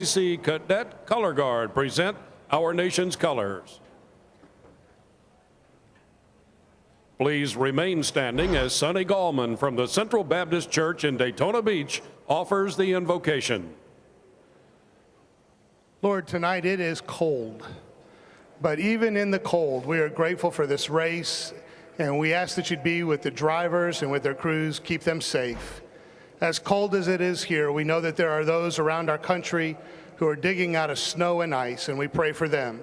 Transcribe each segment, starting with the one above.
Cadet Color Guard present our nation's colors. Please remain standing as Sonny Gallman from the Central Baptist Church in Daytona Beach offers the invocation. Lord, tonight it is cold, but even in the cold, we are grateful for this race, and we ask that you'd be with the drivers and with their crews, keep them safe. As cold as it is here, we know that there are those around our country who are digging out of snow and ice, and we pray for them.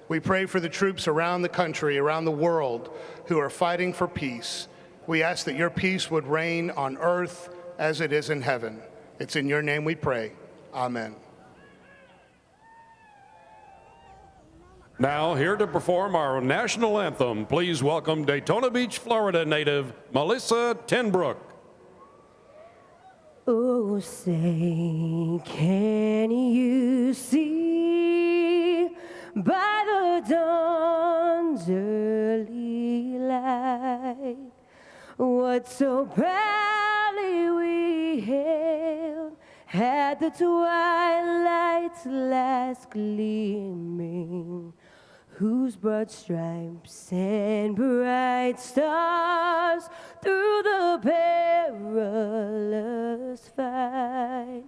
We pray for the troops around the country, around the world, who are fighting for peace. We ask that your peace would reign on earth as it is in heaven. It's in your name we pray. Amen. Now, here to perform our national anthem, please welcome Daytona Beach, Florida native Melissa Tenbrook. Oh, say, can you see by the dawn's early light what so proudly we hailed at the twilight's last gleaming, whose broad stripes and bright stars through the perilous fight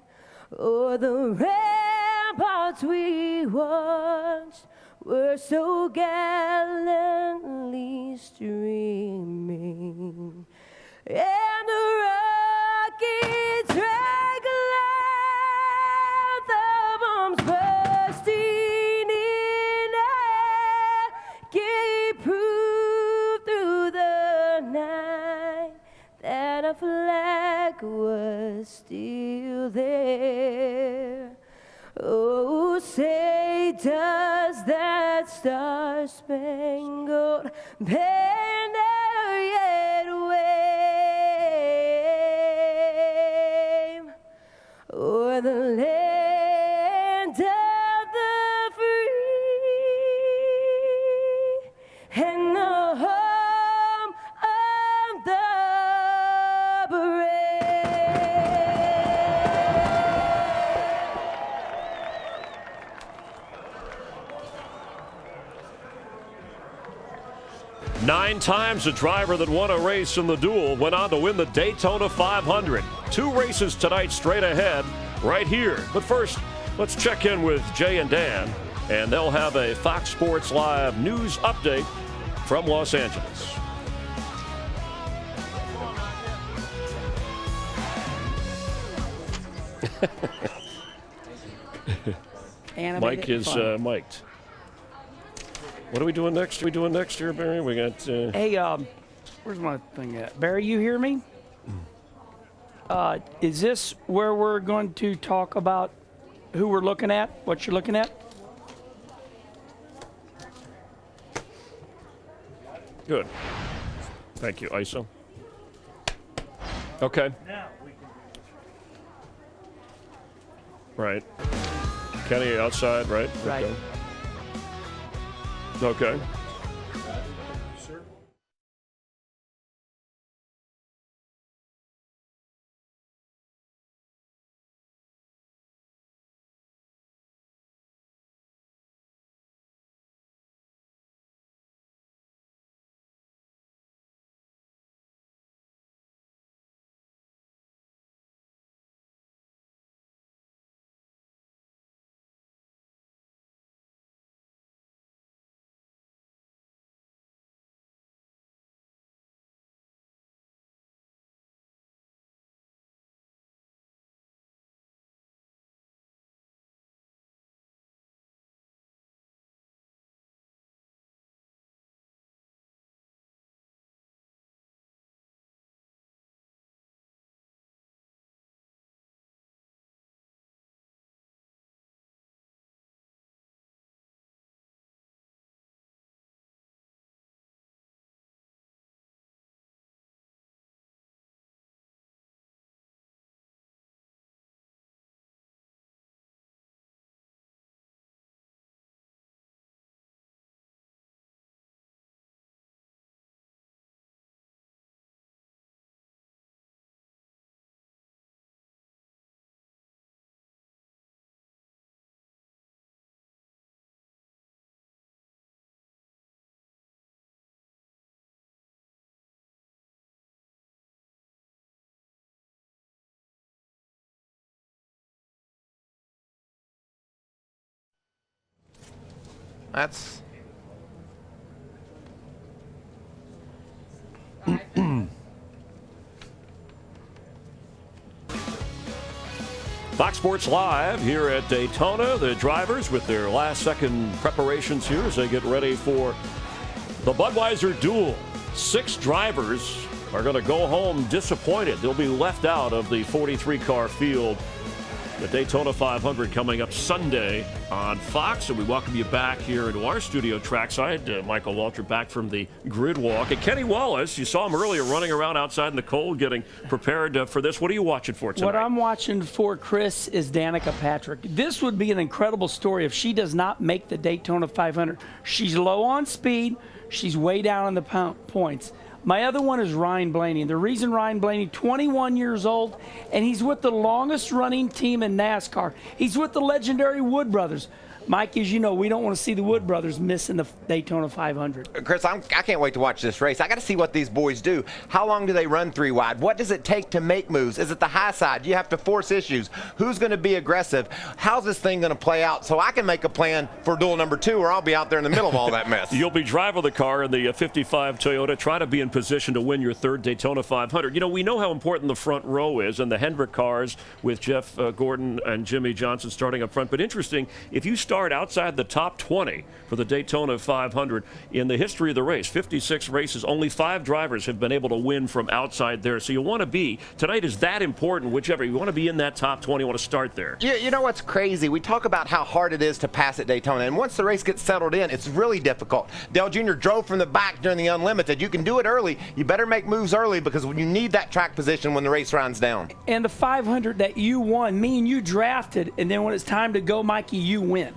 o'er the ramparts we watched were so gallantly streaming, and the rockets rang loud, the bombs bursting in air gave proof through the night that our flag was still there. Oh, say, does that star-spangled banner yet wave o'er the land of the free and the home of the brave? 9 times the driver that won a race in the Duel went on to win the Daytona 500. 2 races tonight straight ahead right here. But first, let's check in with Jay and Dan, and they'll have a Fox Sports Live news update from Los Angeles. Mike is mic'd. What are we doing next? Are we doing next here, Barry? We got. Hey, where's my thing at? Barry, you hear me? Is this where we're going to talk about who we're looking at? What you're looking at? Good. Thank you, ISO. Okay. Right. Kenny outside, right? Right. Okay. That's Fox Sports Live here at Daytona. The drivers with their last-second preparations here as they get ready for the Budweiser Duel. 6 drivers are going to go home disappointed. They'll be left out of the 43-car field. The Daytona 500 coming up Sunday on Fox, and we welcome you back here into our studio trackside. Michael Waltrip back from the grid walk. And Kenny Wallace, you saw him earlier running around outside in the cold getting prepared for this. What are you watching for tonight? What I'm watching for, Chris, is Danica Patrick. This would be an incredible story if she does not make the Daytona 500. She's low on speed. She's way down on the points. My other one is Ryan Blaney. And the reason Ryan Blaney, 21 years old, and he's with the longest running team in NASCAR. He's with the legendary Wood Brothers. Mike, as you know, we don't want to see the Wood Brothers missing the Daytona 500. Chris, I can't wait to watch this race. I got to see what these boys do. How long do they run 3 wide? What does it take to make moves? Is it the high side? Do you have to force issues? Who's going to be aggressive? How's this thing going to play out so I can make a plan for duel number 2, or I'll be out there in the middle of all that mess? You'll be driving the car in the 55 Toyota. Try to be in position to win your 3rd Daytona 500. You know, we know how important the front row is, and the Hendrick cars with Jeff Gordon and Jimmy Johnson starting up front. But interesting, if you start outside the top 20 for the Daytona 500 in the history of the race, 56 races, only 5 drivers have been able to win from outside there. So you want to be, tonight is that important, whichever. You want to be in that top 20, you want to start there. You know what's crazy? We talk about how hard it is to pass at Daytona, and once the race gets settled in, it's really difficult. Dale Jr. drove from the back during the Unlimited. You can do it early. You better make moves early because you need that track position when the race runs down. And the 500 that you won, me and you drafted, and then when it's time to go, Mikey, you win.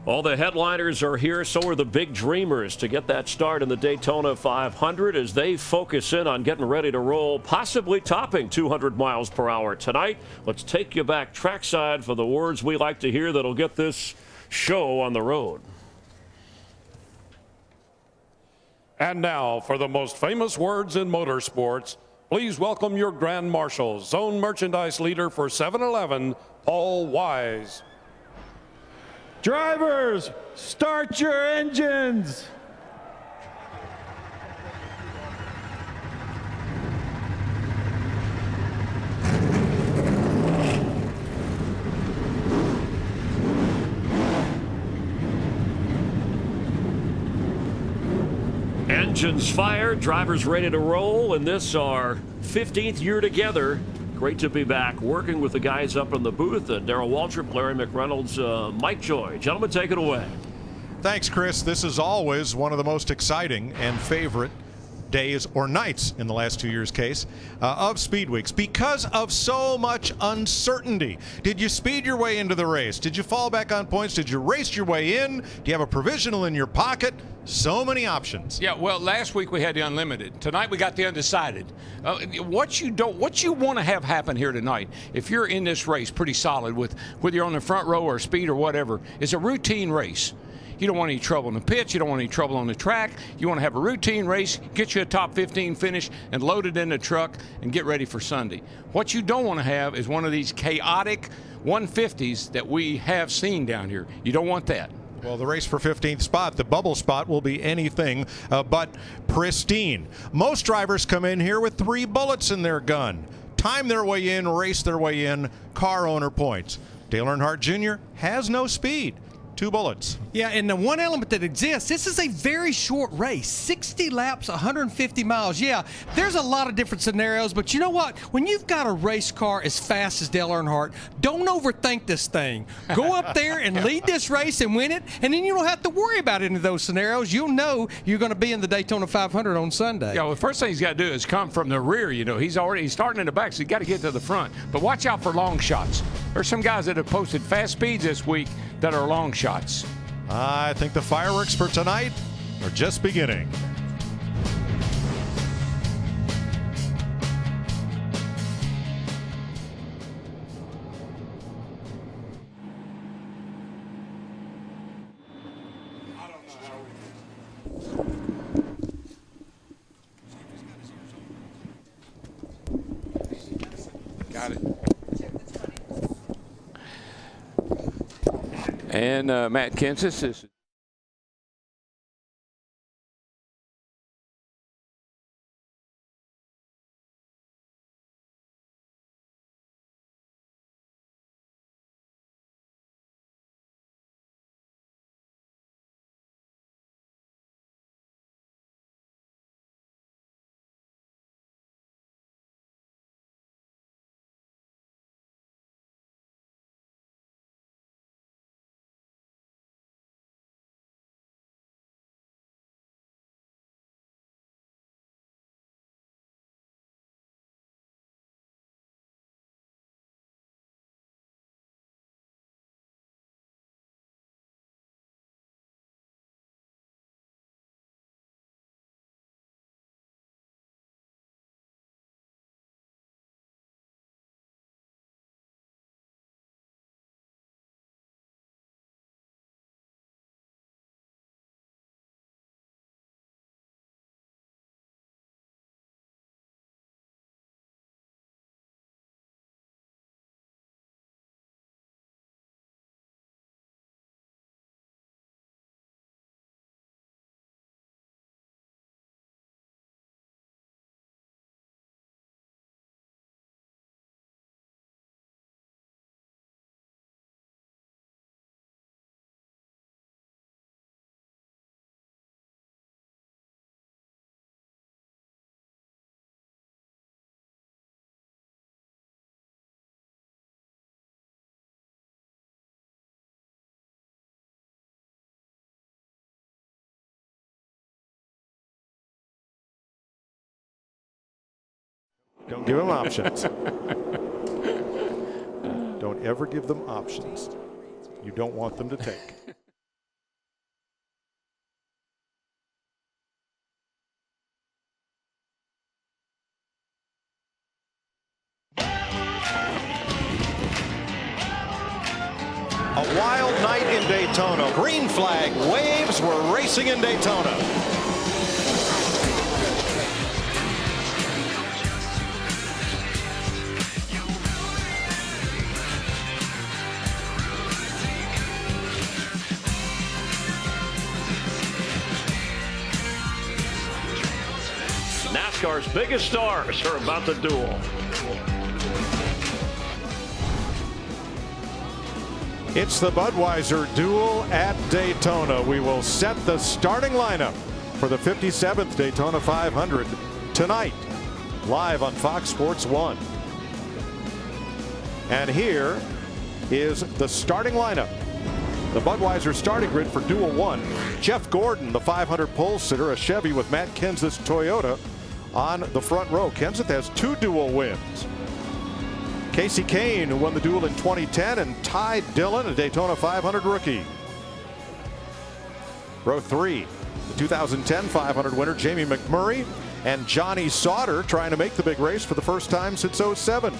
All the headliners are here, so are the big dreamers to get that start in the Daytona 500 as they focus in on getting ready to roll, possibly topping 200 miles per hour tonight. Let's take you back trackside for the words we like to hear that'll get this show on the road. And now for the most famous words in motorsports, please welcome your Grand Marshal, Zone Merchandise Leader for 7-Eleven, Paul Wise. Drivers, start your engines. Engines fired, drivers ready to roll, and this our 15th year together. Great to be back working with the guys up in the booth. Darrell Waltrip, Larry McReynolds, Mike Joy. Gentlemen, take it away. Thanks, Chris. This is always one of the most exciting and favorite days or nights in the last 2 years' case of Speed Weeks because of so much uncertainty. Did you speed your way into the race? Did you fall back on points? Did you race your way in? Do you have a provisional in your pocket? So many options. Yeah, well, last week we had the unlimited. Tonight we got the undecided. What you want to have happen here tonight, if you're in this race pretty solid with whether you're on the front row or speed or whatever, is a routine race. You don't want any trouble in the pits. You don't want any trouble on the track. You want to have a routine race, get you a top 15 finish, and load it in the truck and get ready for Sunday. What you don't want to have is one of these chaotic 150s that we have seen down here. You don't want that. Well, the race for 15th spot, the bubble spot, will be anything but pristine. Most drivers come in here with 3 bullets in their gun. Time their way in, race their way in, car owner points. Dale Earnhardt Jr. has no speed. 2 bullets. Yeah, and the one element that exists, this is a very short race, 60 laps, 150 miles. Yeah, there's a lot of different scenarios, but you know what? When you've got a race car as fast as Dale Earnhardt, don't overthink this thing. Go up there and lead this race and win it, and then you don't have to worry about any of those scenarios. You'll know you're going to be in the Daytona 500 on Sunday. Yeah, well, the first thing he's got to do is come from the rear. You know, he's starting in the back, so you got to get to the front. But watch out for long shots. There's some guys that have posted fast speeds this week that are long shots. I think the fireworks for tonight are just beginning. Got it. And Matt Kenseth is Don't give them options. Don't ever give them options you don't want them to take. A wild night in Daytona. Green flag waves. We're racing in Daytona. NASCAR's biggest stars are about to duel. It's the Budweiser Duel at Daytona. We will set the starting lineup for the 57th Daytona 500 tonight, live on Fox Sports 1. And here is the starting lineup. The Budweiser starting grid for Duel 1. Jeff Gordon, the 500 pole sitter, a Chevy with Matt Kenseth's Toyota on the front row. Kenseth has 2 Duel wins. Casey Kane, who won the Duel in 2010, and Ty Dillon, a Daytona 500 rookie. Row 3, the 2010 500 winner Jamie McMurray and Johnny Sauter trying to make the big race for the first time since '07.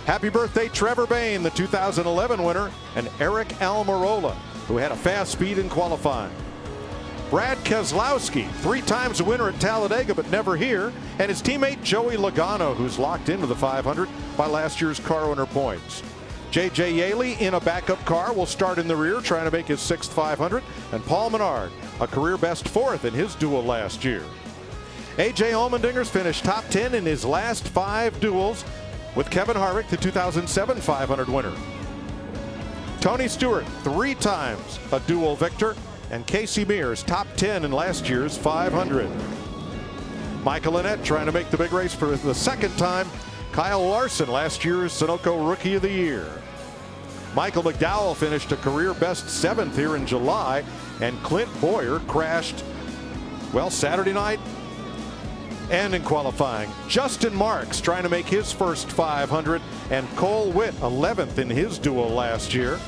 Happy birthday Trevor Bayne, the 2011 winner, and Eric Almirola, who had a fast speed in qualifying. Brad Keselowski, 3 times a winner at Talladega but never here, and his teammate Joey Logano, who's locked into the 500 by last year's car owner points. J.J. Yaley in a backup car will start in the rear trying to make his 6th 500, and Paul Menard, a career best 4th in his Duel last year. A.J. Allmendinger's finished top 10 in his last 5 duels with Kevin Harvick, the 2007 500 winner. Tony Stewart, 3 times a Duel victor, and Casey Mears top 10 in last year's 500. Michael Annett trying to make the big race for the 2nd time. Kyle Larson, last year's Sunoco Rookie of the Year. Michael McDowell finished a career best 7th here in July, and Clint Boyer crashed, well, Saturday night and in qualifying. Justin Marks trying to make his first 500, and Cole Witt 11th in his Duel last year.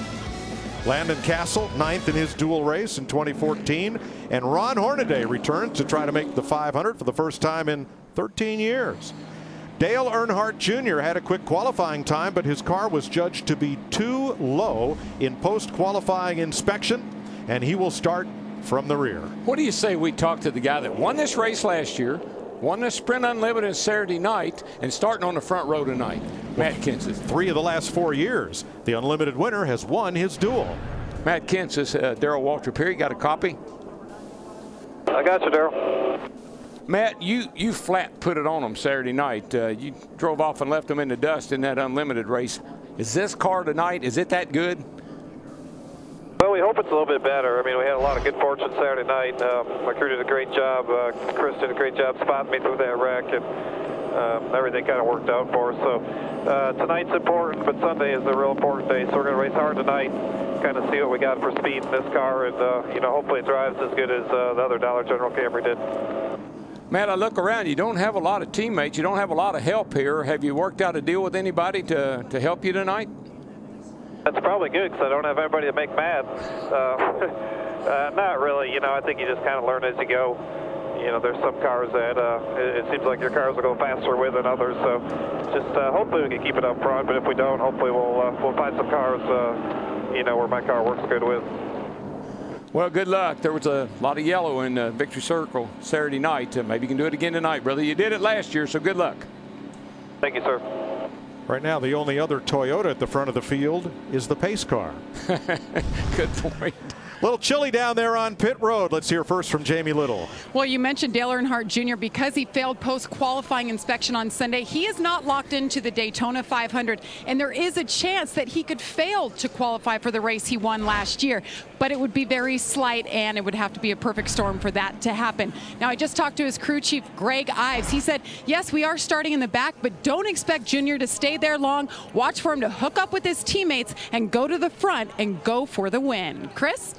Landon Castle 9th in his Duel race in 2014, and Ron Hornaday returns to try to make the 500 for the first time in 13 years. Dale Earnhardt Jr. had a quick qualifying time, but his car was judged to be too low in post-qualifying inspection, and he will start from the rear. What do you say we talk to the guy that won this race last year, won the Sprint Unlimited Saturday night, and starting on the front row tonight? Matt Kenseth. 3 of the last 4 years, the Unlimited winner has won his Duel. Matt Kenseth, Darrell Waltrip here. You got a copy? I got you, Darrell. Matt, you flat put it on them Saturday night. You drove off and left them in the dust in that Unlimited race. Is this car tonight, is it that good? Well, we hope it's a little bit better. I mean, we had a lot of good fortune Saturday night. My crew did a great job. Chris did a great job spotting me through that wreck, and everything kind of worked out for us. So tonight's important, but Sunday is a real important day. So we're going to race hard tonight, kind of see what we got for speed in this car, and you know, hopefully it drives as good as the other Dollar General Camry did. Matt, I look around. You don't have a lot of teammates. You don't have a lot of help here. Have you worked out a deal with anybody to help you tonight? That's probably good because I don't have anybody to make mad. Not really. You know, I think you just kind of learn as you go. You know, there's some cars that it seems like your cars will go faster with than others. So just hopefully we can keep it up front. But if we don't, hopefully we'll find some cars, you know, where my car works good with. Well, good luck. There was a lot of yellow in Victory Circle Saturday night. Maybe you can do it again tonight, brother. You did it last year, so good luck. Thank you, sir. Right now, the only other Toyota at the front of the field is the pace car. Good point. A little chilly down there on pit road. Let's hear first from Jamie Little. Well, you mentioned Dale Earnhardt Jr. Because he failed post-qualifying inspection on Sunday, he is not locked into the Daytona 500, and there is a chance that he could fail to qualify for the race he won last year. But it would be very slight, and it would have to be a perfect storm for that to happen. Now, I just talked to his crew chief, Greg Ives. He said, yes, we are starting in the back, but don't expect Junior to stay there long. Watch for him to hook up with his teammates and go to the front and go for the win. Chris?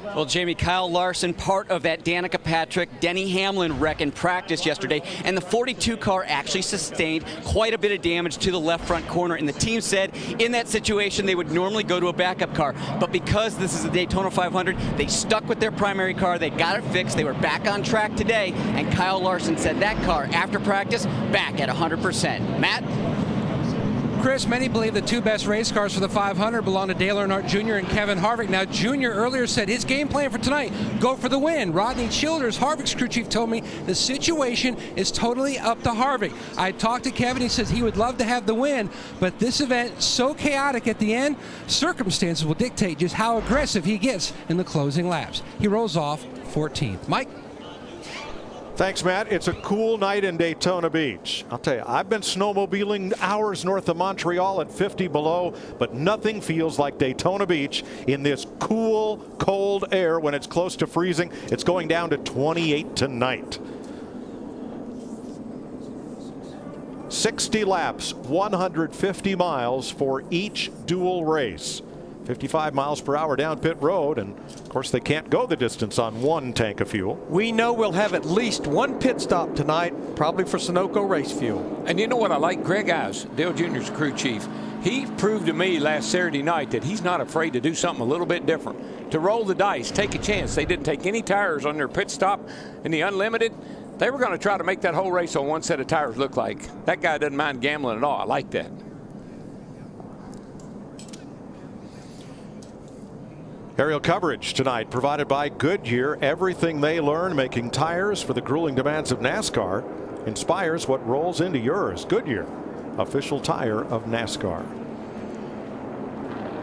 Well, Jamie, Kyle Larson, part of that Danica Patrick, Denny Hamlin wreck in practice yesterday, and the 42 car actually sustained quite a bit of damage to the left front corner, and the team said in that situation they would normally go to a backup car, but because this is a Daytona 500, they stuck with their primary car, they got it fixed, they were back on track today, and Kyle Larson said that car, after practice, back at 100%. Matt? Chris, many believe the two best race cars for the 500 belong to Dale Earnhardt Jr. and Kevin Harvick. Now, Jr. earlier said his game plan for tonight, go for the win. Rodney Childers, Harvick's crew chief, told me the situation is totally up to Harvick. I talked to Kevin, he says he would love to have the win, but this event, so chaotic at the end, circumstances will dictate just how aggressive he gets in the closing laps. He rolls off 14th. Mike? Thanks, Matt. It's a cool night in Daytona Beach. I'll tell you, I've been snowmobiling hours north of Montreal at 50 below, but nothing feels like Daytona Beach in this cool, cold air when it's close to freezing. It's going down to 28 tonight. 60 laps, 150 miles for each dual race. 55 miles per hour down pit road, and of course they can't go the distance on one tank of fuel. We know we'll have at least one pit stop tonight, probably for Sunoco race fuel. And you know what I like? Greg Ives, Dale Jr.'s crew chief, he proved to me last Saturday night that he's not afraid to do something a little bit different. To roll the dice, take a chance. They didn't take any tires on their pit stop in the Unlimited. They were going to try to make that whole race on one set of tires look like. That guy doesn't mind gambling at all. I like that. Aerial coverage tonight provided by Goodyear. Everything they learn making tires for the grueling demands of NASCAR inspires what rolls into yours. Goodyear, official tire of NASCAR.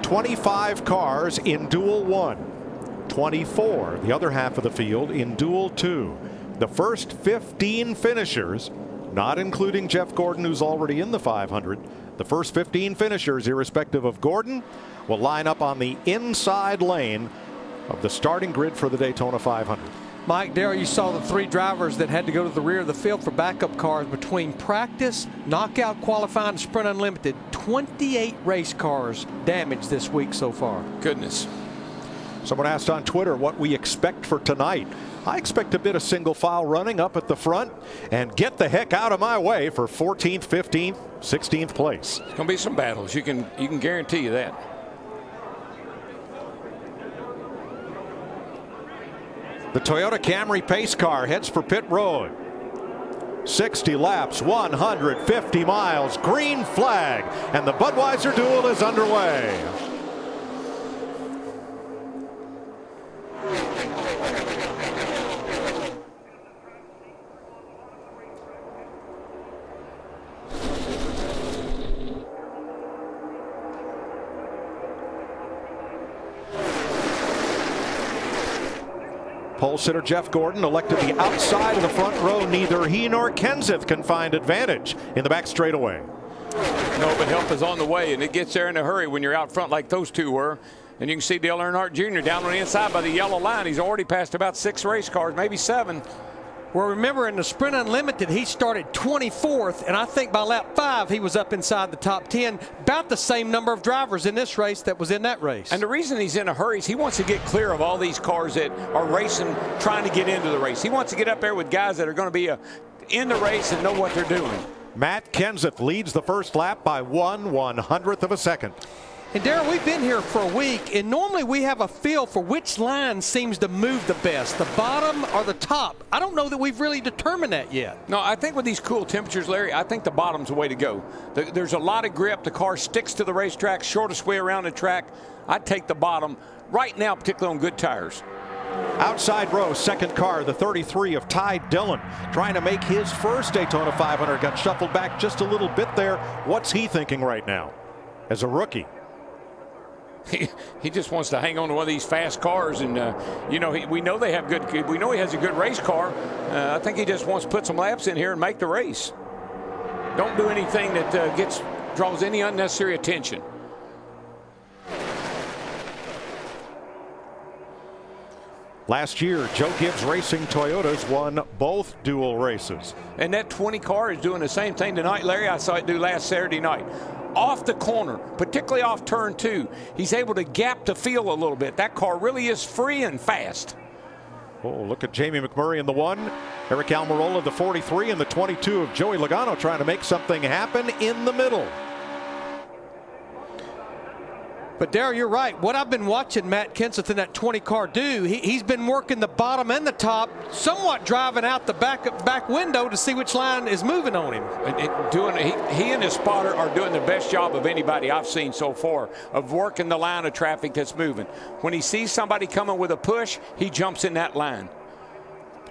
25 cars in Duel 1. 24, the other half of the field, in Duel 2. The first 15 finishers, not including Jeff Gordon, who's already in the 500. The first 15 finishers, irrespective of Gordon, will line up on the inside lane of the starting grid for the Daytona 500. Mike, Darrell, you saw the three drivers that had to go to the rear of the field for backup cars between practice, knockout qualifying, and sprint unlimited. 28 race cars damaged this week so far. Goodness. Someone asked on Twitter what we expect for tonight. I expect a bit of single file running up at the front, and get the heck out of my way for 14th, 15th, 16th place. It's going to be some battles. You can guarantee you that. The Toyota Camry pace car heads for pit road. 60 laps, 150 miles, green flag, and the Budweiser Duel is underway. Pole sitter Jeff Gordon elected the outside of the front row. Neither he nor Kenseth can find advantage in the back straightaway. No, but help is on the way, and it gets there in a hurry when you're out front like those two were. And you can see Dale Earnhardt Jr. down on the inside by the yellow line. He's already passed about 6 race cars, maybe 7. Well, remember in the Sprint Unlimited, he started 24th, and I think by lap 5 he was up inside the top 10. About the same number of drivers in this race that was in that race. And the reason he's in a hurry is he wants to get clear of all these cars that are racing, trying to get into the race. He wants to get up there with guys that are going to be in the race and know what they're doing. Matt Kenseth leads the first lap by 1/100th of a second. And Darrell, we've been here for a week, and normally we have a feel for which line seems to move the best, the bottom or the top. I don't know that we've really determined that yet. No, I think with these cool temperatures, Larry, I think the bottom's the way to go. There's a lot of grip. The car sticks to the racetrack, shortest way around the track. I'd take the bottom right now, particularly on good tires. Outside row, second car, the 33 of Ty Dillon, trying to make his first Daytona 500. Got shuffled back just a little bit there. What's he thinking right now as a rookie? He just wants to hang on to one of these fast cars, and you know, we know they have good. We know he has a good race car. I think he just wants to put some laps in here and make the race. Don't do anything that draws any unnecessary attention. Last year, Joe Gibbs Racing Toyotas won both dual races. And that 20 car is doing the same thing tonight, Larry. I saw it do last Saturday night. off the corner, particularly off turn 2, he's able to gap the field a little bit. That car really is free and fast. Oh, look at Jamie McMurray in the 1, Eric Almirola the 43, and the 22 of Joey Logano trying to make something happen in the middle. But Darryl, you're right. What I've been watching Matt Kenseth in that 20 car do, he's been working the bottom and the top, somewhat driving out the back window to see which line is moving on him. He and his spotter are doing the best job of anybody I've seen so far of working the line of traffic that's moving. When he sees somebody coming with a push, he jumps in that line.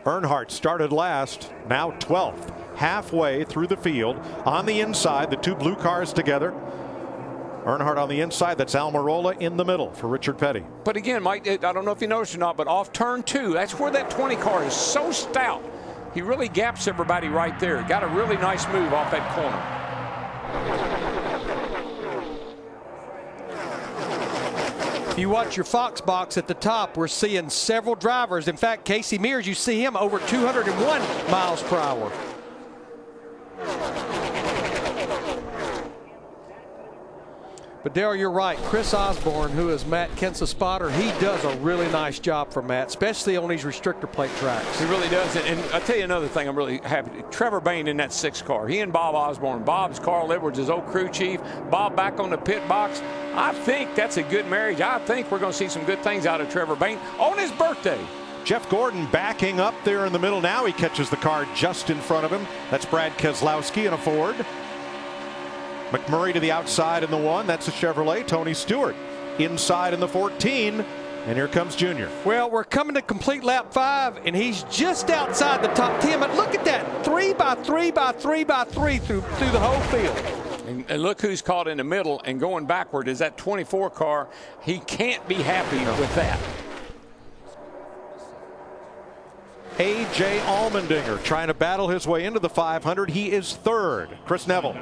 Earnhardt started last, now 12th, halfway through the field. On the inside, the 2 blue cars together. Earnhardt on the inside, that's Almirola in the middle for Richard Petty. But again, Mike, I don't know if you noticed or not, but off turn 2, that's where that 20 car is so stout. He really gaps everybody right there. Got a really nice move off that corner. If you watch your Fox box at the top, we're seeing several drivers. In fact, Casey Mears, you see him over 201 miles per hour. But Darryl, you're right. Chris Osborne, who is Matt Kenseth's spotter, he does a really nice job for Matt, especially on these restrictor plate tracks. He really does. And I'll tell you another thing I'm really happy. Trevor Bain in that 6 car. He and Bob Osborne. Bob's Carl Edwards, his old crew chief. Bob back on the pit box. I think that's a good marriage. I think we're going to see some good things out of Trevor Bain on his birthday. Jeff Gordon backing up there in the middle now. He catches the car just in front of him. That's Brad Keselowski in a Ford. McMurray to the outside in the 1. That's a Chevrolet. Tony Stewart inside in the 14. And here comes Junior. Well, we're coming to complete lap 5, and he's just outside the top 10. But look at that, 3 by 3 by 3 by 3 through the whole field. And look who's caught in the middle and going backward is that 24 car. He can't be happy with that. A.J. Allmendinger trying to battle his way into the 500. He is 3rd. Chris Neville.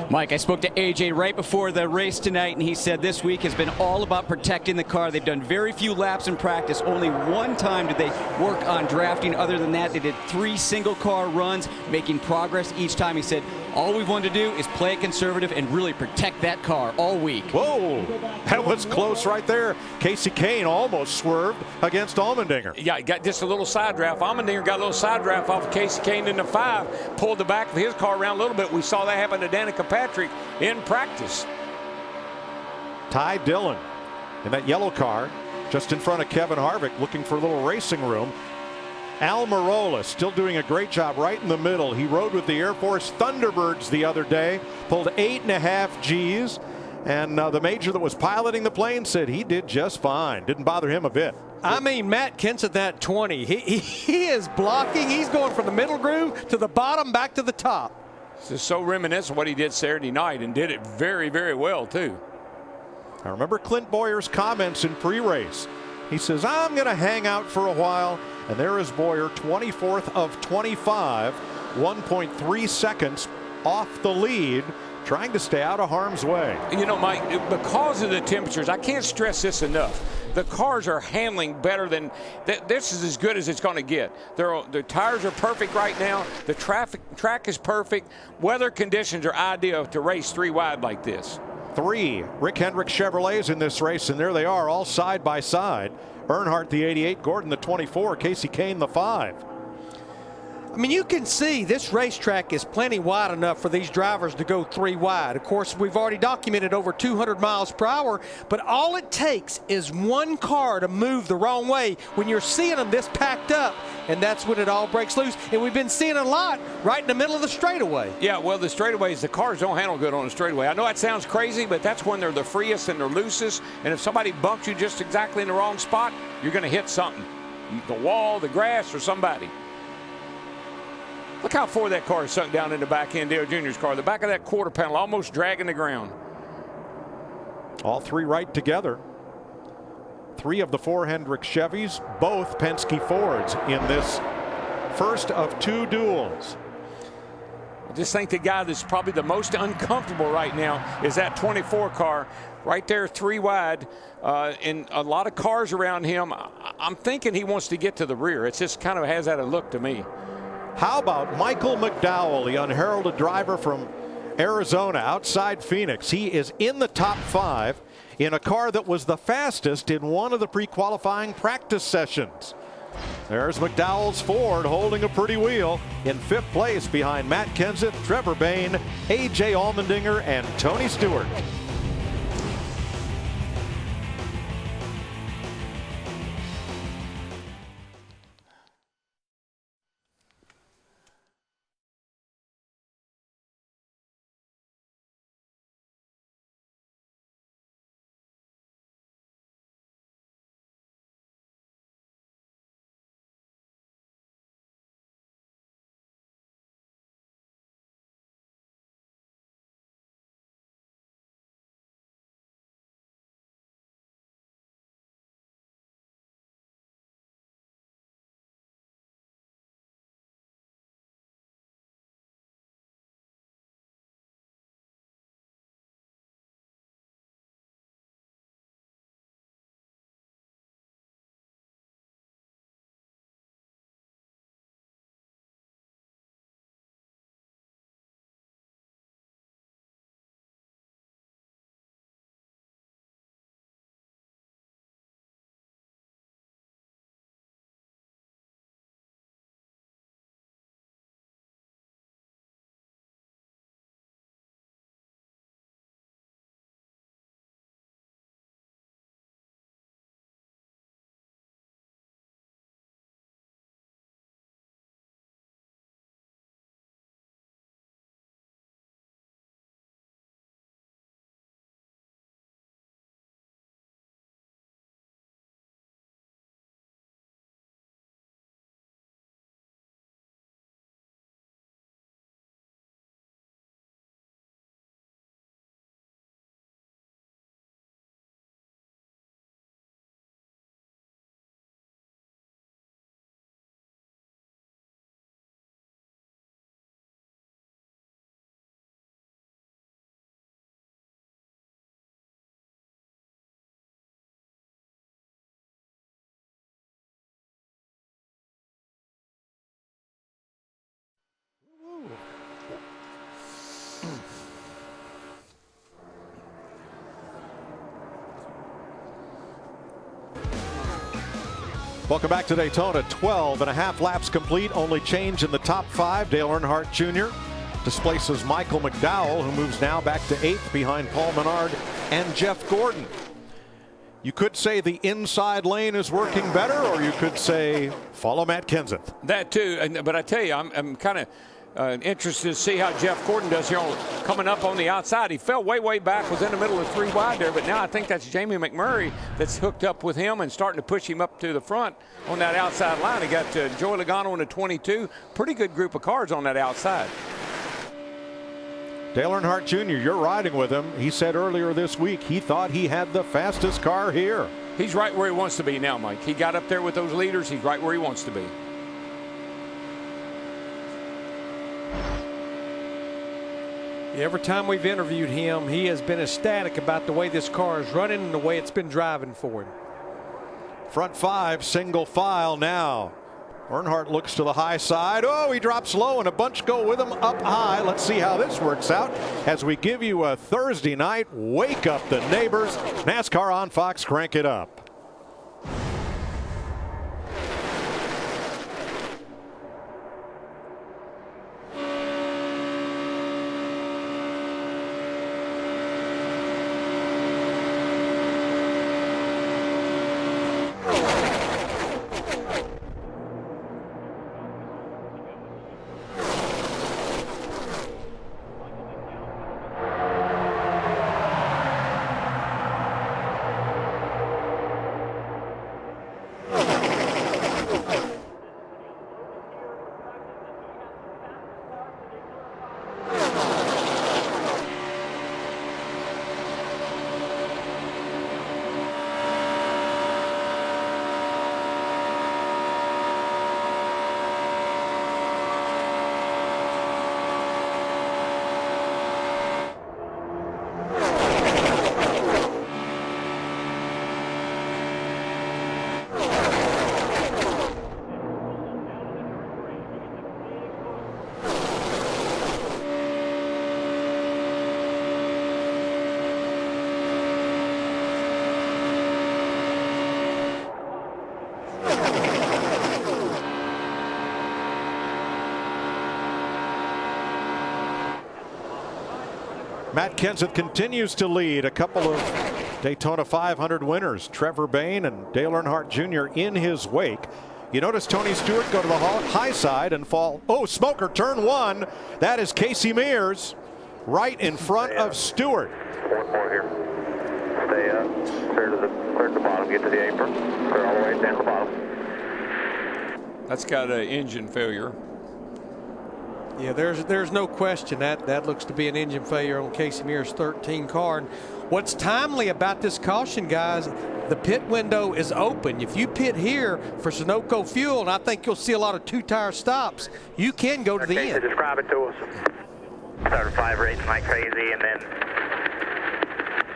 Mike, I spoke to AJ right before the race tonight, and he said this week has been all about protecting the car. They've done very few laps in practice. Only one time did they work on drafting. Other than that, they did 3 single car runs, making progress each time. He said, all we've wanted to do is play it conservative and really protect that car all week. Whoa, that was close right there. Casey Kane almost swerved against Allmendinger. Yeah, he got just a little side draft. Allmendinger got a little side draft off of Casey Kane in the 5, pulled the back of his car around a little bit. We saw that happen to Danica Patrick in practice. Ty Dillon in that yellow car just in front of Kevin Harvick looking for a little racing room. Almirola still doing a great job right in the middle. He rode with the Air Force Thunderbirds the other day, pulled 8.5 G's, and the major that was piloting the plane said he did just fine. Didn't bother him a bit. I mean, Matt Kenseth at 20, he is blocking. He's going from the middle groove to the bottom back to the top. This is so reminiscent of what he did Saturday night, and did it very, very well too. I remember Clint Boyer's comments in pre-race. He says, I'm going to hang out for a while. And there is Boyer, 24th of 25, 1.3 seconds off the lead, trying to stay out of harm's way. You know, Mike, because of the temperatures, I can't stress this enough. The cars are handling better than this is as good as it's going to get. The tires are perfect right now. The track is perfect. Weather conditions are ideal to race 3 wide like this. 3 Rick Hendrick Chevrolets in this race, and there they are, all side by side. Earnhardt the 88, Gordon the 24, Casey Kane the 5. I mean, you can see this racetrack is plenty wide enough for these drivers to go 3 wide. Of course, we've already documented over 200 miles per hour, but all it takes is one car to move the wrong way when you're seeing them this packed up, and that's when it all breaks loose. And we've been seeing a lot right in the middle of the straightaway. Yeah, well, the straightaways, the cars don't handle good on the straightaway. I know that sounds crazy, but that's when they're the freest and they're loosest, and if somebody bumps you just exactly in the wrong spot, you're going to hit something. The wall, the grass, or somebody. Look how far that car is sunk down in the back end, Dale Jr.'s car. The back of that quarter panel almost dragging the ground. All 3 right together. 3 of the 4 Hendrick Chevys, both Penske Fords in this first of 2 duels. I just think the guy that's probably the most uncomfortable right now is that 24 car right there 3 wide, and a lot of cars around him. I'm thinking he wants to get to the rear. It just kind of has that look to me. How about Michael McDowell, the unheralded driver from Arizona, outside Phoenix. He is in the top 5 in a car that was the fastest in one of the pre-qualifying practice sessions. There's McDowell's Ford holding a pretty wheel in 5th place behind Matt Kenseth, Trevor Bayne, A.J. Allmendinger, and Tony Stewart. Welcome back to Daytona. 12.5 laps complete. Only change in the top 5. Dale Earnhardt Jr. displaces Michael McDowell, who moves now back to 8th behind Paul Menard and Jeff Gordon. You could say the inside lane is working better, or you could say follow Matt Kenseth. That too, but I tell you, I'm kind of interested to see how Jeff Gordon does here coming up on the outside. He fell way back, was in the middle of 3 wide there, but now I think that's Jamie McMurray that's hooked up with him and starting to push him up to the front on that outside line. He got Joey Logano in the 22. Pretty good group of cars on that outside. Dale Earnhardt Jr., you're riding with him. He said earlier this week he thought he had the fastest car here. He's right where he wants to be now, Mike. He got up there with those leaders. He's right where he wants to be. Every time we've interviewed him, he has been ecstatic about the way this car is running and the way it's been driving for him. Front 5, single file now. Earnhardt looks to the high side. Oh, he drops low and a bunch go with him up high. Let's see how this works out as we give you a Thursday night Wake Up the Neighbors. NASCAR on Fox, crank it up. Matt Kenseth continues to lead a couple of Daytona 500 winners, Trevor Bayne and Dale Earnhardt Jr. in his wake. You notice Tony Stewart go to the high side and fall. Oh, smoker, turn one. That is Casey Mears right in front of Stewart. One more here. Stay up. Clear to the bottom. Get to the apron. Clear all the way down the bottom. That's got an engine failure. Yeah, there's no question that looks to be an engine failure on Casey Mears' 13 car. And what's timely about this caution, guys, the pit window is open. If you pit here for Sunoco fuel, and I think you'll see a lot of two-tire stops, you can go to the end. Describe it to us. Started 5 racing like crazy, and then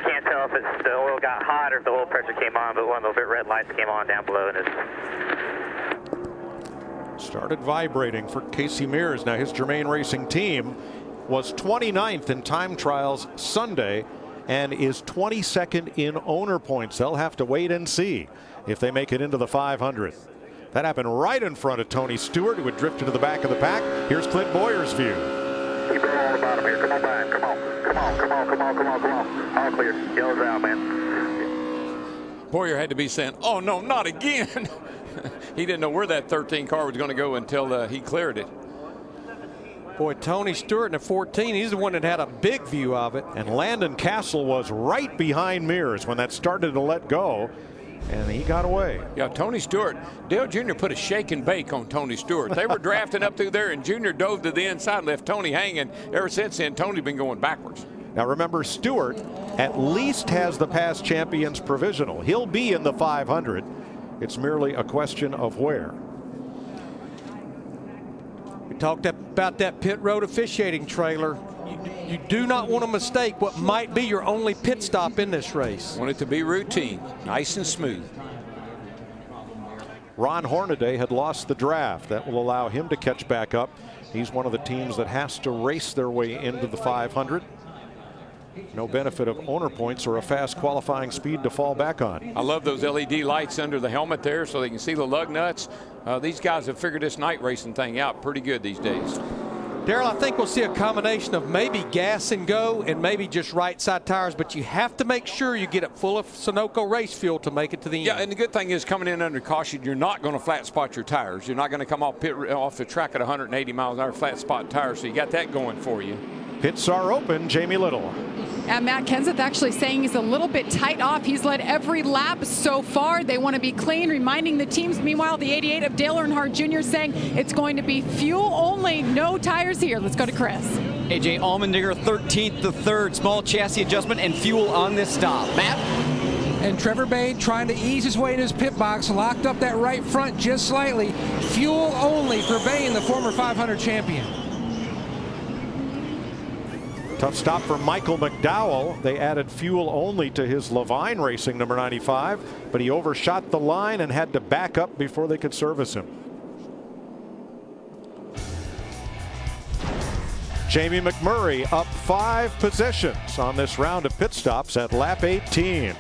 can't tell if it's the oil got hot or if the oil pressure came on, but one of those big red lights came on down below, and it's started vibrating for Casey Mears. Now his Germain Racing team was 29th in time trials Sunday and is 22nd in owner points. They'll have to wait and see if they make it into the 500. That happened right in front of Tony Stewart, who had drifted to the back of the pack. Here's Clint Boyer's view. keep it on the bottom here. Come on, Brian. Come on. All clear. Yellow's out, man. Boyer had to be saying, oh, no, not again. He didn't know where that 13 car was going to go until he cleared it. Boy, Tony Stewart in the 14, he's the one that had a big view of it. And Landon Castle was right behind Mears when that started to let go, and he got away. Yeah, Tony Stewart, Dale Jr. put a shake and bake on Tony Stewart. They were drafting up through there, and Jr. dove to the inside, left Tony hanging. Ever since then, Tony's been going backwards. Now remember, Stewart at least has the past champions provisional. He'll be in the 500. It's merely a question of where. We talked about that pit road officiating trailer. You do not want to mistake what might be your only pit stop in this race. Want it to be routine, nice and smooth. Ron Hornaday had lost the draft. That will allow him to catch back up. He's one of the teams that has to race their way into the 500. No benefit of owner points or a fast qualifying speed to fall back on. I love those LED lights under the helmet there so they can see the lug nuts. These guys have figured this night racing thing out pretty good these days. Darrell, I think we'll see a combination of maybe gas and go and maybe just right side tires, but you have to make sure you get it full of Sunoco race fuel to make it to the end. Yeah, and the good thing is coming in under caution, you're not going to flat spot your tires. You're not going to come off the track at 180 miles an hour flat spot tires, so you got that going for you. Pits are open. Jamie Little. And Matt Kenseth actually saying he's a little bit tight off. He's led every lap so far. They want to be clean, reminding the teams. Meanwhile, the 88 of Dale Earnhardt Jr. saying it's going to be fuel only, no tires here. Let's go to Chris. AJ Allmendinger, 13th, the third. Small chassis adjustment and fuel on this stop. Matt? And Trevor Bayne trying to ease his way in his pit box, locked up that right front just slightly. Fuel only for Bayne, the former 500 champion. Tough stop for Michael McDowell. They added fuel only to his Levine Racing number 95, but he overshot the line and had to back up before they could service him. Jamie McMurray up 5 positions on this round of pit stops at lap 18.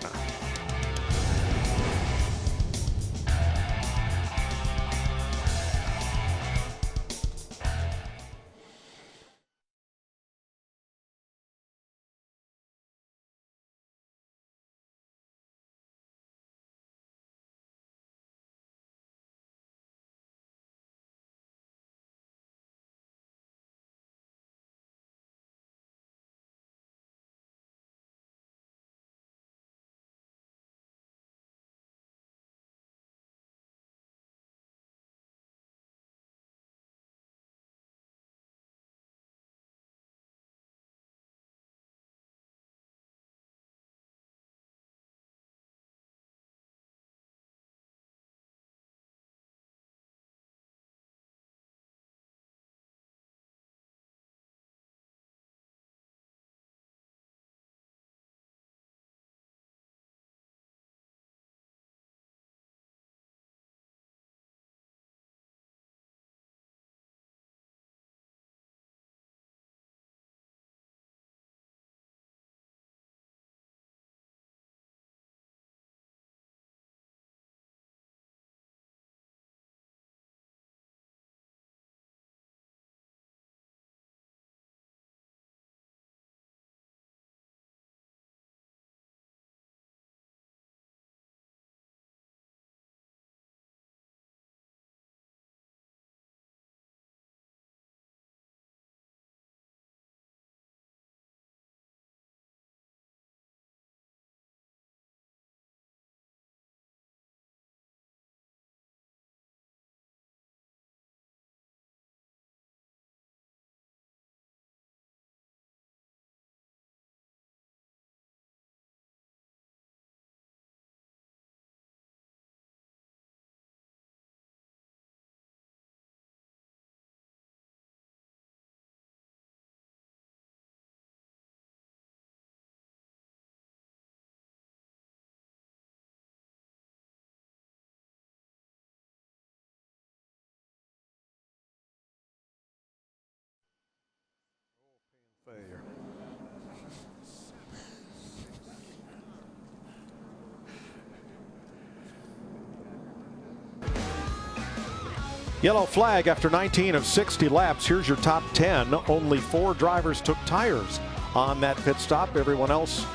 Yellow flag after 19 of 60 laps. Here's your top 10. Only 4 drivers took tires on that pit stop. Everyone else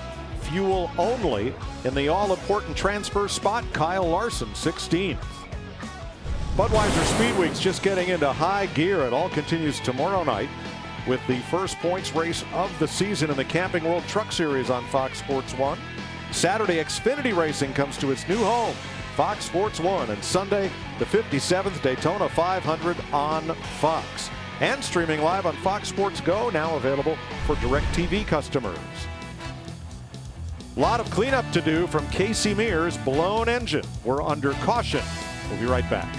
fuel only. In the all-important transfer spot, Kyle Larson, 16th. Budweiser Speedweek's just getting into high gear. It all continues tomorrow night with the first points race of the season in the Camping World Truck Series on Fox Sports 1. Saturday, Xfinity Racing comes to its new home, Fox Sports 1, and Sunday, the 57th Daytona 500 on Fox. And streaming live on Fox Sports Go, now available for DirecTV customers. A lot of cleanup to do from Casey Mears' blown engine. We're under caution. We'll be right back.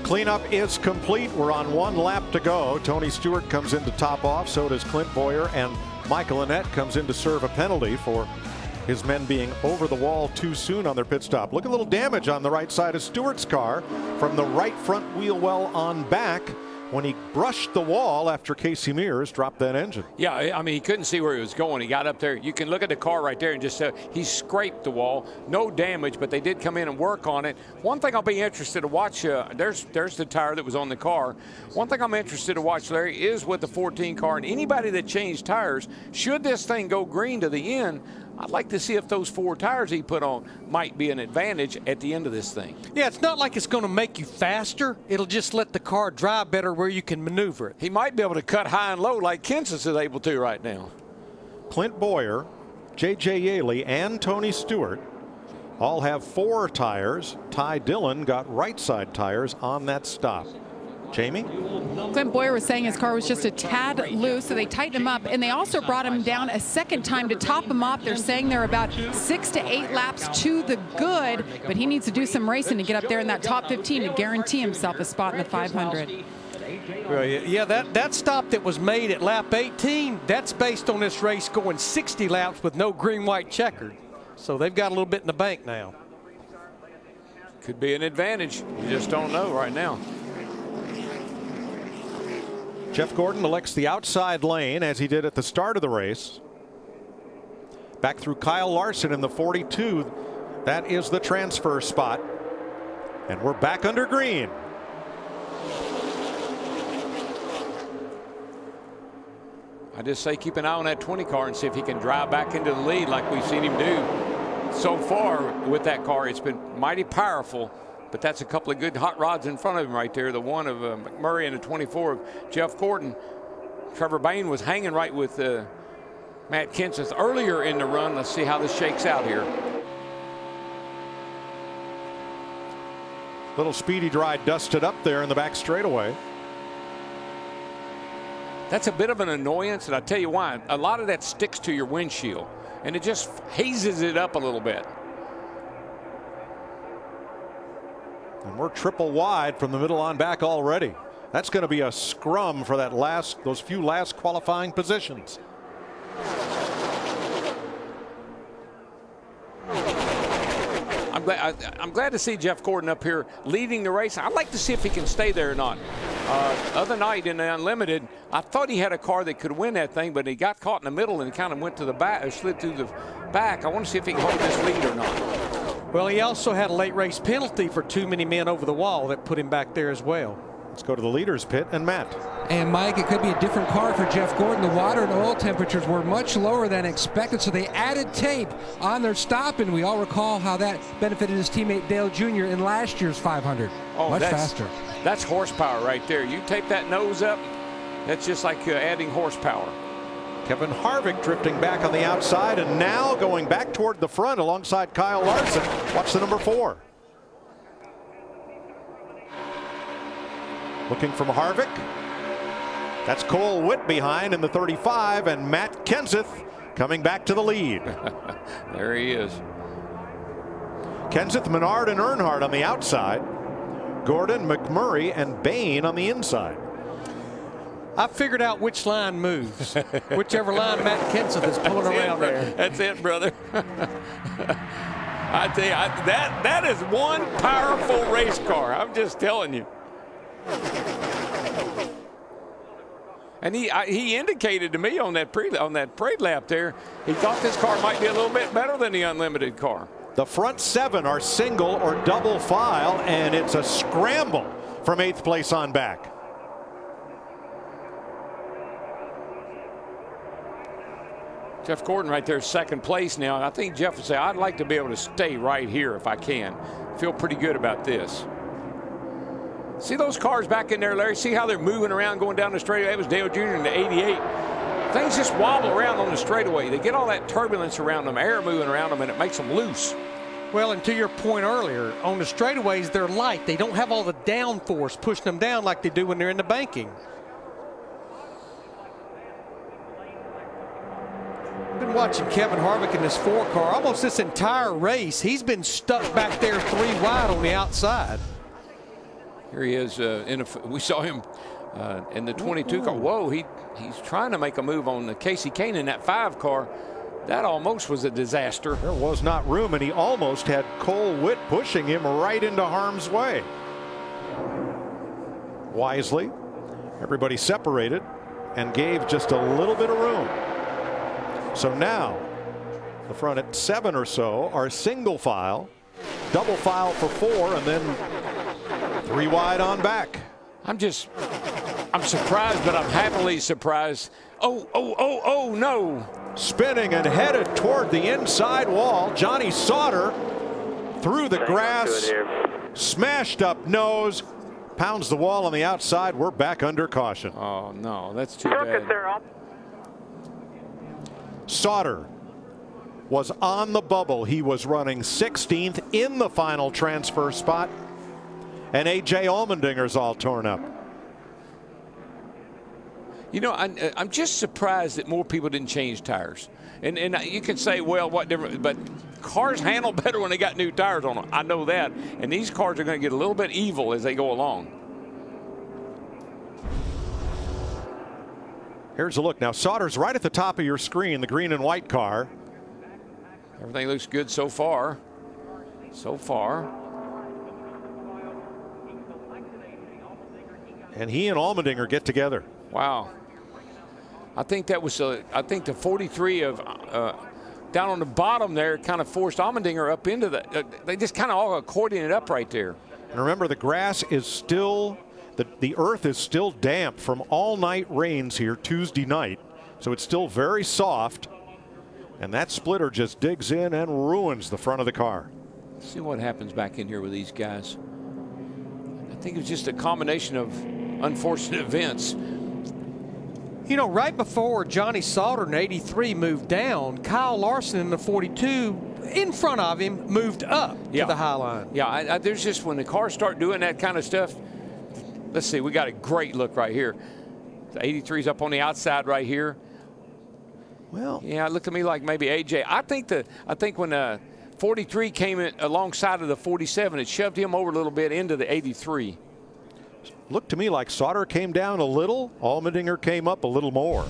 Cleanup is complete. We're on 1 lap to go. Tony Stewart comes in to top off. So does Clint Boyer, and Michael Annett comes in to serve a penalty for his men being over the wall too soon on their pit stop. Look, a little damage on the right side of Stewart's car from the right front wheel well on back when he brushed the wall after Casey Mears dropped that engine. Yeah, I mean, he couldn't see where he was going. He got up there. You can look at the car right there and just he scraped the wall. No damage, but they did come in and work on it. One thing I'll be interested to watch, there's the tire that was on the car. One thing I'm interested to watch, Larry, is with the 14 car and anybody that changed tires, should this thing go green to the end, I'd like to see if those 4 tires he put on might be an advantage at the end of this thing. Yeah, it's not like it's going to make you faster. It'll just let the car drive better where you can maneuver it. He might be able to cut high and low like Kenseth is able to right now. Clint Boyer, J.J. Yaley, and Tony Stewart all have 4 tires. Ty Dillon got right side tires on that stop. Jamie? Clint Boyer was saying his car was just a tad loose, so they tightened him up, and they also brought him down a second time to top him up. They're saying they're about 6 to 8 laps to the good, but he needs to do some racing to get up there in that top 15 to guarantee himself a spot in the 500. Well, yeah, that stop that was made at lap 18, that's based on this race going 60 laps with no green-white checkered. So they've got a little bit in the bank now. Could be an advantage. You just don't know right now. Jeff Gordon elects the outside lane as he did at the start of the race. Back through Kyle Larson in the 42. That is the transfer spot. And we're back under green. I just say keep an eye on that 20 car and see if he can drive back into the lead like we've seen him do so far with that car. It's been mighty powerful, but that's a couple of good hot rods in front of him right there. The one of McMurray and the 24 of Jeff Gordon. Trevor Bayne was hanging right with Matt Kenseth earlier in the run. Let's see how this shakes out here. Little Speedy Dry dusted up there in the back straightaway. That's a bit of an annoyance, and I'll tell you why. A lot of that sticks to your windshield, and it just hazes it up a little bit. And we're triple wide from the middle on back already. That's going to be a scrum for those few last qualifying positions. I'm glad to see Jeff Gordon up here leading the race. I'd like to see if he can stay there or not. Other night in the Unlimited, I thought he had a car that could win that thing, but he got caught in the middle and he kind of went to the back, slid through the back. I want to see if he can hold this lead or not. Well, he also had a late race penalty for too many men over the wall that put him back there as well. Let's go to the leaders pit and Matt. And Mike, it could be a different car for Jeff Gordon. The water and oil temperatures were much lower than expected, so they added tape on their stop, and we all recall how that benefited his teammate Dale Jr. in last year's 500. Much faster. That's horsepower right there. You tape that nose up, that's just like adding horsepower. Kevin Harvick drifting back on the outside and now going back toward the front alongside Kyle Larson. Watch the number 4. Looking from Harvick. That's Cole Witt behind in the 35, and Matt Kenseth coming back to the lead. There he is. Kenseth, Menard, and Earnhardt on the outside. Gordon, McMurray, and Bayne on the inside. I figured out which line moves. Whichever line Matt Kenseth is pulling around there. That's it, brother. I tell you, that is one powerful race car. I'm just telling you. And he indicated to me on that parade lap there, he thought this car might be a little bit better than the Unlimited car. The front 7 are single or double file, and it's a scramble from 8th place on back. Jeff Gordon right there, 2nd place now. And I think Jeff would say, I'd like to be able to stay right here if I can. Feel pretty good about this. See those cars back in there, Larry? See how they're moving around going down the straightaway? That was Dale Jr. in the 88. Things just wobble around on the straightaway. They get all that turbulence around them, air moving around them, and it makes them loose. Well, and to your point earlier, on the straightaways, they're light. They don't have all the downforce pushing them down like they do when they're in the banking. Been watching Kevin Harvick in this 4 car almost this entire race. He's been stuck back there 3 wide on the outside. Here he is. We saw him in the 22 car. Whoa, he's trying to make a move on the Casey Kane in that 5 car. That almost was a disaster. There was not room, and he almost had Cole Witt pushing him right into harm's way. Wisely, everybody separated and gave just a little bit of room. So now the front at 7 or so are single file, double file for 4, and then 3 wide on back. I'm surprised, but I'm happily surprised. Oh, no. Spinning and headed toward the inside wall. Johnny Sauter through the grass, smashed up nose, pounds the wall on the outside. We're back under caution. Oh, no, that's too bad. Sauter was on the bubble. He was running 16th in the final transfer spot. And A.J. Allmendinger's all torn up. You know, I'm just surprised that more people didn't change tires. And you can say, well, what difference? But cars handle better when they got new tires on them. I know that. And these cars are going to get a little bit evil as they go along. Here's a look. Now, Sauter's right at the top of your screen, the green and white car. Everything looks good so far. So far. And he and Allmendinger get together. Wow. I think that was, I think the 43 of down on the bottom there kind of forced Allmendinger up into the, they just kind of all accordioning it up right there. And remember, the grass is still, the earth is still damp from all night rains here Tuesday night. So it's still very soft. And that splitter just digs in and ruins the front of the car. Let's see what happens back in here with these guys. I think it was just a combination of unfortunate events. You know, right before Johnny Sauter in 83 moved down, Kyle Larson in the 42 in front of him moved up to the high line. Yeah, there's just when the cars start doing that kind of stuff. Let's see, we got a great look right here. The 83's up on the outside right here. Well, yeah, it looked to me like maybe AJ. I think when 43 came in alongside of the 47, it shoved him over a little bit into the 83. Looked to me like Sauter came down a little. Allmendinger came up a little more.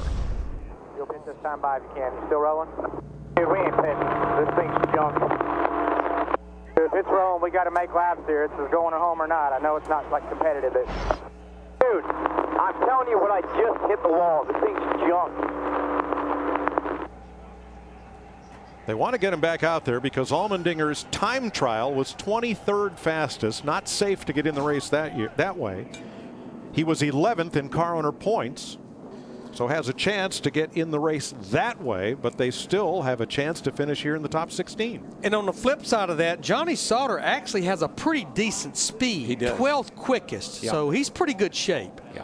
You'll pitch this time by if you can. You still rolling? Dude, we ain't pitching. This thing's junk. Dude, if it's rolling, we got to make laps here. It's going home or not. I know it's not like competitive. Dude, I'm telling you what I just hit the wall. This thing's junk. They want to get him back out there because Allmendinger's time trial was 23rd fastest. Not safe to get in the race that way. He was 11th in car owner points, so has a chance to get in the race that way, but they still have a chance to finish here in the top 16. And on the flip side of that, Johnny Sauter actually has a pretty decent speed. He does. 12th quickest, so he's pretty good shape. Yeah.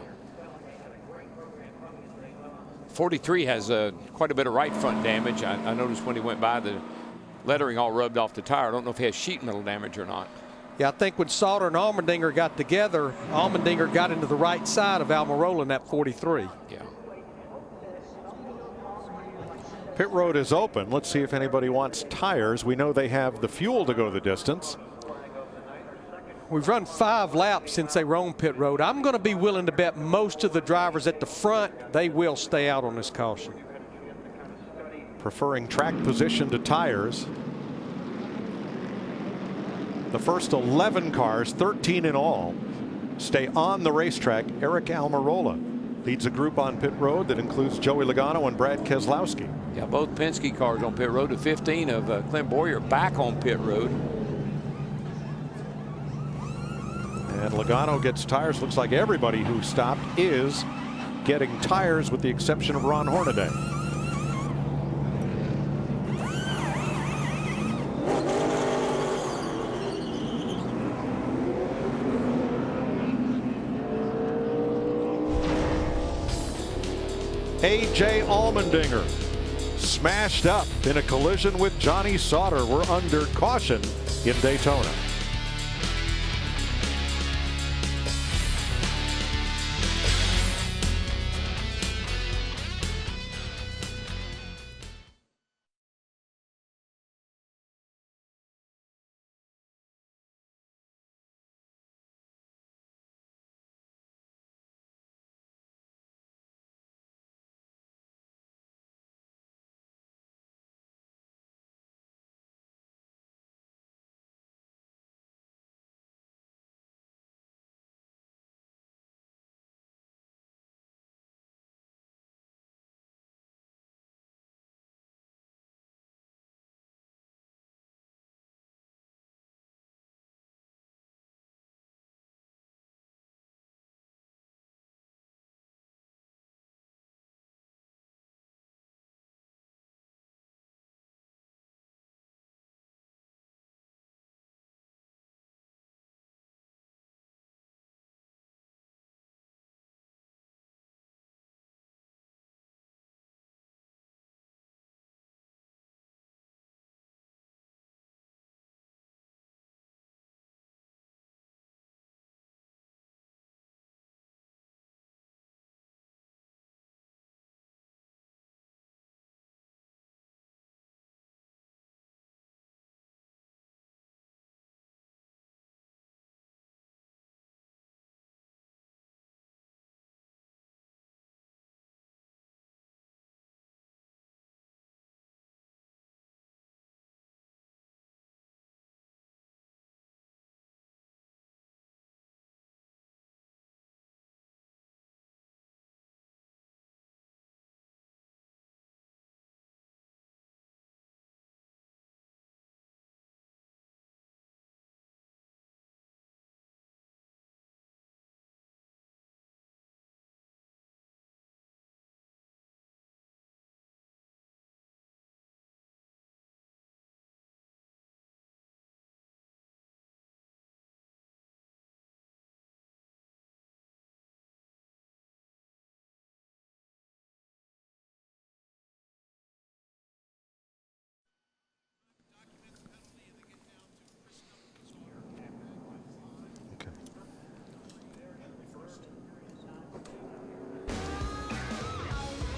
43 has quite a bit of right front damage. I noticed when he went by, the lettering all rubbed off the tire. I don't know if he has sheet metal damage or not. Yeah, I think when Sauter and Allmendinger got together, Allmendinger got into the right side of Almirola in that 43. Yeah. Pit road is open. Let's see if anybody wants tires. We know they have the fuel to go the distance. We've run 5 laps since they roamed pit road. I'm going to be willing to bet most of the drivers at the front, they will stay out on this caution. Preferring track position to tires. The first 11 cars, 13 in all, stay on the racetrack. Eric Almirola leads a group on pit road that includes Joey Logano and Brad Keselowski. Yeah, both Penske cars on pit road. The 15 of Clint Boyer back on pit road. And Logano gets tires. Looks like everybody who stopped is getting tires with the exception of Ron Hornaday. AJ Allmendinger smashed up in a collision with Johnny Sauter. We're under caution in Daytona.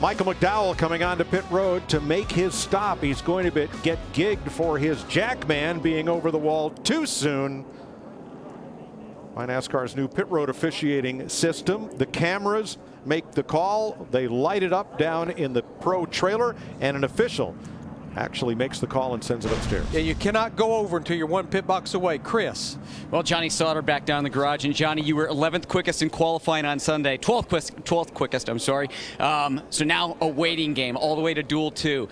Michael McDowell coming onto pit road to make his stop. He's going to get gigged for his jackman being over the wall too soon by NASCAR's new pit road officiating system. The cameras make the call. They light it up down in the pro trailer, and an official actually makes the call and sends it upstairs. Yeah, you cannot go over until you're 1 pit box away. Chris. Well, Johnny Sauter back down in the garage, and Johnny, you were 11th quickest in qualifying on Sunday, 12th quickest, I'm sorry. So now a waiting game all the way to Duel 2.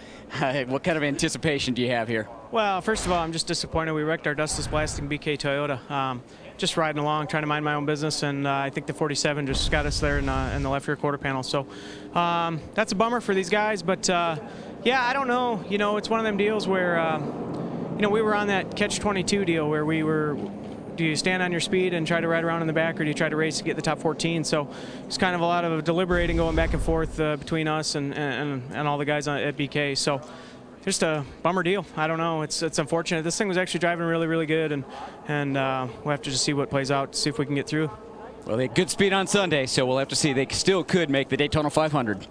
What kind of anticipation do you have here? Well, first of all, I'm just disappointed we wrecked our dustless blasting BK Toyota. Just riding along, trying to mind my own business, and I think the 47 just got us there in the left rear quarter panel. So that's a bummer for these guys, but yeah, I don't know. You know, it's one of them deals where, you know, we were on that catch-22 deal where we were, do you stand on your speed and try to ride around in the back, or do you try to race to get the top 14? So it's kind of a lot of deliberating going back and forth between us and all the guys at BK. So just a bummer deal. I don't know. It's unfortunate. This thing was actually driving really, really good, and we'll have to just see what plays out, see if we can get through. Well, they had good speed on Sunday, so we'll have to see. They still could make the Daytona 500.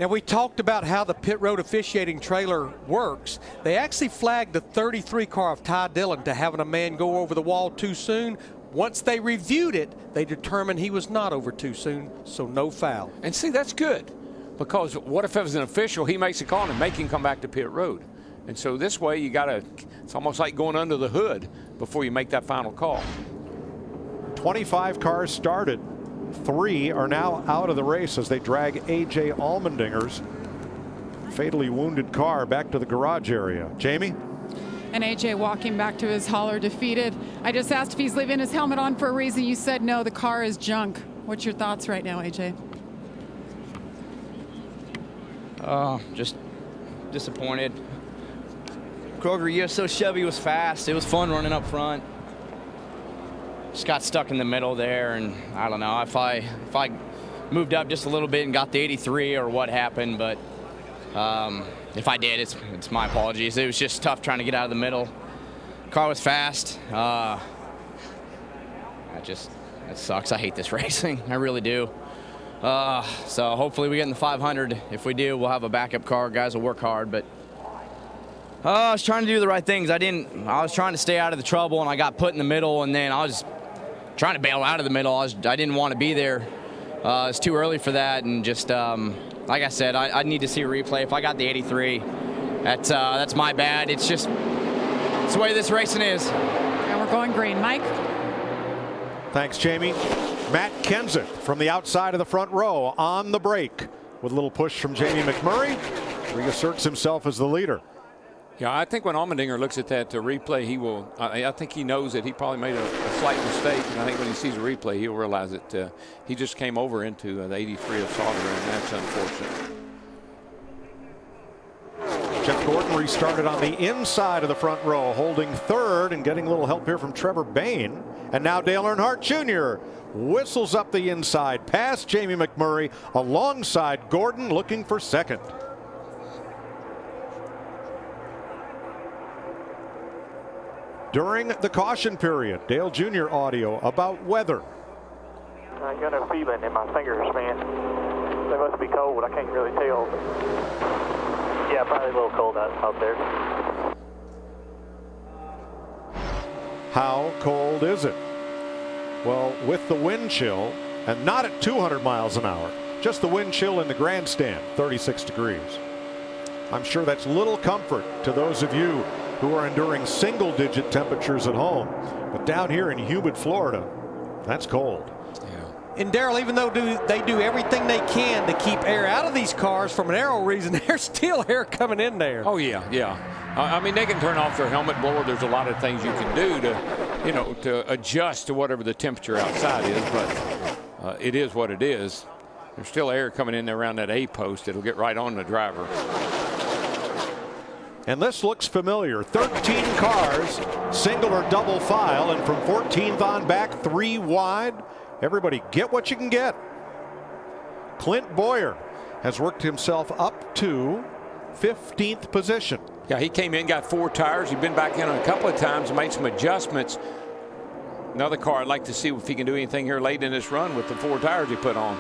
Now, we talked about how the pit road officiating trailer works. They actually flagged the 33 car of Ty Dillon to having a man go over the wall too soon. Once they reviewed it, they determined he was not over too soon, so no foul. And see, that's good, because what if it was an official, he makes a call and make him come back to pit road. And so this way you gotta, it's almost like going under the hood before you make that final call. 25 cars started. 3 are now out of the race as they drag A.J. Allmendinger's fatally wounded car back to the garage area. Jamie? And AJ walking back to his hauler defeated. I just asked if he's leaving his helmet on for a reason. You said no, the car is junk. What's your thoughts right now, AJ? Just disappointed. Kroger USO Chevy was fast. It was fun running up front. Just got stuck in the middle there, and I don't know if I moved up just a little bit and got the 83 or what happened, but if I did, it's my apologies. It was just tough trying to get out of the middle. Car was fast. That sucks. I hate this racing. I really do. So hopefully we get in the 500. If we do, we'll have a backup car. Guys will work hard, but I was trying to do the right things. I was trying to stay out of the trouble, and I got put in the middle, and then I was trying to bail out of the middle. I didn't want to be there. It's too early for that, and just like I said, I need to see a replay. If I got the 83, that's my bad. It's just it's the way this racing is. And we're going green. Mike? Thanks, Jamie. Matt Kenseth from the outside of the front row on the brake with a little push from Jamie McMurray. Reasserts himself as the leader. Yeah, I think when Allmendinger looks at that replay, he will. I think he knows that he probably made a slight mistake, and I think when he sees a replay, he'll realize that he just came over into the 83 of Sauter, and that's unfortunate. Jeff Gordon restarted on the inside of the front row, holding third and getting a little help here from Trevor Bayne. And now Dale Earnhardt Jr. whistles up the inside past Jamie McMurray alongside Gordon, looking for second. During the caution period, Dale Jr. audio about weather. I got a feeling in my fingers, man. They must be cold. I can't really tell. Yeah, probably a little cold out there. How cold is it? Well, with the wind chill, and not at 200 miles an hour, just the wind chill in the grandstand, 36 degrees. I'm sure that's little comfort to those of you who are enduring single-digit temperatures at home. But down here in humid Florida, that's cold. And Darrell, even though they do everything they can to keep air out of these cars from an aero reason, there's still air coming in there. Oh, yeah, yeah. I mean, they can turn off their helmet blower. There's a lot of things you can do to, to adjust to whatever the temperature outside is, but it is what it is. There's still air coming in there around that A post. It'll get right on the driver. And this looks familiar. 13 cars, single or double file, and from 14th on back, 3 wide. Everybody get what you can get. Clint Boyer has worked himself up to 15th position. Yeah, he came in, got 4 tires. He's been back in a couple of times and made some adjustments. Another car I'd like to see if he can do anything here late in this run with the 4 tires he put on.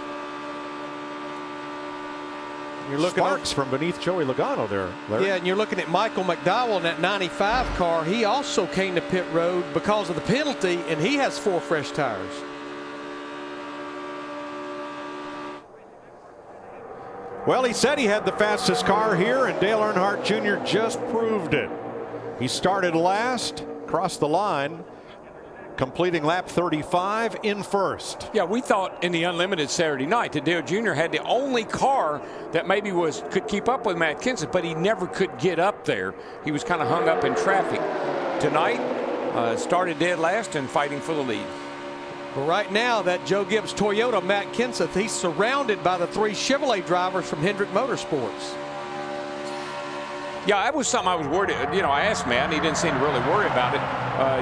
You're looking sparks from beneath Joey Logano there, Larry. Yeah, and you're looking at Michael McDowell in that 95 car. He also came to pit road because of the penalty, and he has 4 fresh tires. Well, he said he had the fastest car here, and Dale Earnhardt Jr. just proved it. He started last, crossed the line, completing lap 35 in first. Yeah, we thought in the Unlimited Saturday night that Dale Jr. had the only car that maybe could keep up with Matt Kenseth, but he never could get up there. He was kind of hung up in traffic. Tonight, started dead last and fighting for the lead. But right now, that Joe Gibbs Toyota, Matt Kenseth, he's surrounded by the 3 Chevrolet drivers from Hendrick Motorsports. Yeah, that was something I was worried. I asked Matt, and he didn't seem to really worry about it.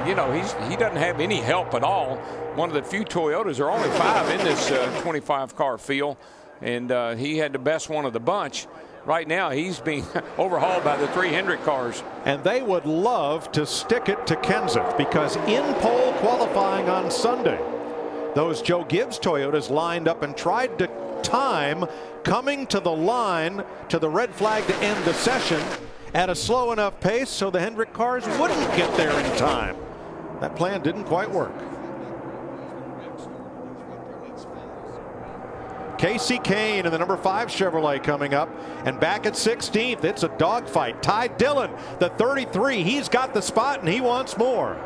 He doesn't have any help at all. One of the few Toyotas. There are only 5 in this 25-car field, and he had the best one of the bunch. Right now, he's being overhauled by the 3 Hendrick cars. And they would love to stick it to Kenseth, because in pole qualifying on Sunday, those Joe Gibbs Toyotas lined up and tried to time coming to the line to the red flag to end the session at a slow enough pace so the Hendrick cars wouldn't get there in time. That plan didn't quite work. Casey Kane in the number 5 Chevrolet coming up, and back at 16th, it's a dogfight. Ty Dillon, the 33, he's got the spot and he wants more.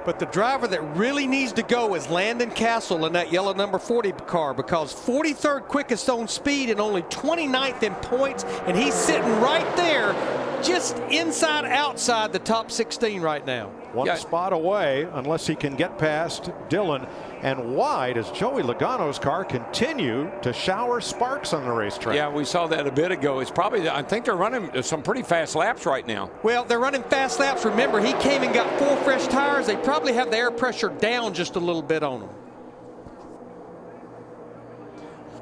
But the driver that really needs to go is Landon Castle in that yellow number 40 car, because 43rd quickest on speed and only 29th in points, and he's sitting right there just outside the top 16 right now. One spot away unless he can get past Dillon. And why does Joey Logano's car continue to shower sparks on the racetrack? Yeah, we saw that a bit ago. It's probably, I think they're running some pretty fast laps right now. Well, they're running fast laps. Remember, he came and got 4 fresh tires. They probably have the air pressure down just a little bit on them.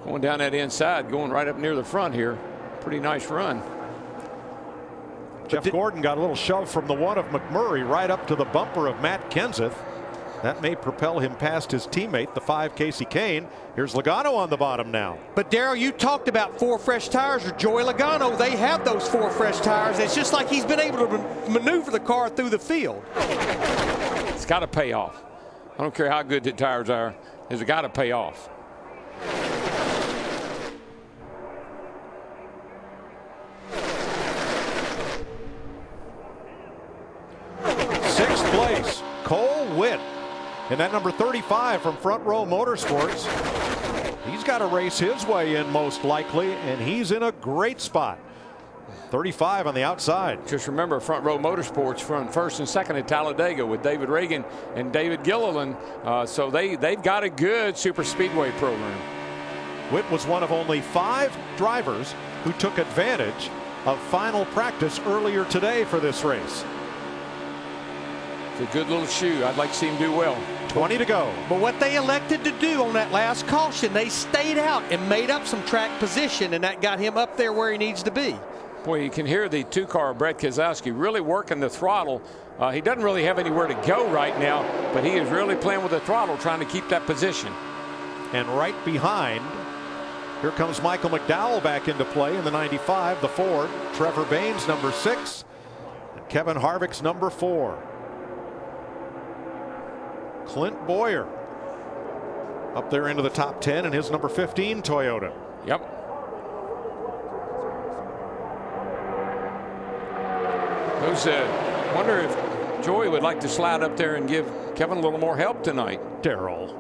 Going down that inside, going right up near the front here. Pretty nice run. Jeff Gordon got a little shove from the one of McMurray right up to the bumper of Matt Kenseth. That may propel him past his teammate, the 5 Casey Kane. Here's Logano on the bottom now. But Darrell, you talked about 4 fresh tires for Joey Logano. They have those 4 fresh tires. It's just like he's been able to maneuver the car through the field. It's got to pay off. I don't care how good the tires are. It's got to pay off. Place, Cole Witt in that number 35 from Front Row Motorsports. He's got to race his way in most likely, and he's in a great spot. 35 on the outside. Just remember, Front Row Motorsports from 1st and 2nd at Talladega with David Reagan and David Gilliland. So they've got a good super speedway program. Witt was one of only 5 drivers who took advantage of final practice earlier today for this race. It's a good little shoe. I'd like to see him do well. 20 to go. But what they elected to do on that last caution, they stayed out and made up some track position, and that got him up there where he needs to be. Boy, you can hear the 2-car Brett Keselowski really working the throttle. He doesn't really have anywhere to go right now, but he is really playing with the throttle, trying to keep that position. And right behind, here comes Michael McDowell back into play in the 95, the Ford. Trevor Baynes, number 6, and Kevin Harvick's number 4. Clint Boyer up there into the top 10 in his number 15 Toyota. Yep. Wonder if Joey would like to slide up there and give Kevin a little more help tonight. Darrell,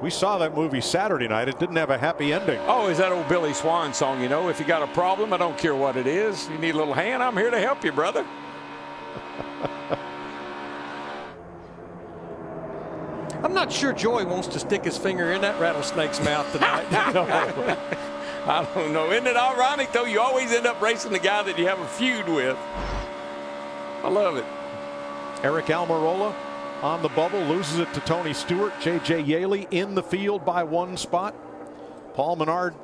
we saw that movie Saturday night. It didn't have a happy ending. Oh, is that old Billy Swan song, you know? If you got a problem, I don't care what it is. You need a little hand, I'm here to help you, brother. I'm not sure Joey wants to stick his finger in that rattlesnake's mouth tonight. I don't know. Isn't it ironic, though? You always end up racing the guy that you have a feud with. I love it. Eric Almirola on the bubble, loses it to Tony Stewart. J.J. Yaley in the field by 1 spot. Paul Menard,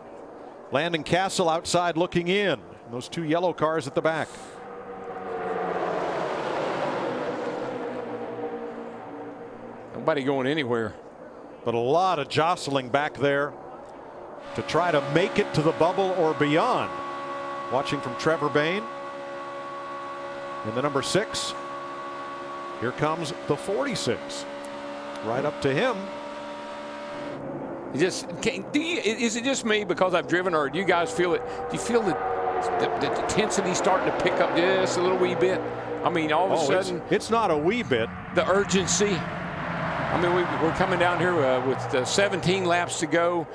Landon Castle outside looking in. Those 2 yellow cars at the back. Nobody going anywhere. But a lot of jostling back there. to try to make it to the bubble or beyond. Watching from Trevor Bayne in the number 6. Here comes the 46. Right up to him. Is it just me because I've driven, or do you guys feel it? Do you feel the intensity starting to pick up just a little wee bit? I mean, all of a sudden. It's not a wee bit. The urgency. I mean, we're coming down here with 17 laps to go,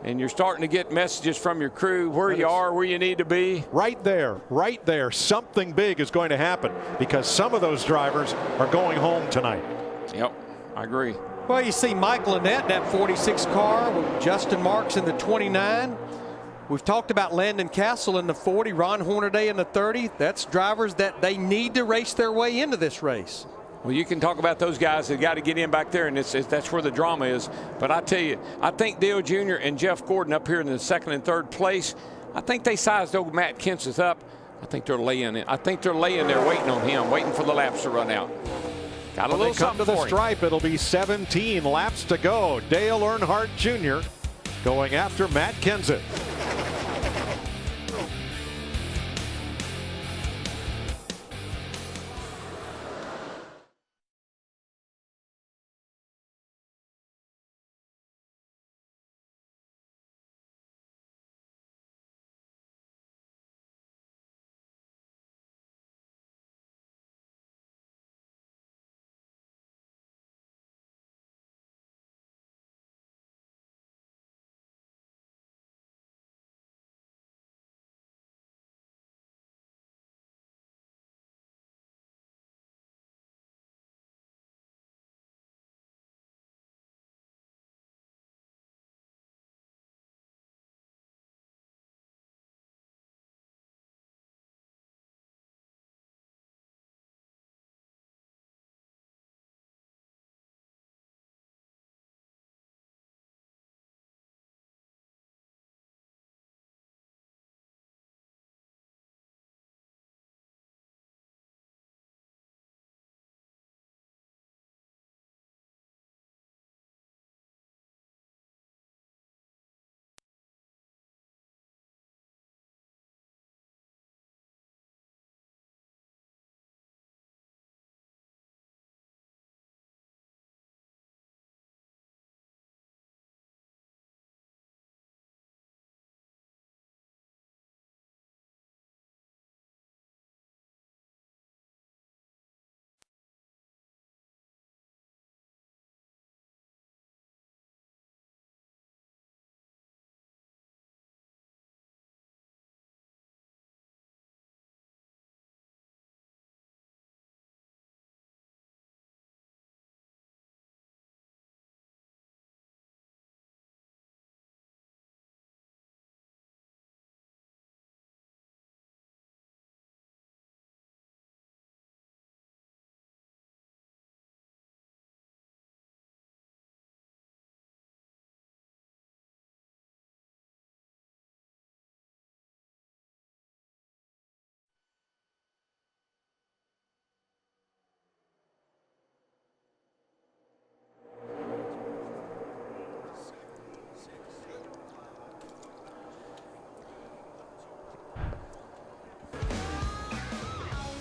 and you're starting to get messages from your crew where you are, where you need to be. Right there. Something big is going to happen because some of those drivers are going home tonight. Yep, I agree. Well, you see Michael Annett in that 46 car with Justin Marks in the 29. We've talked about Landon Castle in the 40, Ron Hornaday in the 30. That's drivers that they need to race their way into this race. Well, you can talk about those guys that got to get in back there, and that's where the drama is. But I tell you, I think Dale Jr. and Jeff Gordon up here in the 2nd and 3rd place, I think they sized old Matt Kenseth up. I think they're laying it. I think they're laying there waiting on him, waiting for the laps to run out. Got a little something to the for him. stripe. It'll be 17 laps to go. Dale Earnhardt Jr. going after Matt Kenseth.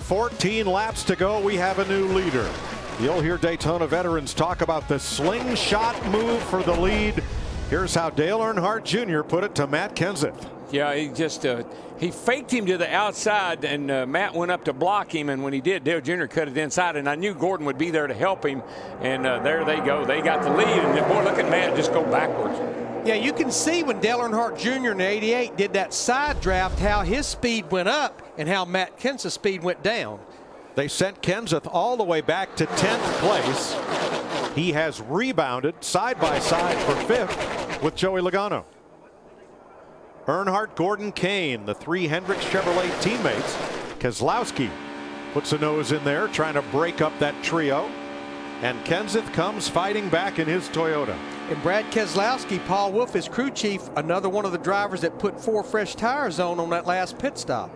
"14 laps to go. We have a new leader." You'll hear Daytona veterans talk about the slingshot move for the lead. Here's how Dale Earnhardt Jr. put it to Matt Kenseth. Yeah, he just he faked him to the outside, and Matt went up to block him, and when he did, Dale Jr. cut it inside, and I knew Gordon would be there to help him, and there they go. They got the lead, and boy, look at Matt just go backwards. Yeah, you can see when Dale Earnhardt Jr. in the 88 did that side draft how his speed went up and how Matt Kenseth's speed went down. They sent Kenseth all the way back to 10th place. He has rebounded side by side for 5th with Joey Logano. Earnhardt, Gordon, Kane, the 3 Hendricks Chevrolet teammates. Keselowski puts a nose in there trying to break up that trio. And Kenseth comes fighting back in his Toyota. And Brad Keselowski, Paul Wolf, his crew chief, another one of the drivers that put 4 fresh tires on that last pit stop.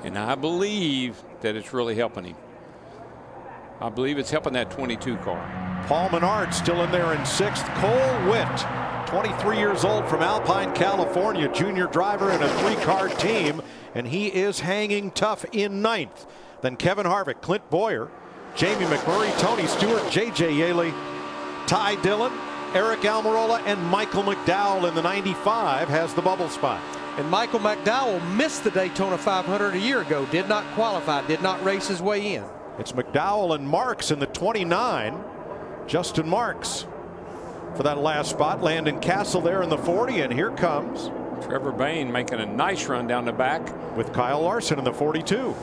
And I believe that it's really helping him. I believe it's helping that 22 car. Paul Menard still in there in 6th. Cole Witt 23 years old from Alpine, California, junior driver in a 3-car team, and he is hanging tough in 9th. Then Kevin Harvick, Clint Boyer, Jamie McMurray, Tony Stewart, J.J. Yeley, Ty Dillon, Eric Almirola, and Michael McDowell in the 95 has the bubble spot. And Michael McDowell missed the Daytona 500 a year ago, did not qualify, did not race his way in. It's McDowell and Marks in the 29. Justin Marks for that last spot. Landon Castle there in the 40, and here comes Trevor Bayne making a nice run down the back with Kyle Larson in the 42.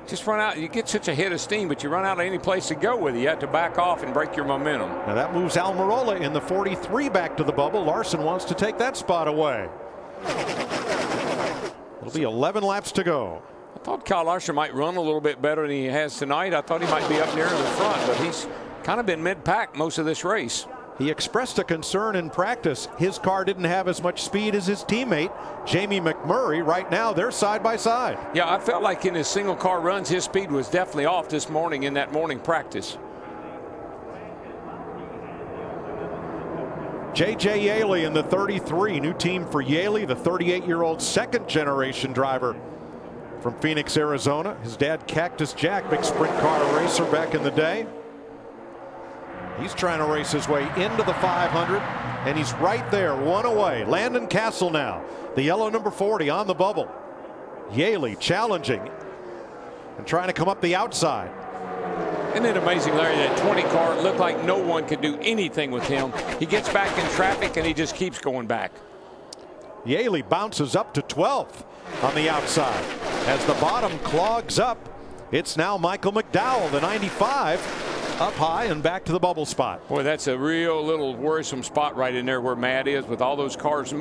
Just run out. You get such a hit of steam, but you run out of any place to go with it. You have to back off and break your momentum. Now that moves Almirola in the 43 back to the bubble. Larson wants to take that spot away. It'll be 11 laps to go. I thought Kyle Larson might run a little bit better than he has tonight. I thought he might be up near in the front, but he's kind of been mid-pack most of this race. He expressed a concern in practice. His car didn't have as much speed as his teammate, Jamie McMurray. Right now, they're side by side. Yeah, I felt like in his single car runs, his speed was definitely off this morning in that morning practice. J.J. Yeley in the 33, new team for Yeley, the 38-year-old second-generation driver from Phoenix, Arizona. His dad, Cactus Jack, big sprint car racer back in the day. He's trying to race his way into the 500, and he's right there, one away. Landon Castle now, the yellow number 40 on the bubble. Yeley challenging and trying to come up the outside. Isn't it amazing, Larry, that 20 car, it looked like no one could do anything with him. He gets back in traffic, and he just keeps going back. Yeley bounces up to 12th on the outside. As the bottom clogs up, it's now Michael McDowell, the 95, up high and back to the bubble spot. Boy, that's a real little worrisome spot right in there where Matt is with all those cars.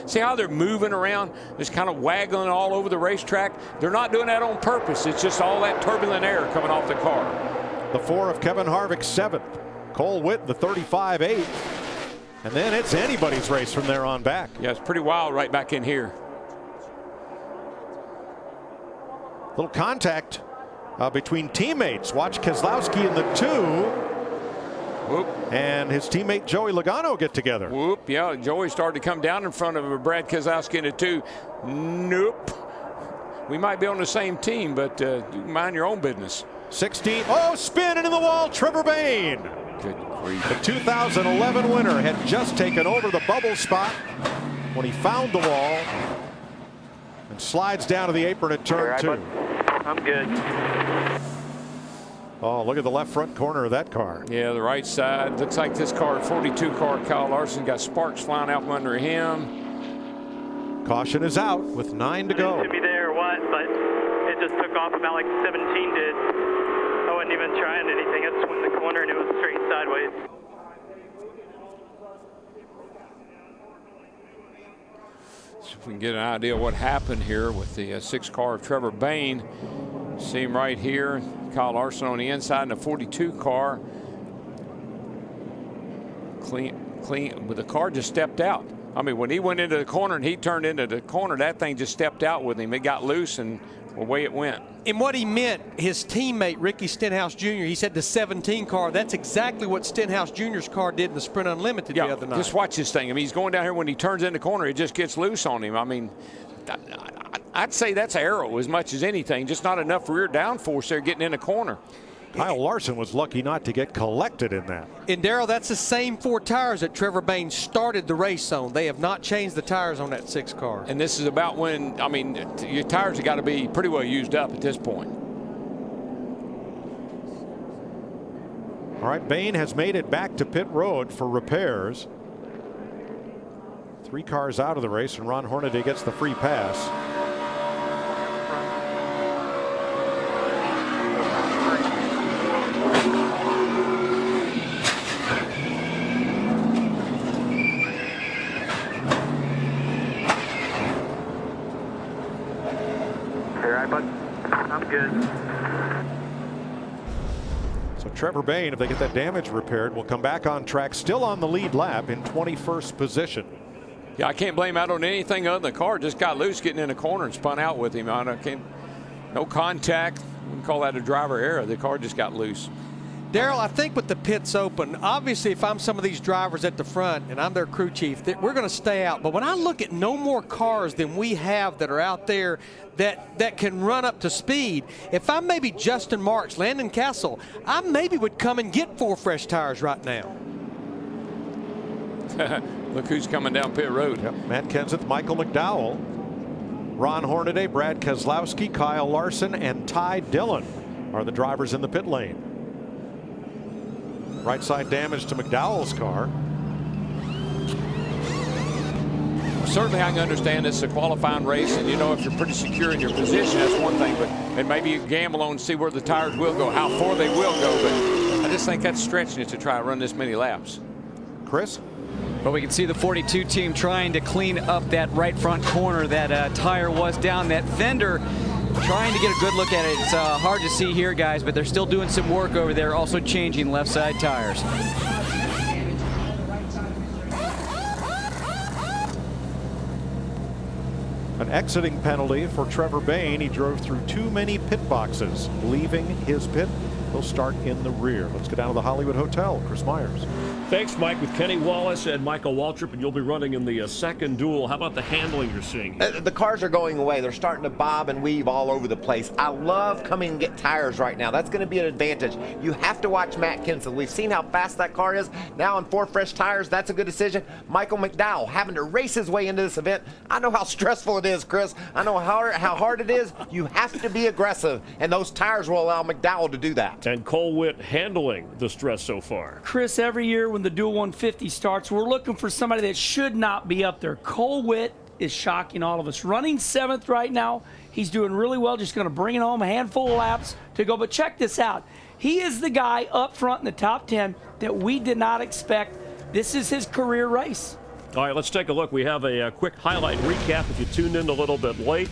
See how they're moving around, just kind of waggling all over the racetrack? They're not doing that on purpose. It's just all that turbulent air coming off the car. The 4 of Kevin Harvick, 7th. Cole Witt, the 35, 8th. And then it's anybody's race from there on back. Yeah, it's pretty wild right back in here. Little contact between teammates. Watch Keselowski in the 2. Whoop. And his teammate Joey Logano get together. Whoop, yeah, Joey started to come down in front of Brad Keselowski in the 2. Nope. We might be on the same team, but you mind your own business. 16. Oh, spin into the wall, Trevor Bayne. Good grief. The 2011 winner had just taken over the bubble spot when he found the wall and slides down to the apron at turn 2. I'm good. Oh, look at the left front corner of that car. Yeah, the right side. Looks like this car, 42 car, Kyle Larson, got sparks flying out from under him. Caution is out with 9 to go. To be there or what, but it just took off about like 17 did. I wasn't even trying anything. I just went in the corner and it was straight sideways. So if we can get an idea of what happened here with the 6 car of Trevor Bayne. See him right here. Kyle Larson on the inside in the 42 car. Clean, but the car just stepped out. I mean, when he went into the corner and he turned into the corner, that thing just stepped out with him. It got loose and away it went. And what he meant, his teammate, Ricky Stenhouse Jr., he said the 17 car, that's exactly what Stenhouse Jr.'s car did in the Sprint Unlimited the other night. Just watch this thing. I mean, he's going down here. When he turns in the corner, it just gets loose on him. I mean, I'd say that's aero as much as anything, just not enough rear downforce there getting in the corner. Kyle Larson was lucky not to get collected in that. And Darrell, that's the same 4 tires that Trevor Bayne started the race on. They have not changed the tires on that 6 car. And this is about when, I mean, your tires have got to be pretty well used up at this point. All right, Bayne has made it back to pit road for repairs. 3 cars out of the race, and Ron Hornaday gets the free pass. I'm good. So Trevor Bayne, if they get that damage repaired, will come back on track, still on the lead lap in 21st position. Yeah, I can't blame out on anything other than the car just got loose getting in the corner and spun out with him. No contact. Wouldn't call that a driver error. The car just got loose. Daryl, I think with the pits open, obviously if I'm some of these drivers at the front and I'm their crew chief, we're going to stay out. But when I look at no more cars than we have that are out there that can run up to speed, if I'm maybe Justin Marks, Landon Castle, I maybe would come and get 4 fresh tires right now. Look who's coming down pit road. Yep. Matt Kenseth, Michael McDowell, Ron Hornaday, Brad Keselowski, Kyle Larson, and Ty Dillon are the drivers in the pit lane. Right side damage to McDowell's car. Certainly I can understand it's a qualifying race, and you know, if you're pretty secure in your position, that's one thing, but and maybe you gamble on see where the tires will go, how far they will go, but I just think that's stretching it to try to run this many laps. Chris? Well, we can see the 42 team trying to clean up that right front corner. That tire was down. That fender trying to get a good look at it. It's hard to see here, guys, but they're still doing some work over there, also changing left side tires. An exiting penalty for Trevor Bayne. He drove through too many pit boxes. Leaving his pit, he'll start in the rear. Let's go down to the Hollywood Hotel. Chris Myers. Thanks, Mike, with Kenny Wallace and Michael Waltrip, and you'll be running in the second duel. How about the handling you're seeing? The cars are going away. They're starting to bob and weave all over the place. I love coming and get tires right now. That's going to be an advantage. You have to watch Matt Kenseth. We've seen how fast that car is. Now on 4 fresh tires, that's a good decision. Michael McDowell having to race his way into this event. I know how stressful it is, Chris. I know how hard it is. You have to be aggressive, and those tires will allow McDowell to do that. And Cole Witt handling the stress so far. Chris, every year when the Duel 150 starts, we're looking for somebody that should not be up there. Cole Witt is shocking all of us. Running 7th right now. He's doing really well, just going to bring it home a handful of laps to go. But check this out. He is the guy up front in the top 10 that we did not expect. This is his career race. All right, let's take a look. We have a quick highlight recap if you tuned in a little bit late.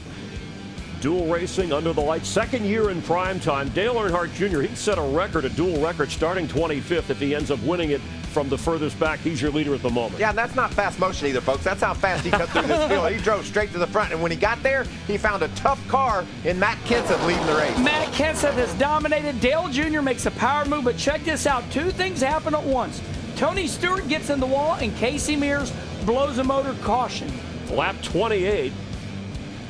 Duel racing under the lights, second year in prime time. Dale Earnhardt Jr., he set a record, a dual record, starting 25th. If he ends up winning it from the furthest back, he's your leader at the moment. Yeah, and that's not fast motion either, folks. That's how fast he cut through this field. He drove straight to the front, and when he got there, he found a tough car in Matt Kenseth leading the race. Matt Kenseth has dominated. Dale Jr. makes a power move, but check this out. 2 things happen at once. Tony Stewart gets in the wall, and Casey Mears blows a motor caution. Lap 28.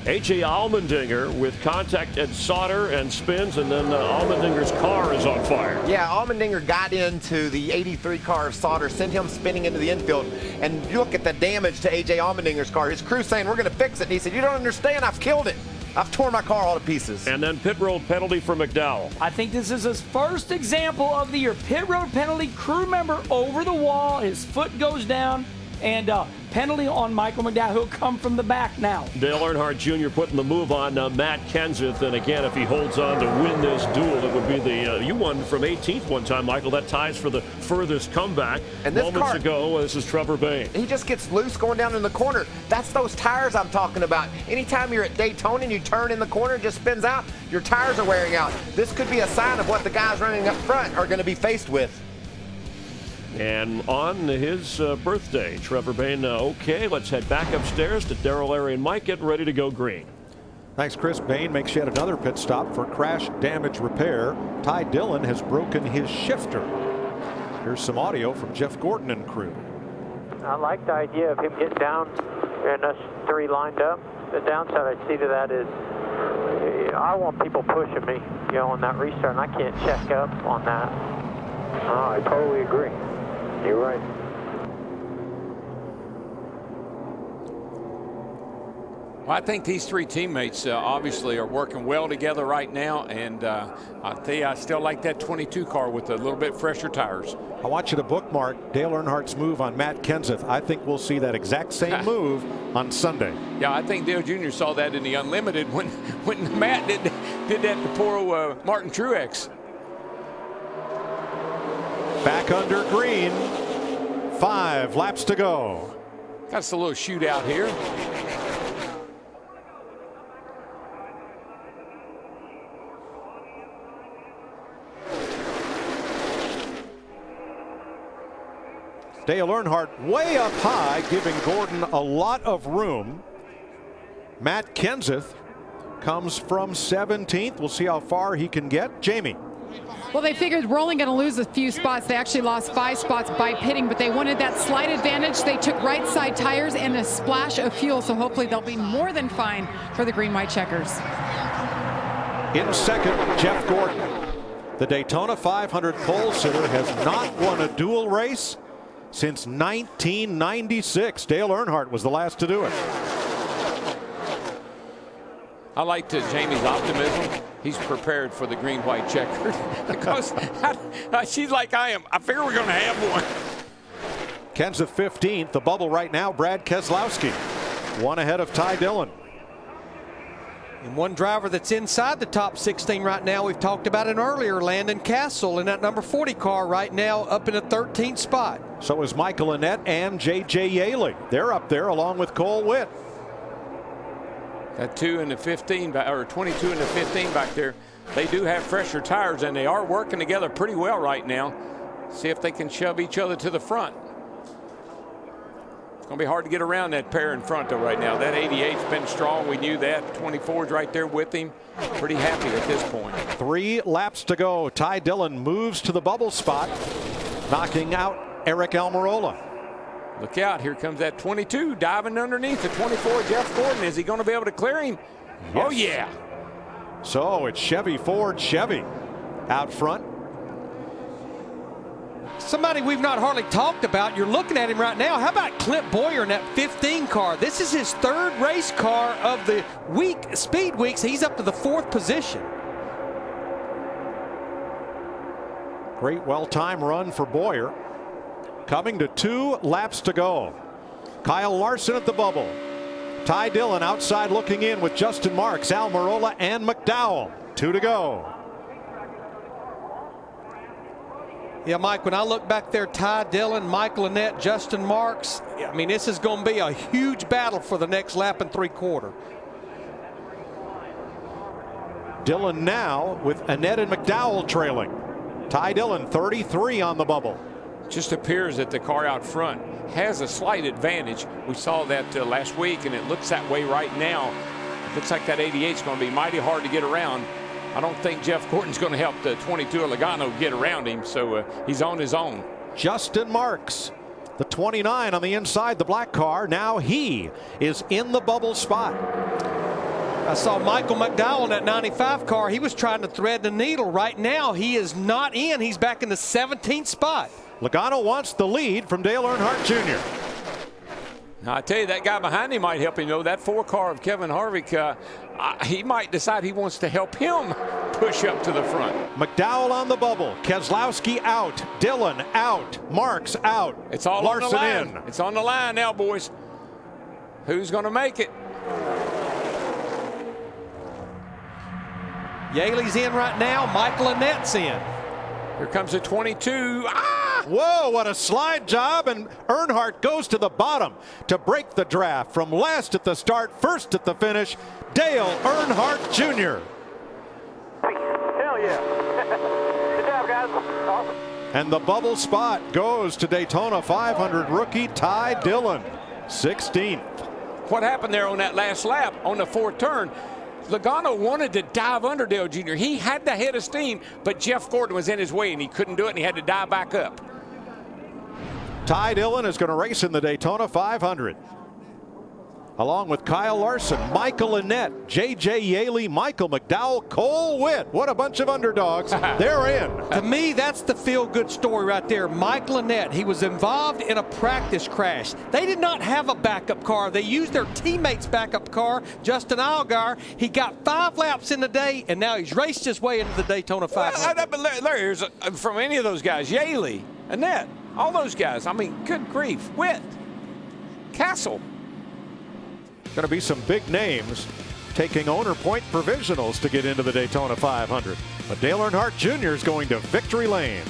A.J. Allmendinger with contact and solder and spins, and then Allmendinger's car is on fire. Yeah, Allmendinger got into the 83 car of Sauter, sent him spinning into the infield, and look at the damage to A.J. Allmendinger's car. His crew's saying, we're going to fix it, and he said, you don't understand, I've killed it. I've torn my car all to pieces. And then pit road penalty for McDowell. I think this is his first example of the year. Pit road penalty, crew member over the wall, his foot goes down, and penalty on Michael McDowell. He'll come from the back now. Dale Earnhardt Jr. putting the move on Matt Kenseth. And again, if he holds on to win this duel, it would be the you won from 18th one time, Michael. That ties for the furthest comeback. And this moments car, ago, this is Trevor Bayne. He just gets loose going down in the corner. That's those tires I'm talking about. Anytime you're at Daytona and you turn in the corner, it just spins out, your tires are wearing out. This could be a sign of what the guys running up front are going to be faced with. And on his birthday, Trevor Bayne, okay, let's head back upstairs to Darrell, Larry, and Mike getting ready to go green. Thanks, Chris. Bayne makes yet another pit stop for crash damage repair. Ty Dillon has broken his shifter. Here's some audio from Jeff Gordon and crew. I like the idea of him getting down and us 3 lined up. The downside I see to that is I want people pushing me, you know, on that restart, and I can't check up on that. Oh, I totally agree. You're right. Well, I think these 3 teammates obviously are working well together right now, and I'll tell you, I still like that 22 car with a little bit fresher tires. I want you to bookmark Dale Earnhardt's move on Matt Kenseth. I think we'll see that exact same move on Sunday. Yeah, I think Dale Jr. saw that in the Unlimited when Matt did that to poor Martin Truex. Back under green. 5 laps to go. That's a little shootout here. Dale Earnhardt way up high, giving Gordon a lot of room. Matt Kenseth comes from 17th. We'll see how far he can get. Jamie. Well, they figured we're only going to lose a few spots. They actually lost 5 spots by pitting, but they wanted that slight advantage. They took right side tires and a splash of fuel, so hopefully they'll be more than fine for the green-white checkers. In second, Jeff Gordon. The Daytona 500 pole sitter has not won a dual race since 1996. Dale Earnhardt was the last to do it. I like Jamie's optimism. He's prepared for the green-white checker because she's like I am. I figure we're going to have one. Kenseth 15th. The bubble right now, Brad Keselowski. 1 ahead of Ty Dillon. And one driver that's inside the top 16 right now, we've talked about it earlier, Landon Castle in that number 40 car right now up in the 13th spot. So is Michael Annett and J.J. Yaley. They're up there along with Cole Witt. That 2 and the 15, or 22 and the 15 back there, they do have fresher tires, and they are working together pretty well right now. See if they can shove each other to the front. It's going to be hard to get around that pair in front, though, right now. That 88's been strong. We knew that. 24's right there with him. Pretty happy at this point. 3 laps to go. Ty Dillon moves to the bubble spot, knocking out Eric Almirola. Look out, here comes that 22 diving underneath the 24, Jeff Gordon. Is he going to be able to clear him? Yes. Oh, yeah. So it's Chevy, Ford, Chevy out front. Somebody we've not hardly talked about. You're looking at him right now. How about Clint Boyer in that 15 car? This is his 3rd race car of the week, Speed Weeks. He's up to the 4th position. Great well-timed run for Boyer. Coming to 2 laps to go. Kyle Larson at the bubble. Ty Dillon outside looking in with Justin Marks, Almirola, and McDowell. 2 to go. Yeah, Mike, when I look back there, Ty Dillon, Michael Annett, Justin Marks, I mean, this is going to be a huge battle for the next lap and 3/4. Dillon now with Annett and McDowell trailing. Ty Dillon 33 on the bubble. Just appears that the car out front has a slight advantage. We saw that last week, and it looks that way right now. It looks like that 88 is going to be mighty hard to get around. I don't think Jeff Gordon's going to help the 22 Logano get around him, so he's on his own. Justin Marks, the 29 on the inside, the black car. Now he is in the bubble spot. I saw Michael McDowell in that 95 car. He was trying to thread the needle. Right now, he is not in. He's back in the 17th spot. Logano wants the lead from Dale Earnhardt Jr. Now, I tell you, that guy behind him might help him, though. That 4 car of Kevin Harvick, he might decide he wants to help him push up to the front. McDowell on the bubble. Keselowski out. Dillon out. Marks out. It's all Larson on the line. in. It's on the line now, boys. Who's going to make it? Yaley's in right now. Michael Annett's in. Here comes the 22. Whoa, what a slide job, and Earnhardt goes to the bottom to break the draft. From last at the start, first at the finish, Dale Earnhardt Jr. Hell yeah. Good job, guys. Awesome. And the bubble spot goes to Daytona 500 rookie Ty Dillon, 16th. What happened there on that last lap on the 4th turn? Logano wanted to dive under Dale Jr. He had the head of steam, but Jeff Gordon was in his way, and he couldn't do it, and he had to dive back up. Ty Dillon is going to race in the Daytona 500. Along with Kyle Larson, Michael Annett, J.J. Yaley, Michael McDowell, Cole Witt. What a bunch of underdogs. They're in. To me, that's the feel-good story right there. Michael Annett, he was involved in a practice crash. They did not have a backup car. They used their teammate's backup car, Justin Allgaier. He got 5 laps in the day, and now he's raced his way into the Daytona 500. But Larry, from any of those guys, Yaley, Annett, all those guys, I mean, good grief. Witt, Castle. Going to be some big names taking owner point provisionals to get into the Daytona 500. But Dale Earnhardt Jr. is going to victory lane.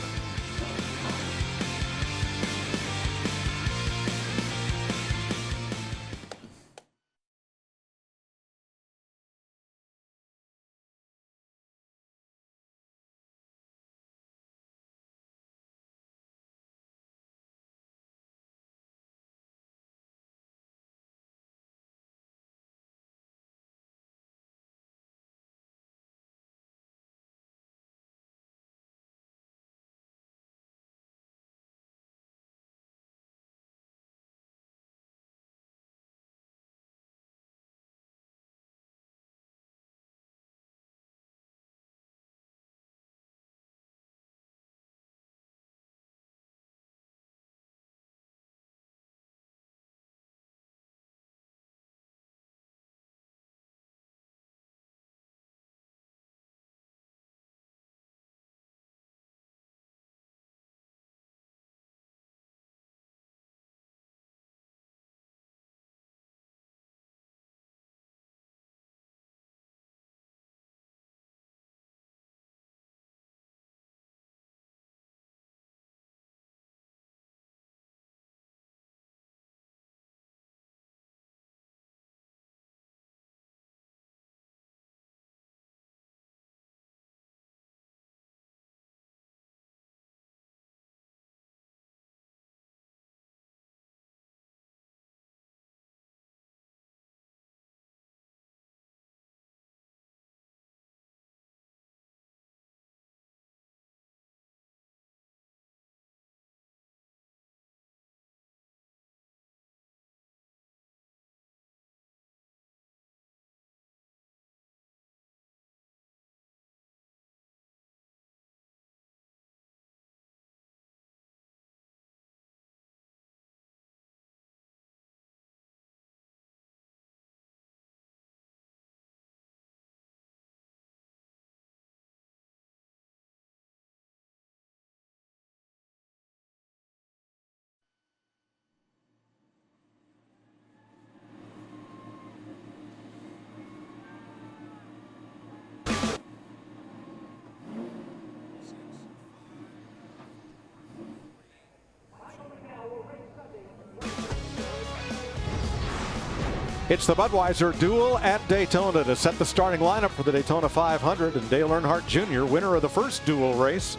It's the Budweiser Duel at Daytona to set the starting lineup for the Daytona 500. And Dale Earnhardt Jr., winner of the first Duel race,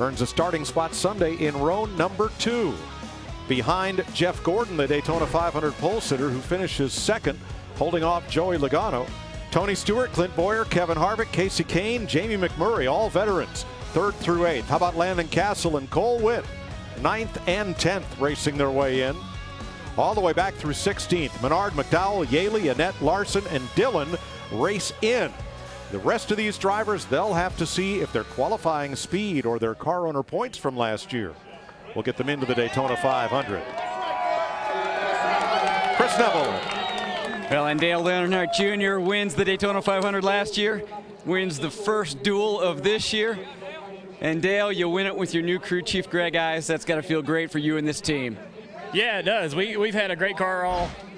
earns a starting spot Sunday in row number 2. Behind Jeff Gordon, the Daytona 500 pole sitter, who finishes second, holding off Joey Logano. Tony Stewart, Clint Boyer, Kevin Harvick, Casey Kane, Jamie McMurray, all veterans, 3rd through 8th. How about Landon Castle and Cole Witt, 9th and 10th, racing their way in. All the way back through 16th. Menard, McDowell, Yaley, Annette, Larson, and Dillon race in. The rest of these drivers, they'll have to see if their qualifying speed or their car owner points from last year will get them into the Daytona 500. Chris Neville. Well, and Dale Earnhardt Jr. wins the Daytona 500 last year, wins the first Duel of this year. And Dale, you win it with your new crew chief, Greg Ice. That's got to feel great for you and this team. Yeah, it does. We've had a great car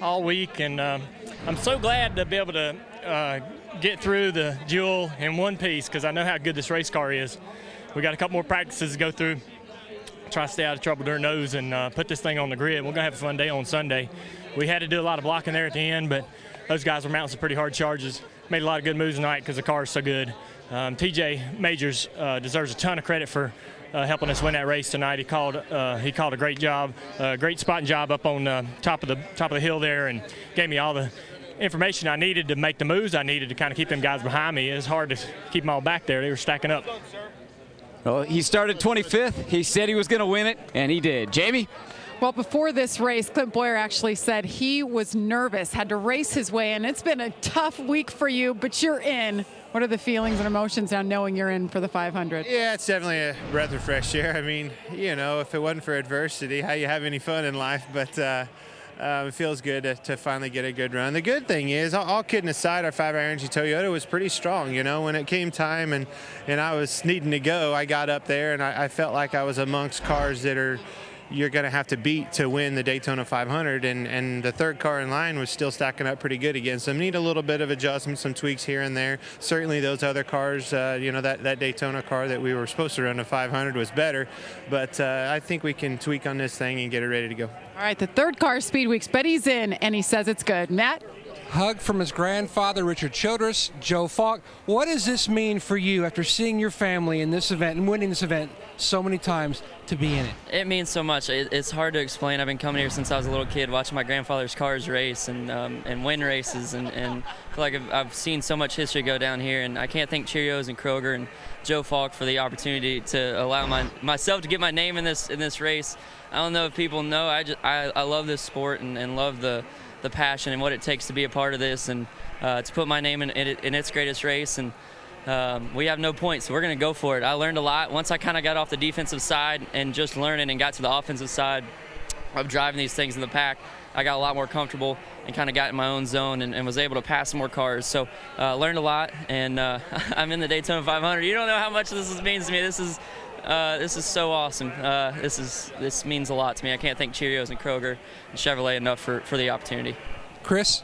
all week, and I'm so glad to be able to get through the Duel in one piece because I know how good this race car is. We got a couple more practices to go through, try to stay out of trouble during those, and put this thing on the grid. We're going to have a fun day on Sunday. We had to do a lot of blocking there at the end, but those guys were mounting some pretty hard charges. Made a lot of good moves tonight because the car is so good. TJ Majors deserves a ton of credit for helping us win that race tonight. He called a great job, great spotting job up on top of the hill there, and gave me all the information I needed to make the moves I needed to kind of keep them guys behind me. It was hard to keep them all back there. They were stacking up. Well, he started 25th. He said he was going to win it, and he did. Jamie? Well, before this race, Clint Boyer actually said he was nervous, had to race his way in. It's been a tough week for you, but you're in. What are the feelings and emotions now knowing you're in for the 500? Yeah, it's definitely a breath of fresh air. I mean, you know, if it wasn't for adversity, how you have any fun in life? But it feels good to finally get a good run. The good thing is, all kidding aside, our 5-hour Energy Toyota was pretty strong. You know, when it came time and I was needing to go, I got up there and I felt like I was amongst cars that you're going to have to beat to win the Daytona 500, and the third car in line was still stacking up pretty good against them. Need a little bit of adjustment, some tweaks here and there. Certainly those other cars, you know, that Daytona car that we were supposed to run the 500 was better, but I think we can tweak on this thing and get it ready to go. All right, the third car Speed Weeks, but he's in, and he says it's good. Matt? Hug from his grandfather, Richard Childress, Joe Falk. What does this mean for you after seeing your family in this event and winning this event so many times to be in it? It means so much. It's hard to explain. I've been coming here since I was a little kid, watching my grandfather's cars race and win races, and I feel like I've seen so much history go down here, and I can't thank Cheerios and Kroger and Joe Falk for the opportunity to allow myself to get my name in this race. I don't know if people know, I love this sport and love the passion and what it takes to be a part of this, and to put my name in its greatest race. And we have no points, so we're going to go for it. I learned a lot once I kind of got off the defensive side and just learning and got to the offensive side of driving these things in the pack. I got a lot more comfortable and kind of got in my own zone and was able to pass some more cars. So learned a lot, and I'm in the Daytona 500. You don't know how much this means to me. This is so awesome. This means a lot to me. I can't thank Cheerios and Kroger and Chevrolet enough for the opportunity. Chris?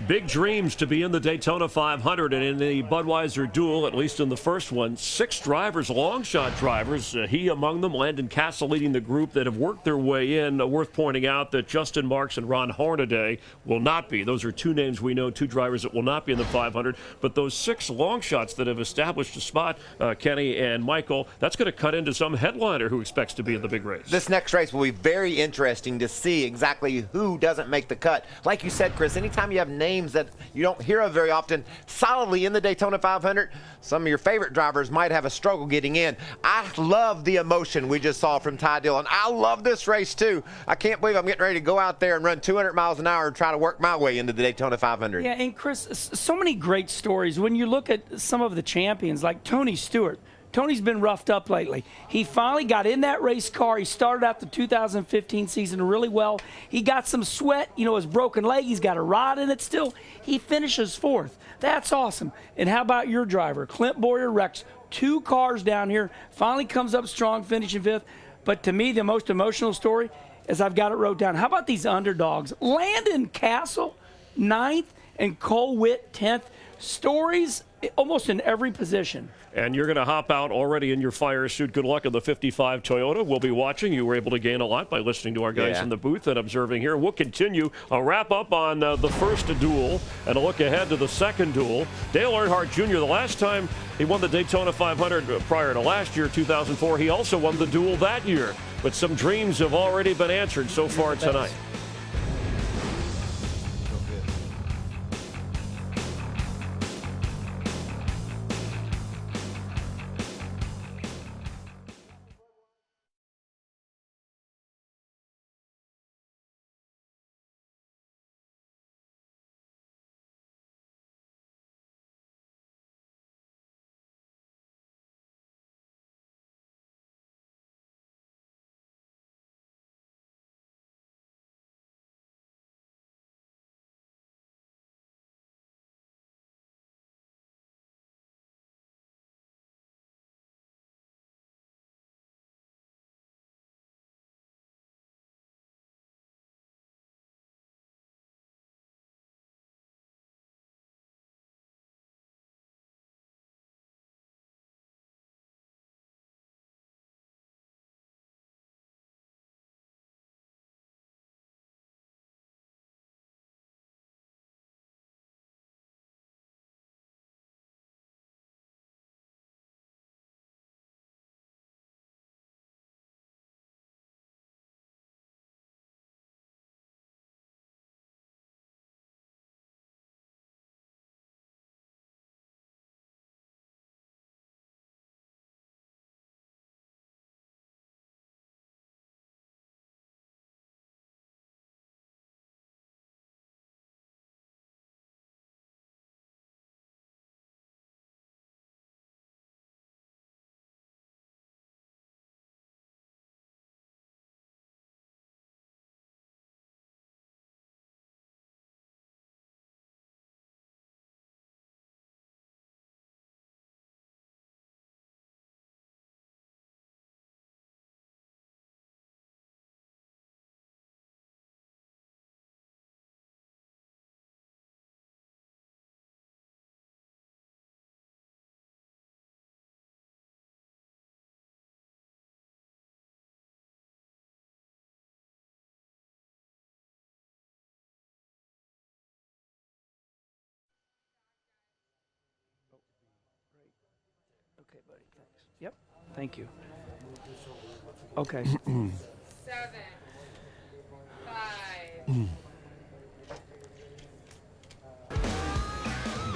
Big dreams to be in the Daytona 500 and in the Budweiser Duel, at least in the first one. 6 drivers, long shot drivers, he among them, Landon Castle leading the group, that have worked their way in. Worth pointing out that Justin Marks and Ron Hornaday will not be. Those are 2 names we know, 2 drivers that will not be in the 500. But those 6 long shots that have established a spot, Kenny and Michael, that's going to cut into some headliner who expects to be in the big race. This next race will be very interesting to see exactly who doesn't make the cut. Like you said, Chris, anytime you have names that you don't hear of very often solidly in the Daytona 500, some of your favorite drivers might have a struggle getting in. I love the emotion we just saw from Ty Dillon. I love this race too. I can't believe I'm getting ready to go out there and run 200 miles an hour and try to work my way into the Daytona 500. Yeah, and Chris, so many great stories. When you look at some of the champions like Tony Stewart, Tony's been roughed up lately. He finally got in that race car. He started out the 2015 season really well. He got some sweat, you know, his broken leg. He's got a rod in it still. He finishes 4th. That's awesome. And how about your driver, Clint Boyer Rex? 2 cars down here, finally comes up strong, finishing 5th. But to me, the most emotional story is I've got it wrote down. How about these underdogs? Landon Castle, 9th, and Cole Witt, 10th. stories almost in every position. And you're going to hop out already in your fire suit. Good luck in the 55 Toyota. We'll be watching. You were able to gain a lot by listening to our guys in the booth and observing here. We'll continue a wrap up on the first duel and a look ahead to the second duel. Dale Earnhardt Jr., the last time he won the Daytona 500 prior to last year, 2004, he also won the duel that year. But some dreams have already been answered so far tonight. Okay, buddy, thanks. Yep, thank you. Okay. 7, 5.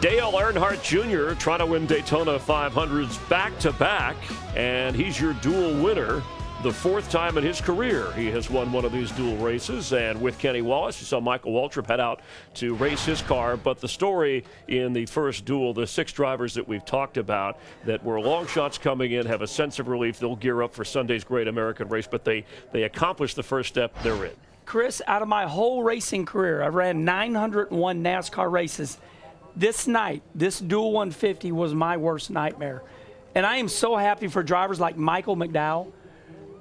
Dale Earnhardt Jr. trying to win Daytona 500s back-to-back, and he's your dual winner. The fourth time in his career he has won one of these dual races. And with Kenny Wallace, you saw Michael Waltrip head out to race his car. But the story in the first duel, the 6 drivers that we've talked about that were long shots coming in, have a sense of relief. They'll gear up for Sunday's Great American Race, but they accomplished the first step. They're in. Chris, out of my whole racing career, I've ran 901 NASCAR races. This night, this Duel 150 was my worst nightmare. And I am so happy for drivers like Michael McDowell.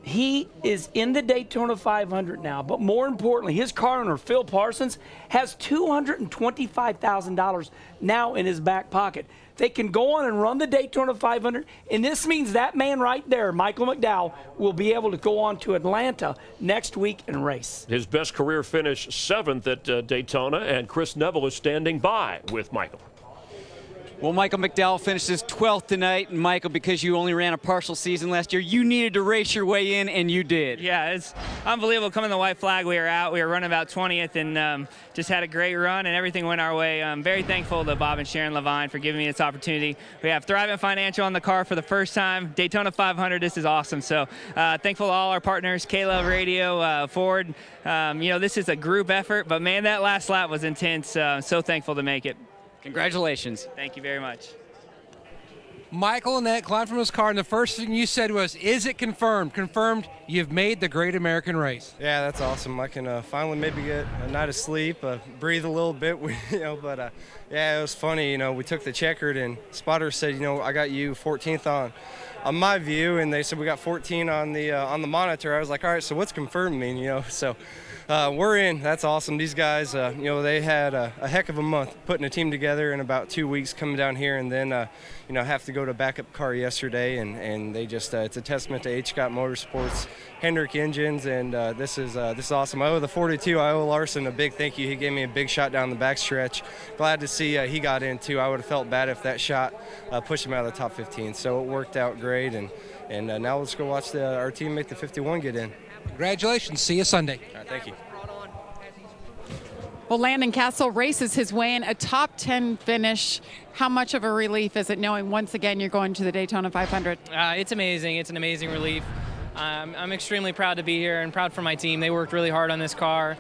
He is in the Daytona 500 now, but more importantly, his car owner, Phil Parsons, has $225,000 now in his back pocket. They can go on and run the Daytona 500, and this means that man right there, Michael McDowell, will be able to go on to Atlanta next week and race. His best career finish 7th at Daytona, and Chris Neville is standing by with Michael. Well, Michael McDowell finishes 12th tonight, and Michael, because you only ran a partial season last year, you needed to race your way in, and you did. Yeah, it's unbelievable. Coming the white flag, we were out. We were running about 20th, and just had a great run, and everything went our way. I'm very thankful to Bob and Sharon Levine for giving me this opportunity. We have Thrivent Financial on the car for the first time. Daytona 500, this is awesome. So thankful to all our partners, K-Love Radio, Ford. This is a group effort, but man, that last lap was intense. So thankful to make it. Congratulations. Thank you very much. Michael Annette climbed from his car, and the first thing you said was, "Is it confirmed?" Confirmed, you've made the Great American Race. Yeah, that's awesome. I can finally maybe get a night of sleep, breathe a little bit, but yeah, it was funny. We took the checkered, and spotter said, I got you 14th on my view, and they said we got 14 on the monitor. I was like, all right, so what's confirmed mean? So We're in. That's awesome. These guys, they had a heck of a month putting a team together in about 2 weeks coming down here, and then, have to go to backup car yesterday, and they just, it's a testament to H. Scott Motorsports, Hendrick Engines, and this is awesome. I owe the 42, I owe Larson a big thank you. He gave me a big shot down the backstretch. Glad to see he got in too. I would have felt bad if that shot pushed him out of the top 15. So it worked out great, and now let's go watch our teammate, the 51, get in. Congratulations. See you Sunday. All right, thank you. Well, Landon Castle races his way in a top 10 finish. How much of a relief is it knowing once again you're going to the Daytona 500? It's amazing. It's an amazing relief. I'm extremely proud to be here and proud for my team. They worked really hard on this car.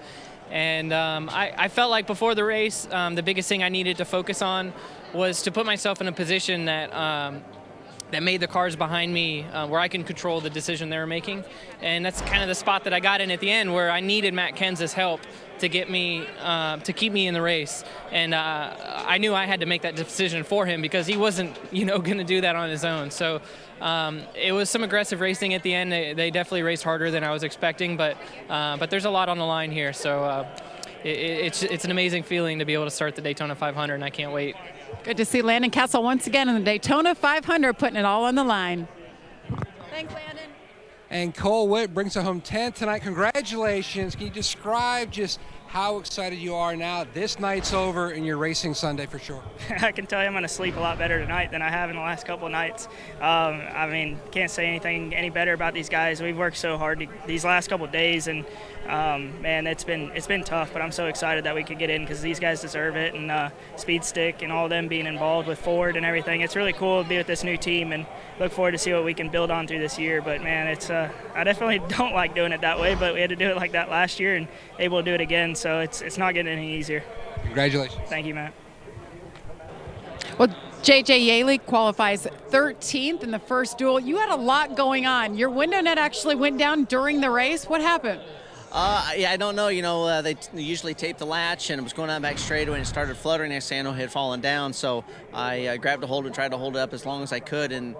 And I felt like before the race, the biggest thing I needed to focus on was to put myself in a position that made the cars behind me where I can control the decision they were making. And that's kind of the spot that I got in at the end, where I needed Matt Kenseth's help to get me, to keep me in the race. And I knew I had to make that decision for him because he wasn't, going to do that on his own. So it was some aggressive racing at the end. They definitely raced harder than I was expecting, but there's a lot on the line here. So it's an amazing feeling to be able to start the Daytona 500, and I can't wait. Good to see Landon Castle once again in the Daytona 500, putting it all on the line. Thanks, Landon. And Cole Witt brings it home 10th tonight. Congratulations. Can you describe just how excited you are now? This night's over and you're racing Sunday for sure. I can tell you I'm going to sleep a lot better tonight than I have in the last couple of nights. Can't say anything any better about these guys. We've worked so hard these last couple of days, and man, it's been tough, but I'm so excited that we could get in because these guys deserve it, and Speed Stick and all of them being involved with Ford and everything. It's really cool to be with this new team and look forward to see what we can build on through this year. But man, I definitely don't like doing it that way, but we had to do it like that last year and able to do it again, so it's not getting any easier. Congratulations. Thank you, Matt. Well, J.J. Yaley qualifies 13th in the first duel. You had a lot going on. Your window net actually went down during the race. What happened? Yeah, I don't know. They usually tape the latch, and it was going down back straightaway, and it started fluttering. Next thing I know, it had fallen down. So I grabbed a hold and tried to hold it up as long as I could, and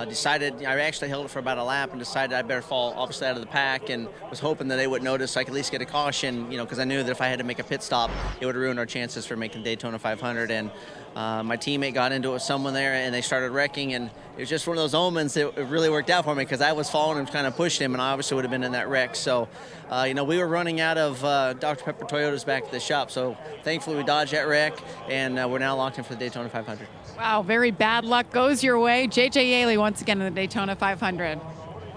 decided I actually held it for about a lap and decided I better fall obviously out of the pack, and was hoping that they would notice so I could at least get a caution, because I knew that if I had to make a pit stop, it would ruin our chances for making Daytona 500. And my teammate got into it with someone there, and they started wrecking, and it was just one of those omens. It really worked out for me because I was falling and kind of pushed him, and I obviously would have been in that wreck. So, we were running out of Dr. Pepper Toyotas back at the shop, so thankfully we dodged that wreck, and we're now locked in for the Daytona 500. Wow, very bad luck goes your way. J.J. Yaley once again in the Daytona 500.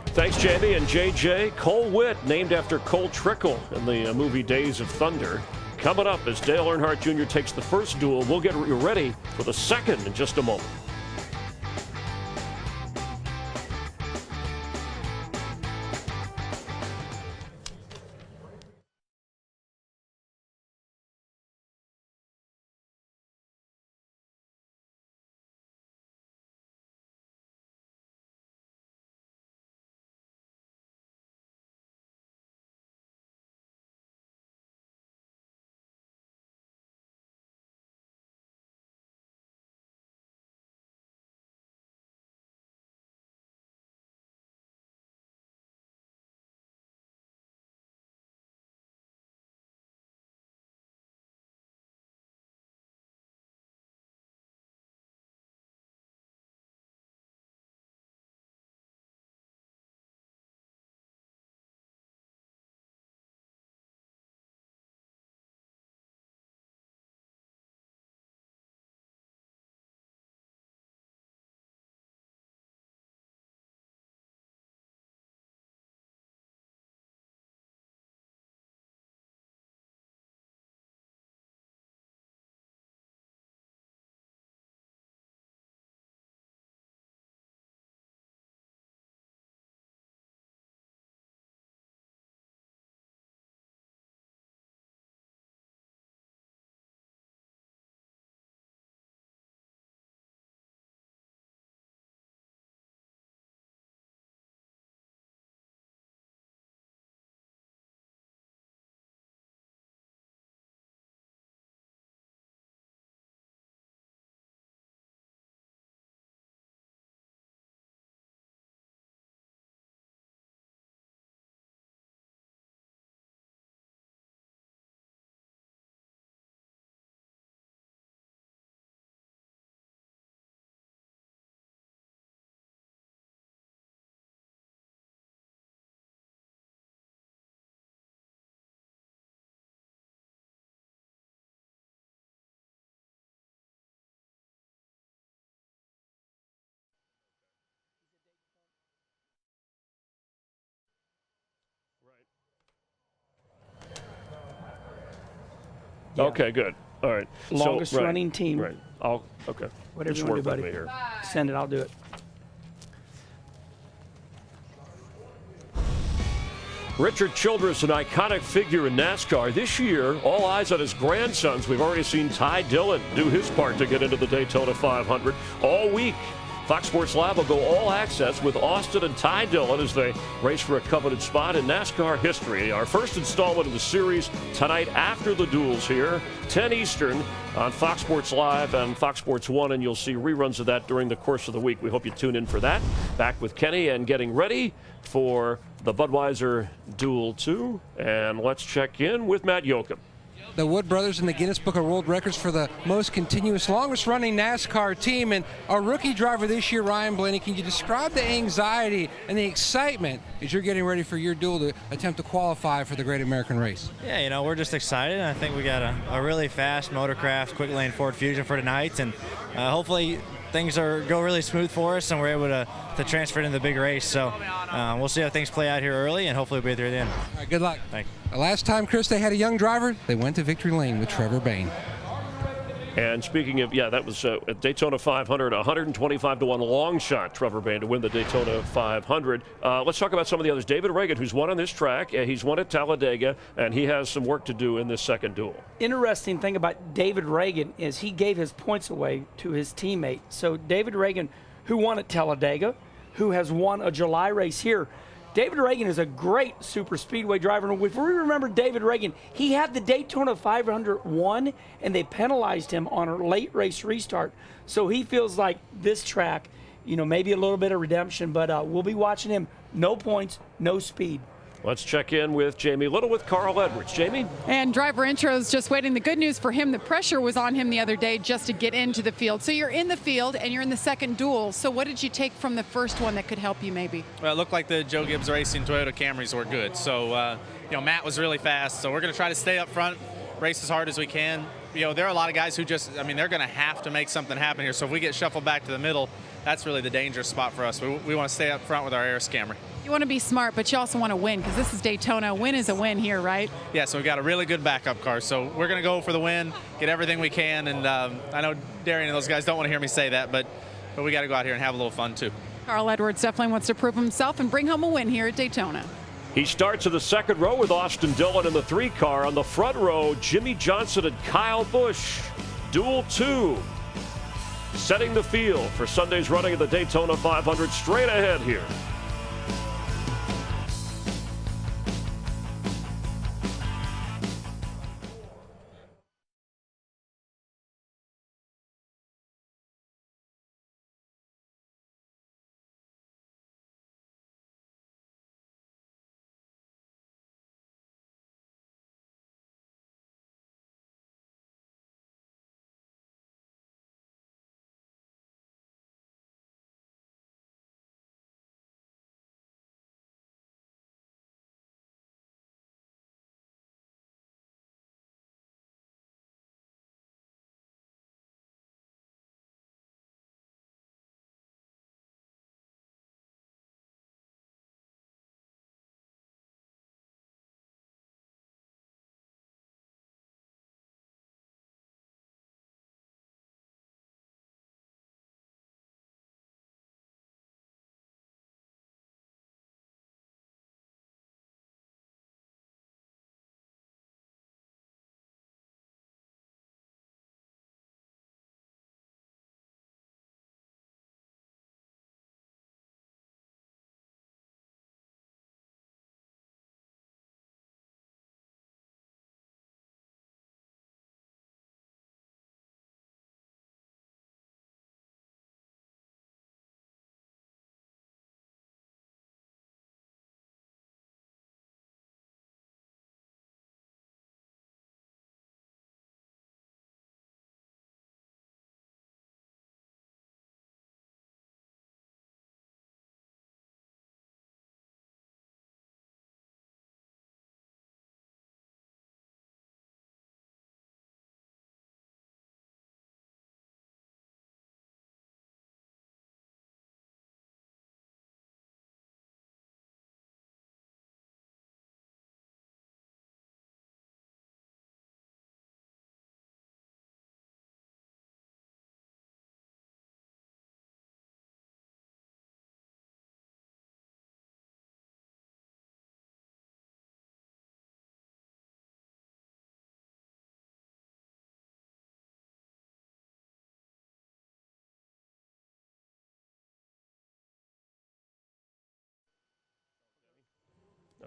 Thanks, Jamie and JJ. Cole Witt, named after Cole Trickle in the movie Days of Thunder. Coming up as Dale Earnhardt Jr. takes the first duel, we'll get you ready for the second in just a moment. Yeah. Okay, good. All right. Longest running team. Right. Okay. Whatever Just you want to do, work buddy. with me here. Send it. I'll do it. Richard Childress, an iconic figure in NASCAR. This year, all eyes on his grandsons. We've already seen Ty Dillon do his part to get into the Daytona 500 all week. Fox Sports Live will go all access with Austin and Ty Dillon as they race for a coveted spot in NASCAR history. Our first installment of the series tonight after the duels here, 10 Eastern on Fox Sports Live and Fox Sports 1, and you'll see reruns of that during the course of the week. We hope you tune in for that. Back with Kenny and getting ready for the Budweiser Duel 2, and let's check in with Matt Yoakum. The Wood brothers in the Guinness Book of World Records for the most continuous, longest running NASCAR team. And our rookie driver this year, Ryan Blaney, can you describe the anxiety and the excitement as you're getting ready for your duel to attempt to qualify for the Great American Race? Yeah, you know, we're just excited. I think we got a really fast Motorcraft quick lane Ford Fusion for tonight, and hopefully things go really smooth for us and we're able to transfer it into the big race. So we'll see how things play out here early, and hopefully we'll be there at the end. All right, good luck. Thanks. Last time, Chris, they had a young driver. They went to victory lane with Trevor Bayne. And speaking of, that was at Daytona 500, 125 to 1 long shot, Trevor Bayne, to win the Daytona 500. Let's talk about some of the others. David Reagan, who's won on this track, he's won at Talladega, and he has some work to do in this second duel. Interesting thing about David Reagan is he gave his points away to his teammate. So David Reagan, who won at Talladega, who has won a July race here, David Reagan is a great super speedway driver. And if we remember David Reagan, he had the Daytona 500 won, and they penalized him on a late race restart. So he feels like this track, maybe a little bit of redemption, but we'll be watching him. No points, no speed. Let's check in with Jamie Little with Carl Edwards. Jamie? And driver intros just waiting. The good news for him, the pressure was on him the other day just to get into the field. So you're in the field and you're in the second duel. So what did you take from the first one that could help you maybe? Well, it looked like the Joe Gibbs Racing Toyota Camrys were good. So, Matt was really fast. So we're going to try to stay up front, race as hard as we can. There are a lot of guys who they're going to have to make something happen here. So if we get shuffled back to the middle, that's really the dangerous spot for us. We want to stay up front with our Aris Camry. You want to be smart, but you also want to win because this is Daytona. A win is a win here, right? Yeah, so we've got a really good backup car. So we're going to go for the win, get everything we can. And I know Darian and those guys don't want to hear me say that, but we got to go out here and have a little fun too. Carl Edwards definitely wants to prove himself and bring home a win here at Daytona. He starts in the second row with Austin Dillon in the 3 car. On the front row, Jimmy Johnson and Kyle Busch. Duel 2. Setting the field for Sunday's running of the Daytona 500 straight ahead here.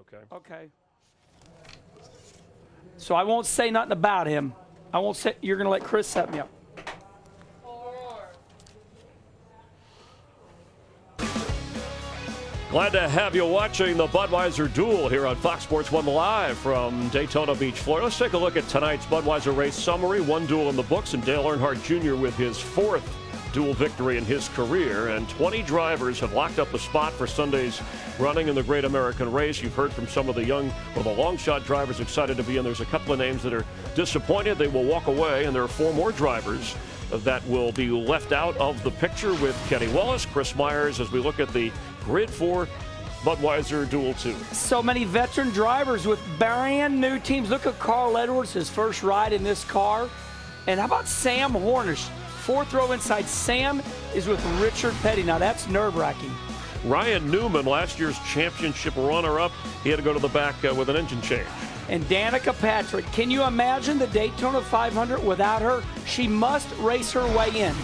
Okay. Okay. So I won't say nothing about him. I won't say. You're going to let Chris set me up. Glad to have you watching the Budweiser Duel here on Fox Sports 1 Live from Daytona Beach, Florida. Let's take a look at tonight's Budweiser race summary. One duel in the books, and Dale Earnhardt Jr. with his 4th dual victory in his career. And 20 drivers have locked up a spot for Sunday's running in the Great American Race. You've heard from some of the long shot drivers excited to be in. There's a couple of names that are disappointed. They will walk away, and there are 4 more drivers that will be left out of the picture with Kenny Wallace, Chris Myers, as we look at the grid for Budweiser Duel 2. So many veteran drivers with brand new teams. Look at Carl Edwards, his first ride in this car. And how about Sam Hornish? 4th row inside. Sam is with Richard Petty. Now that's nerve-wracking. Ryan Newman, last year's championship runner-up, he had to go to the back with an engine change. And Danica Patrick, can you imagine the Daytona 500 without her? She must race her way in.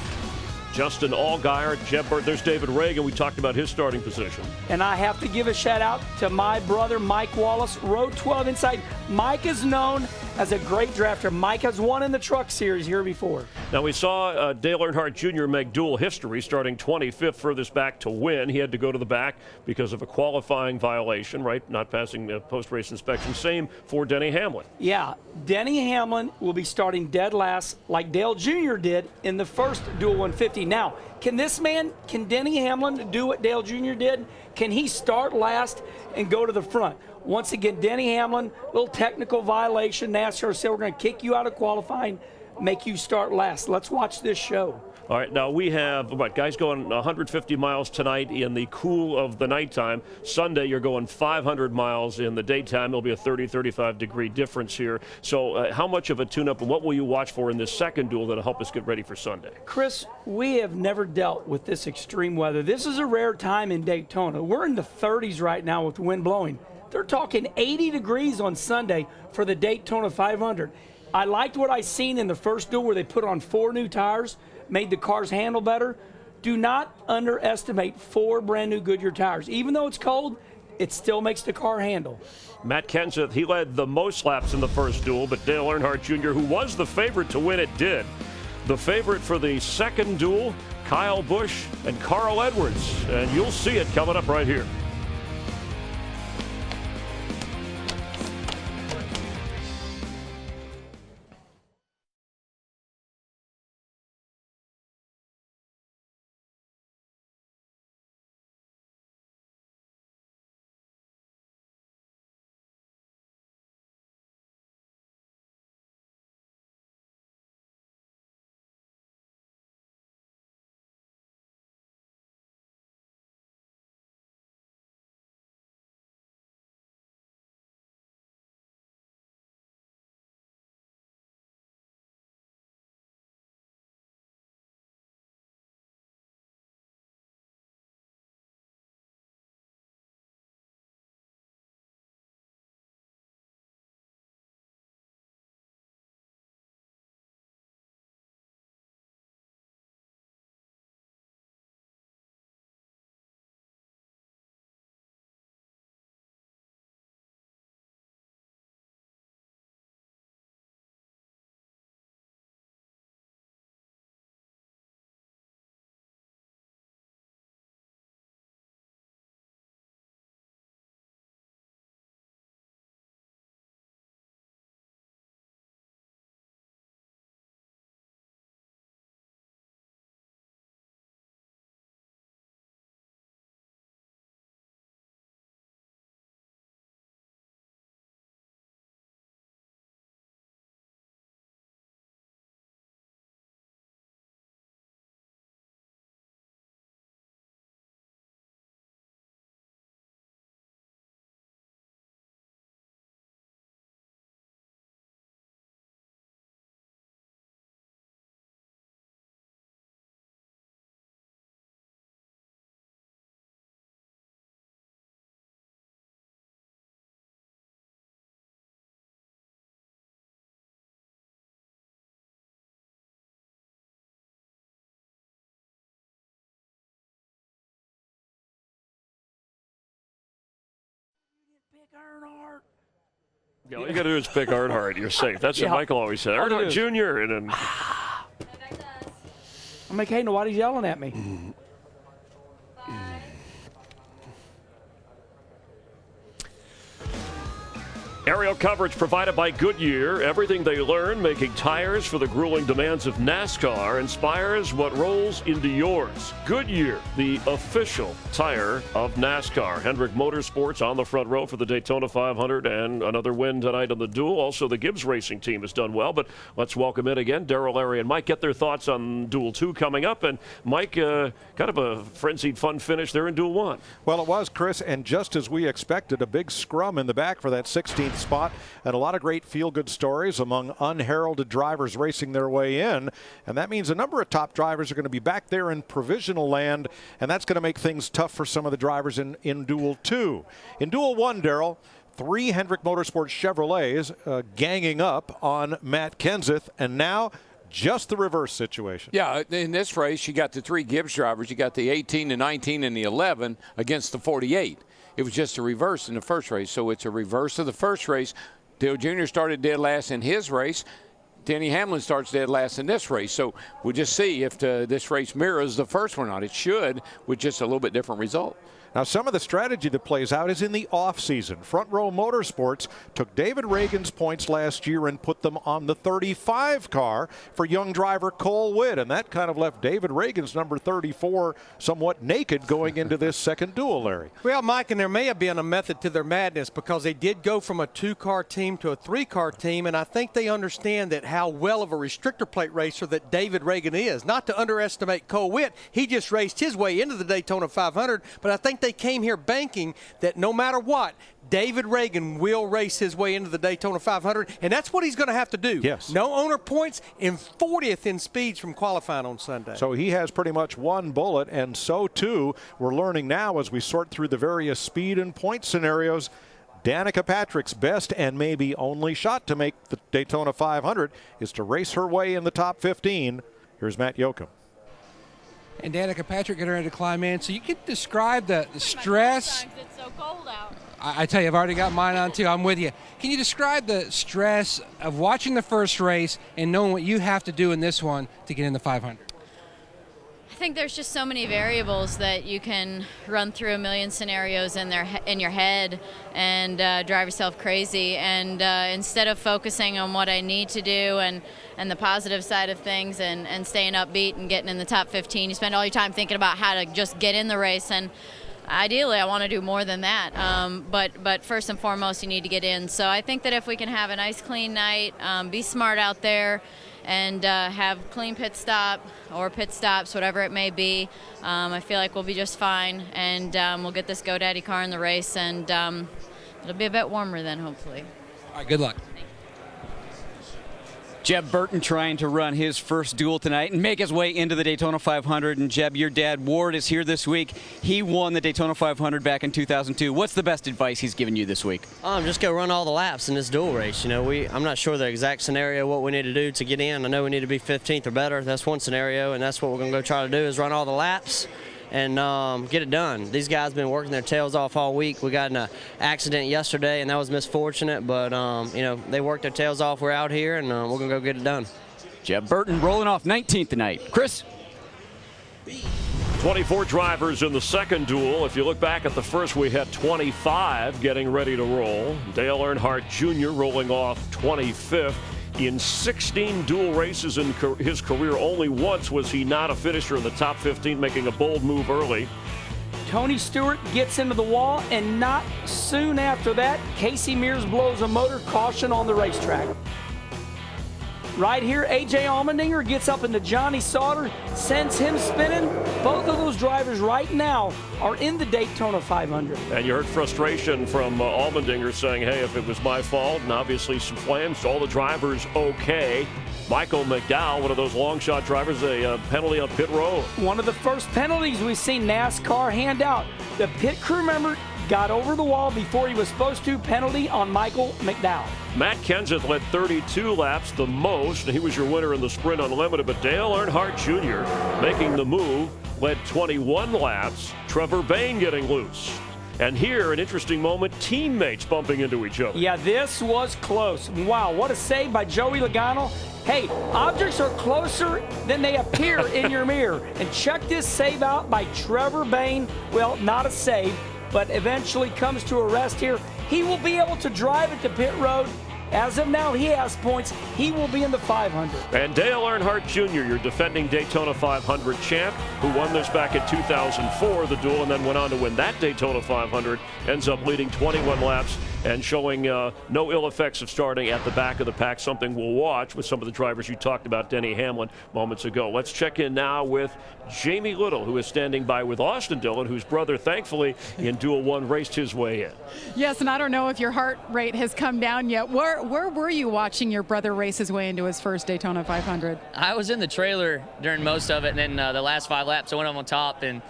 Justin Allgaier, Jeb Burt, there's David Reagan. We talked about his starting position. And I have to give a shout out to my brother, Mike Wallace, row 12 inside. Mike is known as a great drafter. Mike has won in the Truck Series here before. Now, we saw Dale Earnhardt Jr. make dual history, starting 25th furthest back to win. He had to go to the back because of a qualifying violation, right? Not passing post-race inspection. Same for Denny Hamlin. Yeah, Denny Hamlin will be starting dead last like Dale Jr. did in the first Duel 150. Now, can Denny Hamlin do what Dale Jr. did? Can he start last and go to the front? Once again, Denny Hamlin, little technical violation. NASCAR said we're going to kick you out of qualifying, make you start last. Let's watch this show. All right, now we have, guys going 150 miles tonight in the cool of the nighttime. Sunday, you're going 500 miles in the daytime. It'll be a 30, 35 degree difference here. So how much of a tune-up, and what will you watch for in this second duel that'll help us get ready for Sunday? Chris, we have never dealt with this extreme weather. This is a rare time in Daytona. We're in the 30s right now with wind blowing. They're talking 80 degrees on Sunday for the Daytona 500. I liked what I seen in the first duel where they put on 4 new tires, made the cars handle better. Do not underestimate 4 brand new Goodyear tires. Even though it's cold, it still makes the car handle. Matt Kenseth, he led the most laps in the first duel, but Dale Earnhardt Jr., who was the favorite to win it, did. The favorite for the second duel, Kyle Busch and Carl Edwards. And you'll see it coming up right here. Yeah, all you got to do is pick Earnhardt. You're safe. That's what Michael always said. Earnhardt Jr. And then. I'm like, hey, nobody's yelling at me. Aerial coverage provided by Goodyear. Everything they learn making tires for the grueling demands of NASCAR inspires what rolls into yours. Goodyear, the official tire of NASCAR. Hendrick Motorsports on the front row for the Daytona 500 and another win tonight on the Duel. Also, the Gibbs Racing team has done well, but let's welcome in again Darrell, Larry, and Mike. Get their thoughts on Duel 2 coming up. And Mike, kind of a frenzied, fun finish there in Duel 1. Well, it was, Chris, and just as we expected, a big scrum in the back for that 16th spot, and a lot of great feel-good stories among unheralded drivers racing their way in, and that means a number of top drivers are going to be back there in provisional land, and that's going to make things tough for some of the drivers in Duel 2. In Duel 1, Darrell, 3 Hendrick Motorsports Chevrolets ganging up on Matt Kenseth, and now just the reverse situation. Yeah, in this race, you got the 3 Gibbs drivers. You got the 18, the 19, and the 11 against the 48. It was just a reverse in the first race, so it's a reverse of the first race. Dale Jr. started dead last in his race. Denny Hamlin starts dead last in this race. So we'll just see if this race mirrors the first one or not. It should, with just a little bit different result. Now, some of the strategy that plays out is in the offseason. Front Row Motorsports took David Reagan's points last year and put them on the 35 car for young driver Cole Witt, and that kind of left David Reagan's number 34 somewhat naked going into this second duel, Larry. Well, Mike, and there may have been a method to their madness because they did go from a 2-car team to a 3-car team, and I think they understand that how well of a restrictor plate racer that David Reagan is. Not to underestimate Cole Witt, he just raced his way into the Daytona 500, but I think they came here banking that no matter what, David Reagan will race his way into the Daytona 500, and that's what he's going to have to do. Yes. No owner points and 40th in speeds from qualifying on Sunday. So he has pretty much one bullet, and so too we're learning now as we sort through the various speed and point scenarios. Danica Patrick's best and maybe only shot to make the Daytona 500 is to race her way in the top 15. Here's Matt Yoakum. And Danica Patrick getting ready to climb in. So you can describe the stress. It's so cold out. I tell you, I've already got mine on too. I'm with you. Can you describe the stress of watching the first race and knowing what you have to do in this one to get in the 500? I think there's just so many variables that you can run through a million scenarios in your head and drive yourself crazy. And instead of focusing on what I need to do and the positive side of things and staying upbeat and getting in the top 15, you spend all your time thinking about how to just get in the race. And ideally, I want to do more than that. But first and foremost, you need to get in. So I think that if we can have a nice, clean night, be smart out there, and have clean pit stop or pit stops, whatever it may be, I feel like we'll be just fine, and we'll get this GoDaddy car in the race, and it'll be a bit warmer then, hopefully. All right, good luck. Jeb Burton trying to run his first duel tonight and make his way into the Daytona 500. And Jeb, your dad, Ward, is here this week. He won the Daytona 500 back in 2002. What's the best advice he's given you this week? Just go run all the laps in this duel race. You know, I'm not sure the exact scenario, what we need to do to get in. I know we need to be 15th or better. That's one scenario, and that's what we're going to go try to do is run all the laps and get it done. These guys have been working their tails off all week. We got in an accident yesterday, and that was misfortunate, but you know, they worked their tails off. We're out here, and we're going to go get it done. Jeb Burton rolling off 19th tonight. Chris? 24 drivers in the second duel. If you look back at the first, we had 25 getting ready to roll. Dale Earnhardt Jr. rolling off 25th. In 16 duel races in his career, only once was he not a finisher in the top 15, making a bold move early. Tony Stewart gets into the wall, and not soon after that, Casey Mears blows a motor caution on the racetrack. Right here, A.J. Allmendinger gets up into Johnny Sauter, sends him spinning. Both of those drivers right now are in the Daytona 500. And you heard frustration from Allmendinger saying, hey, if it was my fault, and obviously some flames, all the drivers okay. Michael McDowell, one of those long shot drivers, a penalty on pit road. One of the first penalties we've seen NASCAR hand out. The pit crew member got over the wall before he was supposed to. Penalty on Michael McDowell. Matt Kenseth led 32 laps, the most, and he was your winner in the Sprint Unlimited. But Dale Earnhardt Jr. making the move, led 21 laps. Trevor Bayne getting loose. And here, an interesting moment, teammates bumping into each other. Yeah, this was close. Wow, what a save by Joey Logano. Hey, objects are closer than they appear in your mirror. And check this save out by Trevor Bayne. Well, not a save, but eventually comes to a rest here. He will be able to drive at the pit road. As of now, he has points. He will be in the 500. And Dale Earnhardt Jr., your defending Daytona 500 champ, who won this back in 2004, the Duel, and then went on to win that Daytona 500, ends up leading 21 laps and showing no ill effects of starting at the back of the pack, something we'll watch with some of the drivers you talked about, Denny Hamlin, moments ago. Let's check in now with Jamie Little, who is standing by with Austin Dillon, whose brother, thankfully, in Duel 1 raced his way in. Yes, and I don't know if your heart rate has come down yet. Where were you watching your brother race his way into his first Daytona 500? I was in the trailer during most of it, and then the last 5 laps I went on top and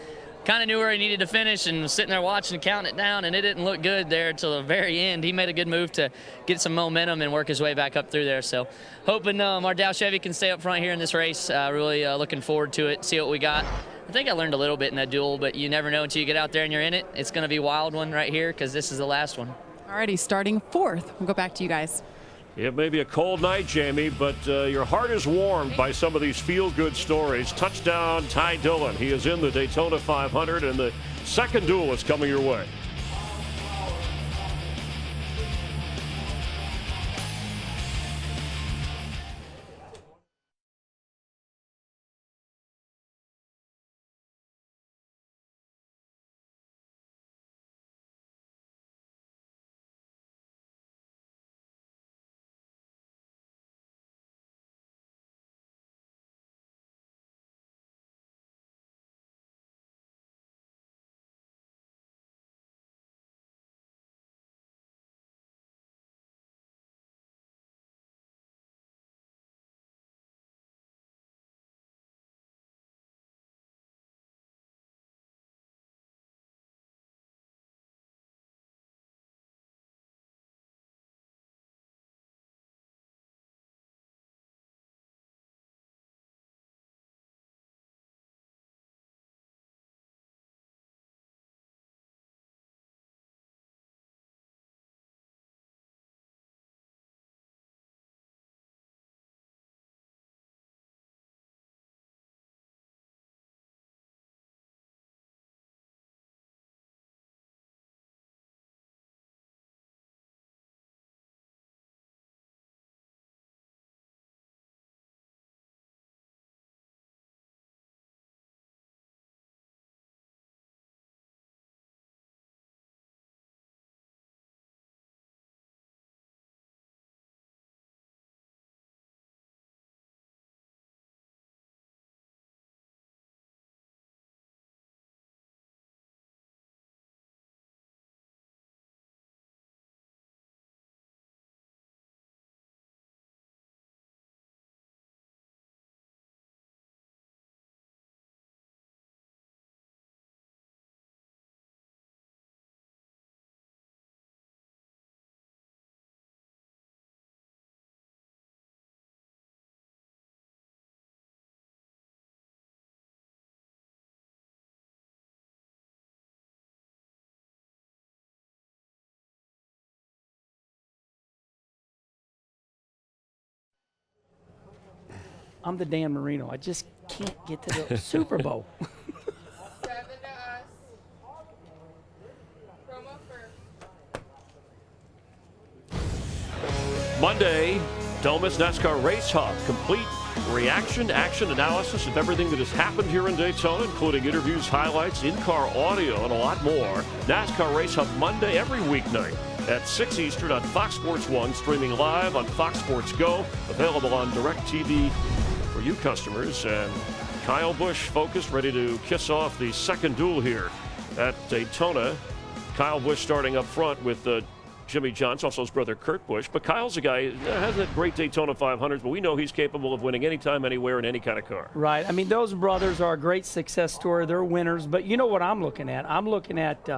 kind of knew where he needed to finish and was sitting there watching and counting it down, and it didn't look good there until the very end. He made a good move to get some momentum and work his way back up through there. So hoping our Dow Chevy can stay up front here in this race. Really looking forward to it, see what we got. I think I learned a little bit in that Duel, but you never know until you get out there and you're in it. It's going to be a wild one right here because this is the last one. Alrighty, starting 4th. We'll go back to you guys. It may be a cold night, Jamie, but your heart is warmed by some of these feel-good stories. Touchdown, Ty Dillon. He is in the Daytona 500, and the second Duel is coming your way. I'm the Dan Marino. I just can't get to the Super Bowl. Monday, Domus NASCAR Race Hub. Complete reaction, action, analysis of everything that has happened here in Daytona, including interviews, highlights, in-car audio, and a lot more. NASCAR Race Hub Monday every weeknight at 6 Eastern on Fox Sports 1, streaming live on Fox Sports Go, available on DirecTV for you customers. And Kyle Busch focused, ready to kiss off the second Duel here at Daytona. Kyle Busch starting up front with Jimmy Johnson, also his brother Kurt Busch. But Kyle's a guy that hasn't had great Daytona 500s, but we know he's capable of winning anytime, anywhere, in any kind of car. Right. I mean, those brothers are a great success story. They're winners. But you know what I'm looking at? I'm looking at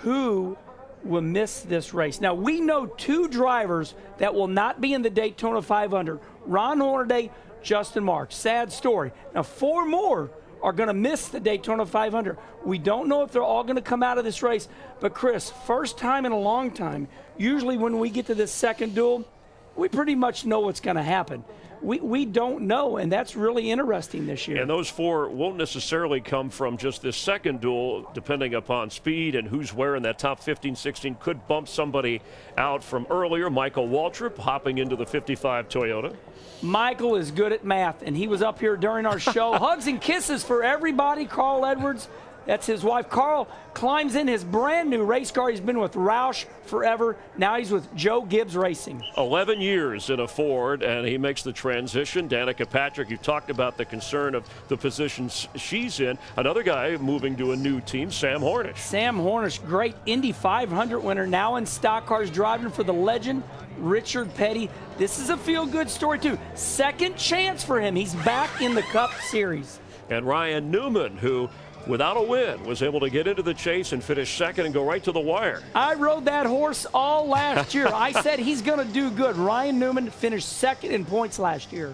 who will miss this race. Now, we know 2 drivers that will not be in the Daytona 500. Ron Hornaday, Justin Marks. Sad story. Now, 4 more are going to miss the Daytona 500. We don't know if they're all going to come out of this race. But, Chris, first time in a long time, usually when we get to this second duel, we pretty much know what's going to happen. We don't know, and that's really interesting this year. And those 4 won't necessarily come from just this second duel, depending upon speed and who's where in that top 15, 16. Could bump somebody out from earlier. Michael Waltrip hopping into the 55 Toyota. Michael is good at math, and he was up here during our show. Hugs and kisses for everybody. Carl Edwards, that's his wife. Carl climbs in his brand new race car. He's been with Roush forever. Now he's with Joe Gibbs Racing. 11 years in a Ford, and he makes the transition. Danica Patrick, you talked about the concern of the positions she's in. Another guy moving to a new team, Sam Hornish. Sam Hornish, great Indy 500 winner, now in stock cars, driving for the legend, Richard Petty. This is a feel-good story, too. Second chance for him. He's back in the Cup Series. And Ryan Newman, who without a win was able to get into the chase and finish second and go right to the wire. I rode that horse all last year. I said he's going to do good. Ryan Newman finished second in points last year.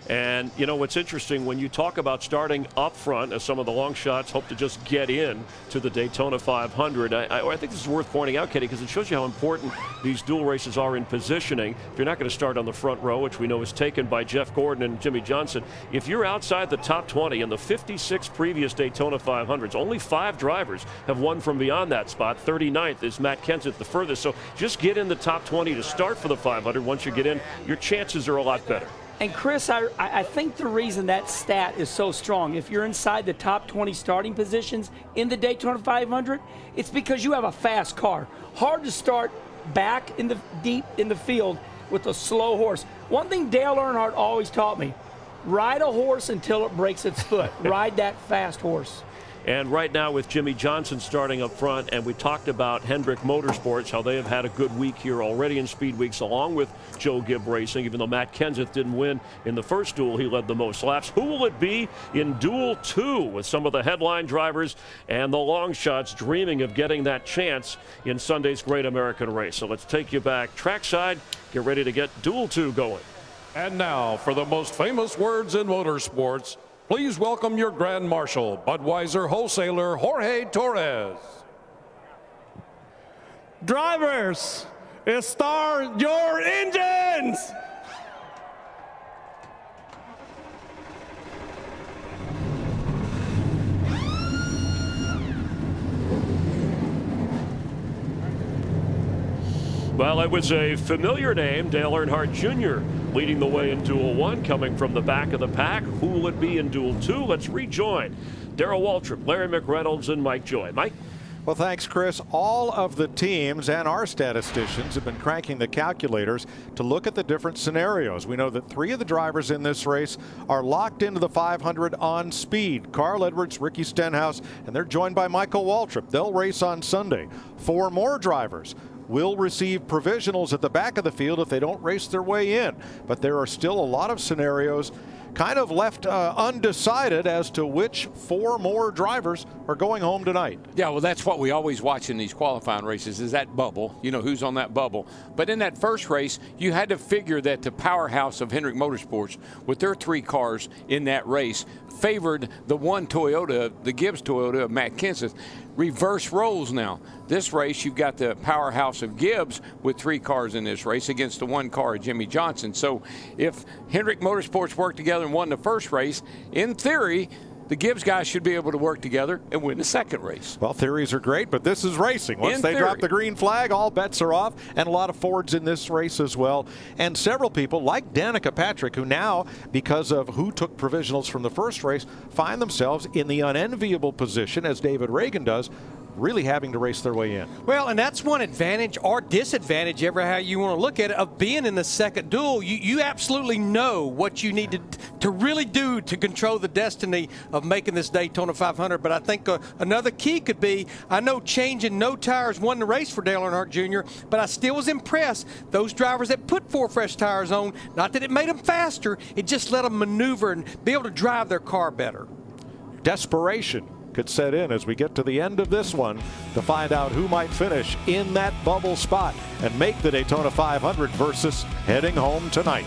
And, you know, what's interesting, when you talk about starting up front, as some of the long shots hope to just get in to the Daytona 500, I think this is worth pointing out, Kenny, because it shows you how important these dual races are in positioning. If you're not going to start on the front row, which we know is taken by Jeff Gordon and Jimmy Johnson, if you're outside the top 20 in the 56 previous Daytona 500s, only 5 drivers have won from beyond that spot. 39th is Matt Kenseth, the furthest. So just get in the top 20 to start for the 500. Once you get in, your chances are a lot better. And Chris, I think the reason that stat is so strong, if you're inside the top 20 starting positions in the Daytona 500, it's because you have a fast car. Hard to start back in the deep in the field with a slow horse. One thing Dale Earnhardt always taught me, ride a horse until it breaks its foot. Ride that fast horse. And right now with Jimmy Johnson starting up front, and we talked about Hendrick Motorsports, how they have had a good week here already in Speed Weeks, along with Joe Gibb Racing. Even though Matt Kenseth didn't win in the first duel, he led the most laps. Who will it be in Duel 2 with some of the headline drivers and the long shots dreaming of getting that chance in Sunday's Great American Race? So let's take you back trackside, get ready to get Duel 2 going. And now for the most famous words in motorsports, please welcome your Grand Marshal, Budweiser wholesaler Jorge Torres. Drivers, start your engines! Well, it was a familiar name, Dale Earnhardt Jr. leading the way in Duel 1, coming from the back of the pack. Who will it be in Duel 2? Let's rejoin Darrell Waltrip, Larry McReynolds, and Mike Joy. Mike? Well, thanks, Chris. All of the teams and our statisticians have been cranking the calculators to look at the different scenarios. We know that 3 of the drivers in this race are locked into the 500 on speed. Carl Edwards, Ricky Stenhouse, and they're joined by Michael Waltrip. They'll race on Sunday. 4 more drivers will receive provisionals at the back of the field if they don't race their way in. But there are still a lot of scenarios kind of left undecided as to which 4 more drivers are going home tonight. Yeah, well, that's what we always watch in these qualifying races is that bubble, you know, who's on that bubble. But in that first race, you had to figure that the powerhouse of Hendrick Motorsports, with their 3 cars in that race, favored the one Toyota, the Gibbs Toyota of Matt Kenseth. Reverse roles now. This race, you've got the powerhouse of Gibbs with 3 cars in this race against the 1 car of Jimmy Johnson. So if Hendrick Motorsports worked together and won the first race, in theory, the Gibbs guys should be able to work together and win the second race. Well, theories are great, but this is racing. Once they drop the green flag, all bets are off, and a lot of Fords in this race as well. And several people, like Danica Patrick, who now, because of who took provisionals from the first race, find themselves in the unenviable position, as David Reagan does, really having to race their way in. Well, and that's one advantage or disadvantage, ever how you want to look at it, of being in the second duel. You absolutely know what you need to really do to control the destiny of making this Daytona 500. But I think another key could be, I know changing no tires won the race for Dale Earnhardt Jr., but I still was impressed. Those drivers that put 4 fresh tires on, not that it made them faster, it just let them maneuver and be able to drive their car better. Desperation could set in as we get to the end of this one to find out who might finish in that bubble spot and make the Daytona 500 versus heading home tonight.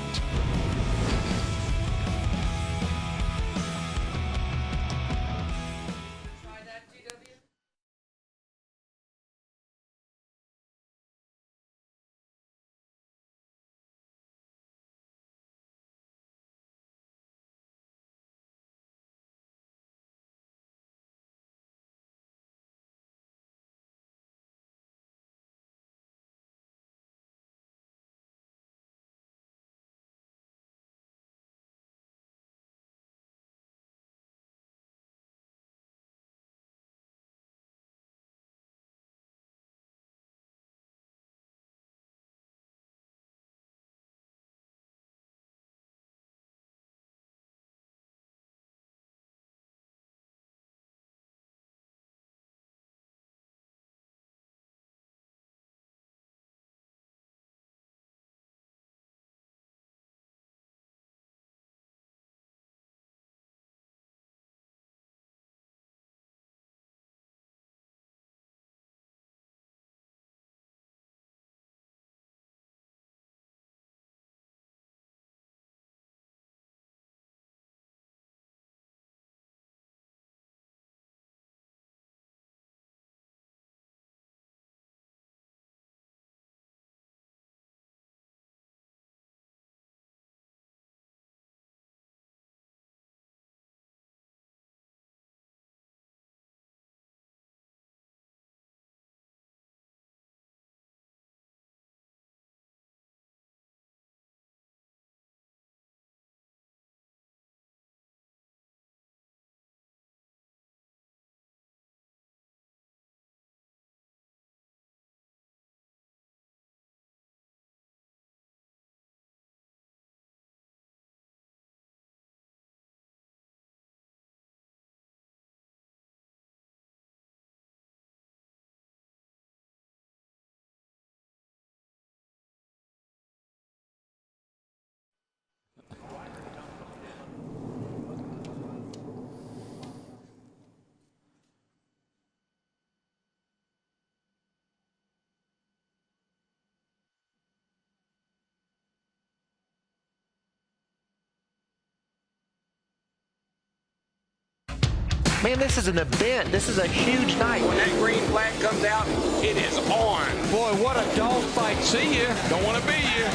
Man, this is an event. This is a huge night. When that green flag comes out, it is on. Boy, what a dogfight. See ya. Don't want to be you.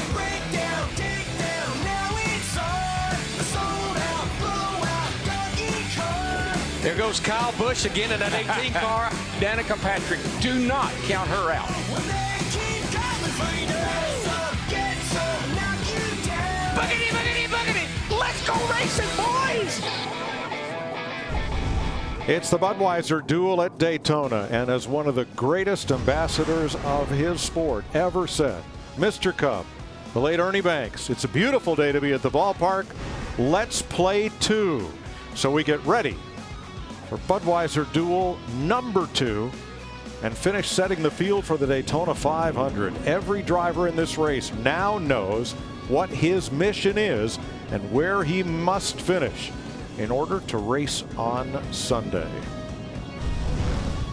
There goes Kyle Busch again in that 18 car. Danica Patrick, do not count her out. Boogity, boogity, boogity. Let's go racing, boys. It's the Budweiser Duel at Daytona, and as one of the greatest ambassadors of his sport ever said, Mr. Cub, the late Ernie Banks, it's a beautiful day to be at the ballpark. Let's play two. So we get ready for Budweiser Duel number 2 and finish setting the field for the Daytona 500. Every driver in this race now knows what his mission is and where he must finish in order to race on Sunday.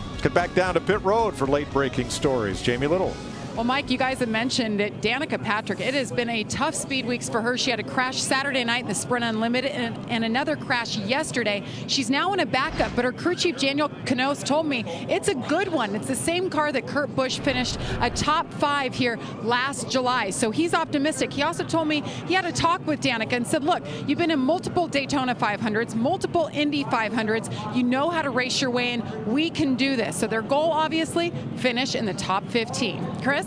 Let's get back down to pit road for late breaking stories. Jamie Little. Well, Mike, you guys have mentioned that Danica Patrick, it has been a tough speed weeks for her. She had a crash Saturday night in the Sprint Unlimited and another crash yesterday. She's now in a backup, but her crew chief, Daniel Canoes, told me it's a good one. It's the same car that Kurt Busch finished a top 5 here last July. So he's optimistic. He also told me he had a talk with Danica and said, look, you've been in multiple Daytona 500s, multiple Indy 500s. You know how to race your way in. We can do this. So their goal, obviously, finish in the top 15. Chris?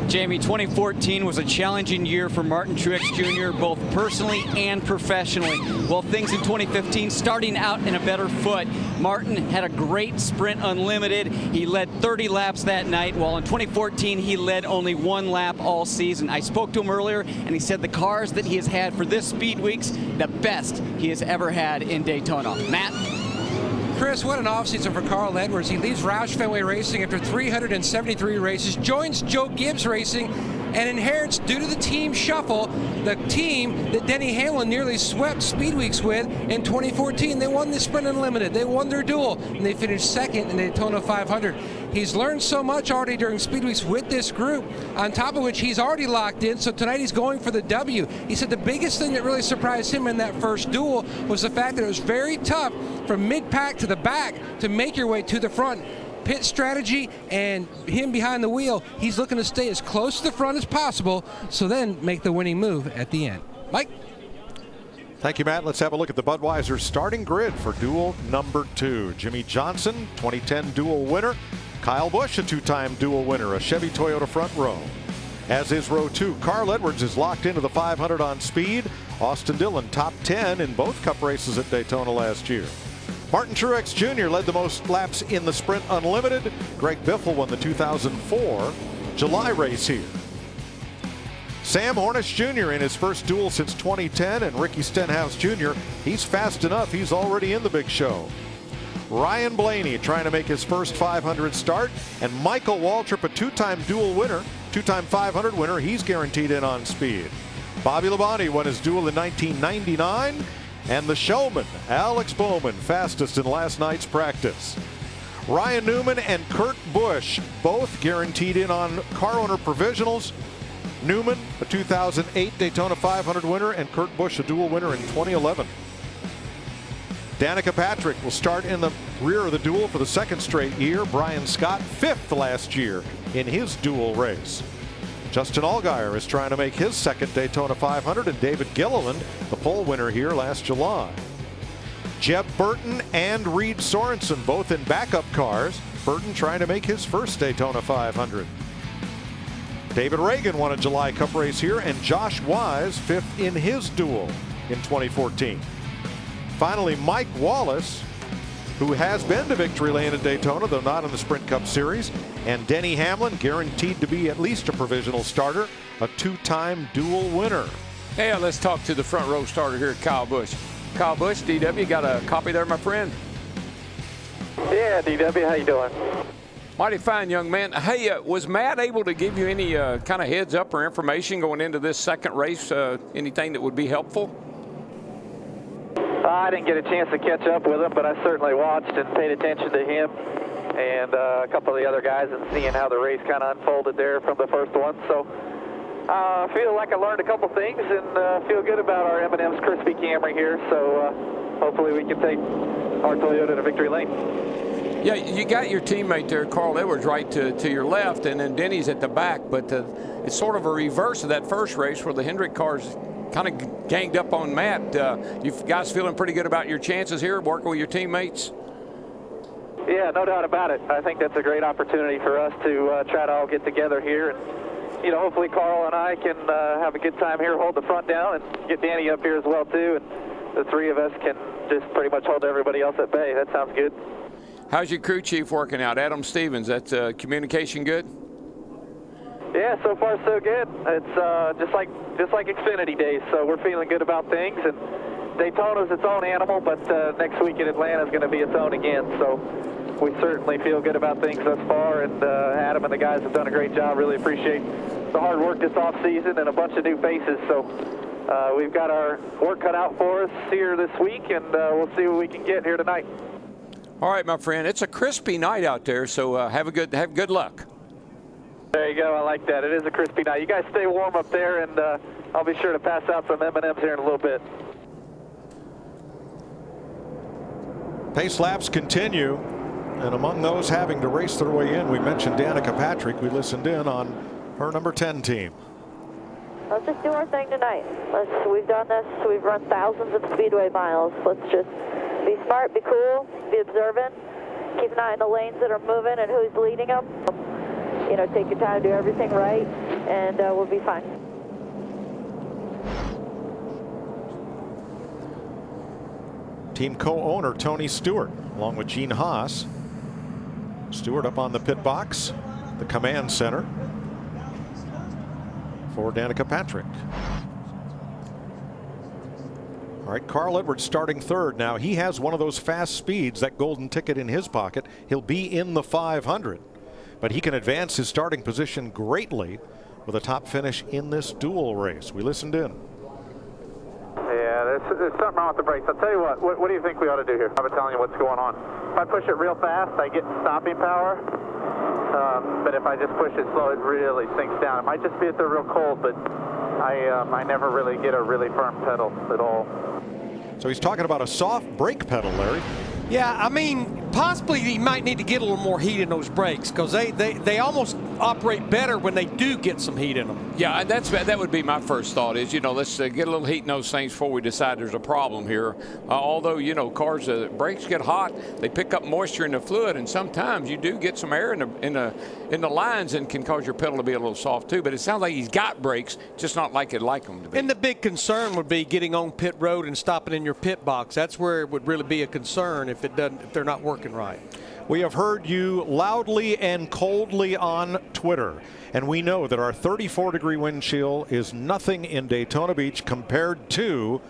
Jamie, 2014 was a challenging year for Martin Truex Jr., both personally and professionally. Well, things in 2015 starting out in a better foot. Martin had a great Sprint Unlimited. He led 30 laps that night, while in 2014 he led only 1 lap all season. I spoke to him earlier, and he said the cars that he has had for this Speed Weeks, the best he has ever had in Daytona. Matt? Chris, what an offseason for Carl Edwards. He leaves Roush Fenway Racing after 373 races, joins Joe Gibbs Racing, and inherits, due to the team shuffle, the team that Denny Hamlin nearly swept Speed Weeks with in 2014. They won the Sprint Unlimited, they won their duel, and they finished second in the Daytona 500. He's learned so much already during Speed Weeks with this group, on top of which he's already locked in, so tonight he's going for the W. He said the biggest thing that really surprised him in that first duel was the fact that it was very tough from mid-pack to the back to make your way to the front. Pit strategy and him behind the wheel, he's looking to stay as close to the front as possible, so then make the winning move at the end. Mike? Thank you, Matt. Let's have a look at the Budweiser starting grid for Duel number 2. Jimmy Johnson, 2010 Duel winner. Kyle Busch, a 2-time Duel winner, a Chevy Toyota front row. As is row 2, Carl Edwards is locked into the 500 on speed. Austin Dillon, top 10 in both Cup races at Daytona last year. Martin Truex Jr. led the most laps in the Sprint Unlimited. Greg Biffle won the 2004 July race here. Sam Hornish Jr. in his first duel since 2010, and Ricky Stenhouse Jr., he's fast enough, he's already in the big show. Ryan Blaney trying to make his first 500 start, and Michael Waltrip, a 2-time Duel winner, 2-time 500 winner, he's guaranteed in on speed. Bobby Labonte won his duel in 1999. And the showman, Alex Bowman, fastest in last night's practice. Ryan Newman and Kurt Busch, both guaranteed in on car owner provisionals. Newman, a 2008 Daytona 500 winner, and Kurt Busch, a Duel winner in 2011. Danica Patrick will start in the rear of the Duel for the 2nd straight year. Brian Scott, 5th last year in his Duel race. Justin Allgaier is trying to make his 2nd Daytona 500, and David Gilliland, the pole winner here last July. Jeb Burton and Reed Sorensen, both in backup cars. Burton trying to make his 1st Daytona 500. David Reagan won a July Cup race here, and Josh Wise 5th in his Duel in 2014. Finally, Mike Wallace, who has been to victory lane at Daytona, though not in the Sprint Cup Series, and Denny Hamlin, guaranteed to be at least a provisional starter, a 2-time Duel winner. Hey, let's talk to the front row starter here, Kyle Busch. Kyle Busch, DW, got a copy there, my friend? Yeah, DW, how you doing? Mighty fine, young man. Hey, was Matt able to give you any kind of heads up or information going into this 2nd race, anything that would be helpful? I didn't get a chance to catch up with him, but I certainly watched and paid attention to him and a couple of the other guys and seeing how the race kind of unfolded there from the first one. So I feel like I learned a couple things and feel good about our M&M's Crispy Camry here. So hopefully we can take our Toyota to victory lane. Yeah, you got your teammate there, Carl Edwards, right to your left, and then Denny's at the back. But it's sort of a reverse of that first race where the Hendrick cars kind of ganged up on Matt. You guys feeling pretty good about your chances here, working with your teammates? Yeah, no doubt about it. I think that's a great opportunity for us to try to all get together here. And, you know, hopefully Carl and I can have a good time here, hold the front down, and get Danny up here as well, too. And the three of us can just pretty much hold everybody else at bay. That sounds good. How's your crew chief working out, Adam Stevens? That's communication good? Yeah, so far so good. It's just like Xfinity days, so we're feeling good about things. And Daytona's its own animal, but next week in Atlanta is going to be its own again. So we certainly feel good about things thus far. And Adam and the guys have done a great job. Really appreciate the hard work this off season and a bunch of new faces. So we've got our work cut out for us here this week, and we'll see what we can get here tonight. All right, my friend. It's a crispy night out there, so have good luck. There you go. I like that. It is a crispy night. You guys stay warm up there, and I'll be sure to pass out some M&Ms here in a little bit. Pace laps continue, and among those having to race their way in, we mentioned Danica Patrick. We listened in on her number 10 team. Let's just do our thing tonight. We've done this. We've run thousands of speedway miles. Let's just be smart, be cool, be observant, keep an eye on the lanes that are moving and who's leading them. You know, take your time, do everything right, and we'll be fine. Team co-owner Tony Stewart, along with Gene Haas. Stewart up on the pit box, the command center for Danica Patrick. All right, Carl Edwards starting third. Now he has one of those fast speeds, that golden ticket in his pocket. He'll be in the 500, but he can advance his starting position greatly with a top finish in this duel race. We listened in. Yeah, there's something wrong with the brakes. I'll tell you what do you think we ought to do here? I've been telling you what's going on. If I push it real fast, I get stopping power. But if I just push it slow, it really sinks down. It might just be that they're real cold, but I never really get a really firm pedal at all. So he's talking about a soft brake pedal, Larry. Yeah, I mean, possibly he might need to get a little more heat in those brakes because they almost operate better when they do get some heat in them. Yeah, that would be my first thought is, you know, let's get a little heat in those things before we decide there's a problem here. Although, you know, cars, brakes get hot, they pick up moisture in the fluid, and sometimes you do get some air in the lines and can cause your pedal to be a little soft too. But it sounds like he's got brakes, just not like them to be. And the big concern would be getting on pit road and stopping in your pit box. That's where it would really be a concern if they're not working right. We have heard you loudly and coldly on Twitter, and we know that our 34-degree wind chill is nothing in Daytona Beach compared to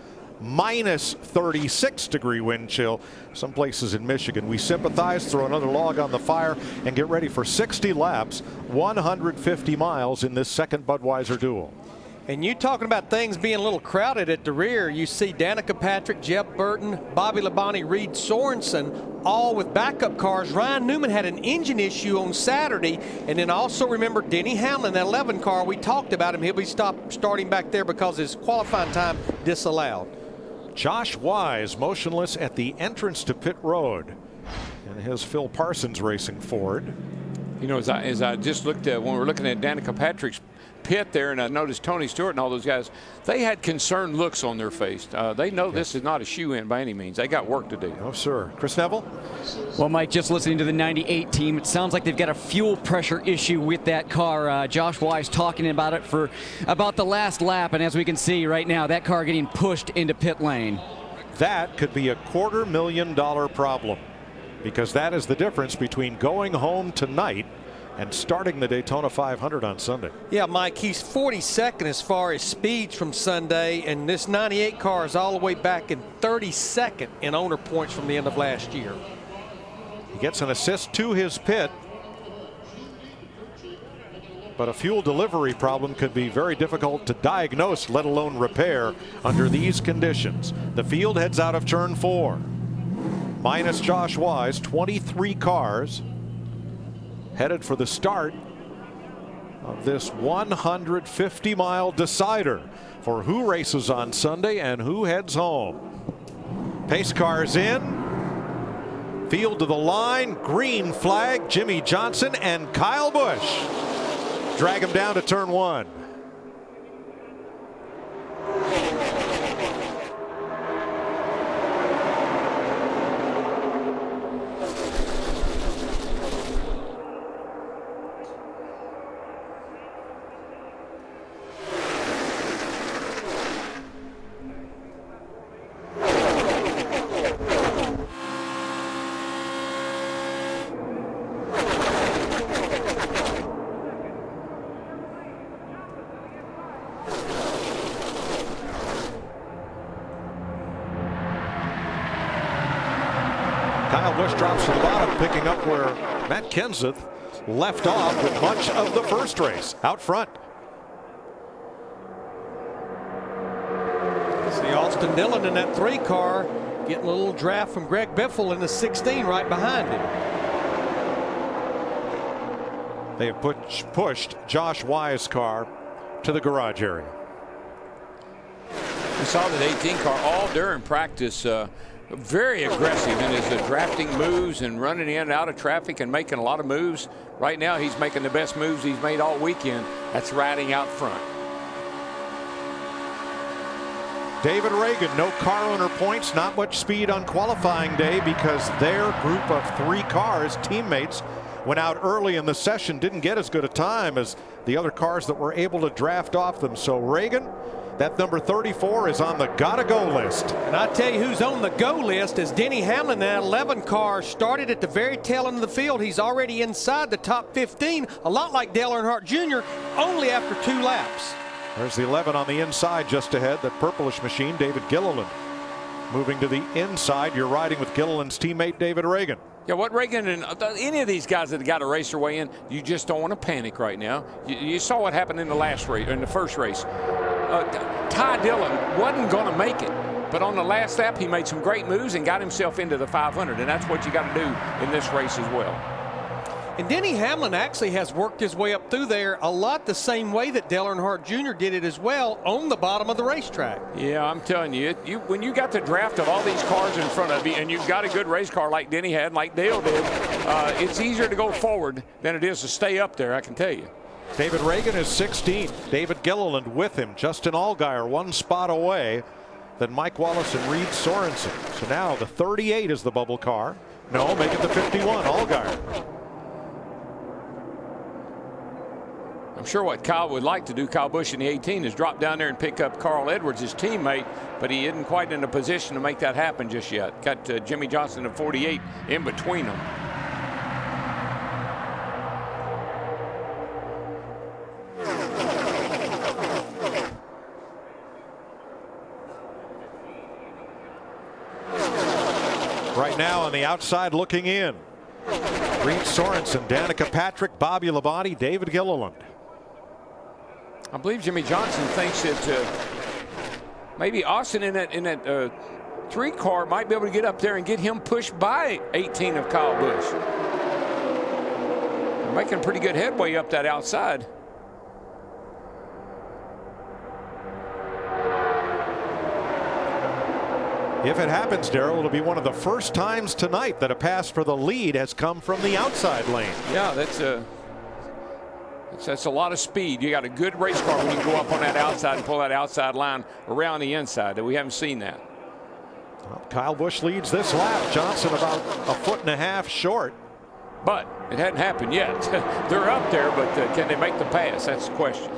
minus 36-degree wind chill some places in Michigan. We sympathize, throw another log on the fire, and get ready for 60 laps, 150 miles in this second Budweiser Duel. And you talking about things being a little crowded at the rear, you see Danica Patrick, Jeff Burton, Bobby Labonte, Reed Sorensen, all with backup cars. Ryan Newman had an engine issue on Saturday. And then also remember Denny Hamlin, that 11 car, we talked about him. He'll be starting back there because his qualifying time disallowed. Josh Wise motionless at the entrance to pit road in his Phil Parsons Racing Ford. You know, as I just looked at when we were looking at Danica Patrick's pit there, and I noticed Tony Stewart and all those guys, they had concerned looks on their face. They know this is not a shoe-in by any means. They got work to do. No, sir. Chris Neville? Well, Mike, just listening to the 98 team, it sounds like they've got a fuel pressure issue with that car. Josh Wise talking about it for about the last lap, and as we can see right now, that car getting pushed into pit lane. That could be a $250,000 problem, because that is the difference between going home tonight and starting the Daytona 500 on Sunday. Yeah, Mike, he's 42nd as far as speeds from Sunday, and this 98 car is all the way back in 32nd in owner points from the end of last year. He gets an assist to his pit, but a fuel delivery problem could be very difficult to diagnose, let alone repair under these conditions. The field heads out of turn 4. Minus Josh Wise, 23 cars headed for the start of this 150-mile decider for who races on Sunday and who heads home. Pace cars in. Field to the line, green flag, Jimmy Johnson and Kyle Busch drag him down to turn 1. Kyle Busch drops to the bottom, picking up where Matt Kenseth left off with much of the first race out front. See Austin Dillon in that 3 car getting a little draft from Greg Biffle in the 16 right behind him. They have pushed Josh Wye's car to the garage area. We saw that 18 car all during practice, very aggressive in his drafting moves and running in and out of traffic and making a lot of moves. Right now he's making the best moves he's made all weekend. That's riding out front. David Reagan, no car owner points, not much speed on qualifying day because their group of 3 cars, teammates, went out early in the session, didn't get as good a time as the other cars that were able to draft off them. So Reagan, that number 34 is on the gotta go list. And I tell you who's on the go list is Denny Hamlin. That 11 car started at the very tail end of the field. He's already inside the top 15, a lot like Dale Earnhardt Jr., only after 2 laps. There's the 11 on the inside just ahead, the purplish machine, David Gilliland. Moving to the inside, you're riding with Gilliland's teammate, David Reagan. Yeah, what Reagan and any of these guys that got to race their way in, you just don't want to panic right now. You saw what happened in the last race, in the first race. Ty Dillon wasn't going to make it, but on the last lap he made some great moves and got himself into the 500, and that's what you got to do in this race as well. And Denny Hamlin actually has worked his way up through there a lot the same way that Dale Earnhardt Jr. did it as well, on the bottom of the racetrack. Yeah, I'm telling you, when you got the draft of all these cars in front of you and you've got a good race car like Denny had, like Dale did, it's easier to go forward than it is to stay up there, I can tell you. David Reagan is 16th. David Gilliland with him. Justin Allgaier 1 spot away. Then Mike Wallace and Reed Sorensen. So now the 38 is the bubble car. No, make it the 51, Allgaier. I'm sure what Kyle would like to do, Kyle Busch in the 18, is drop down there and pick up Carl Edwards, his teammate, but he isn't quite in a position to make that happen just yet. Got Jimmy Johnson at 48 in between them. Right now on the outside looking in, Reed Sorensen, Danica Patrick, Bobby Labonte, David Gilliland. I believe Jimmy Johnson thinks that maybe Austin in that 3 car might be able to get up there and get him pushed by 18 of Kyle Busch. They're making pretty good headway up that outside. If it happens, Darrell, it'll be one of the first times tonight that a pass for the lead has come from the outside lane. Yeah, that's a lot of speed. You got a good race car when you go up on that outside and pull that outside line around the inside. We haven't seen that. Well, Kyle Busch leads this lap. Johnson about 1.5 feet short. But it hadn't happened yet. They're up there, but can they make the pass? That's the question.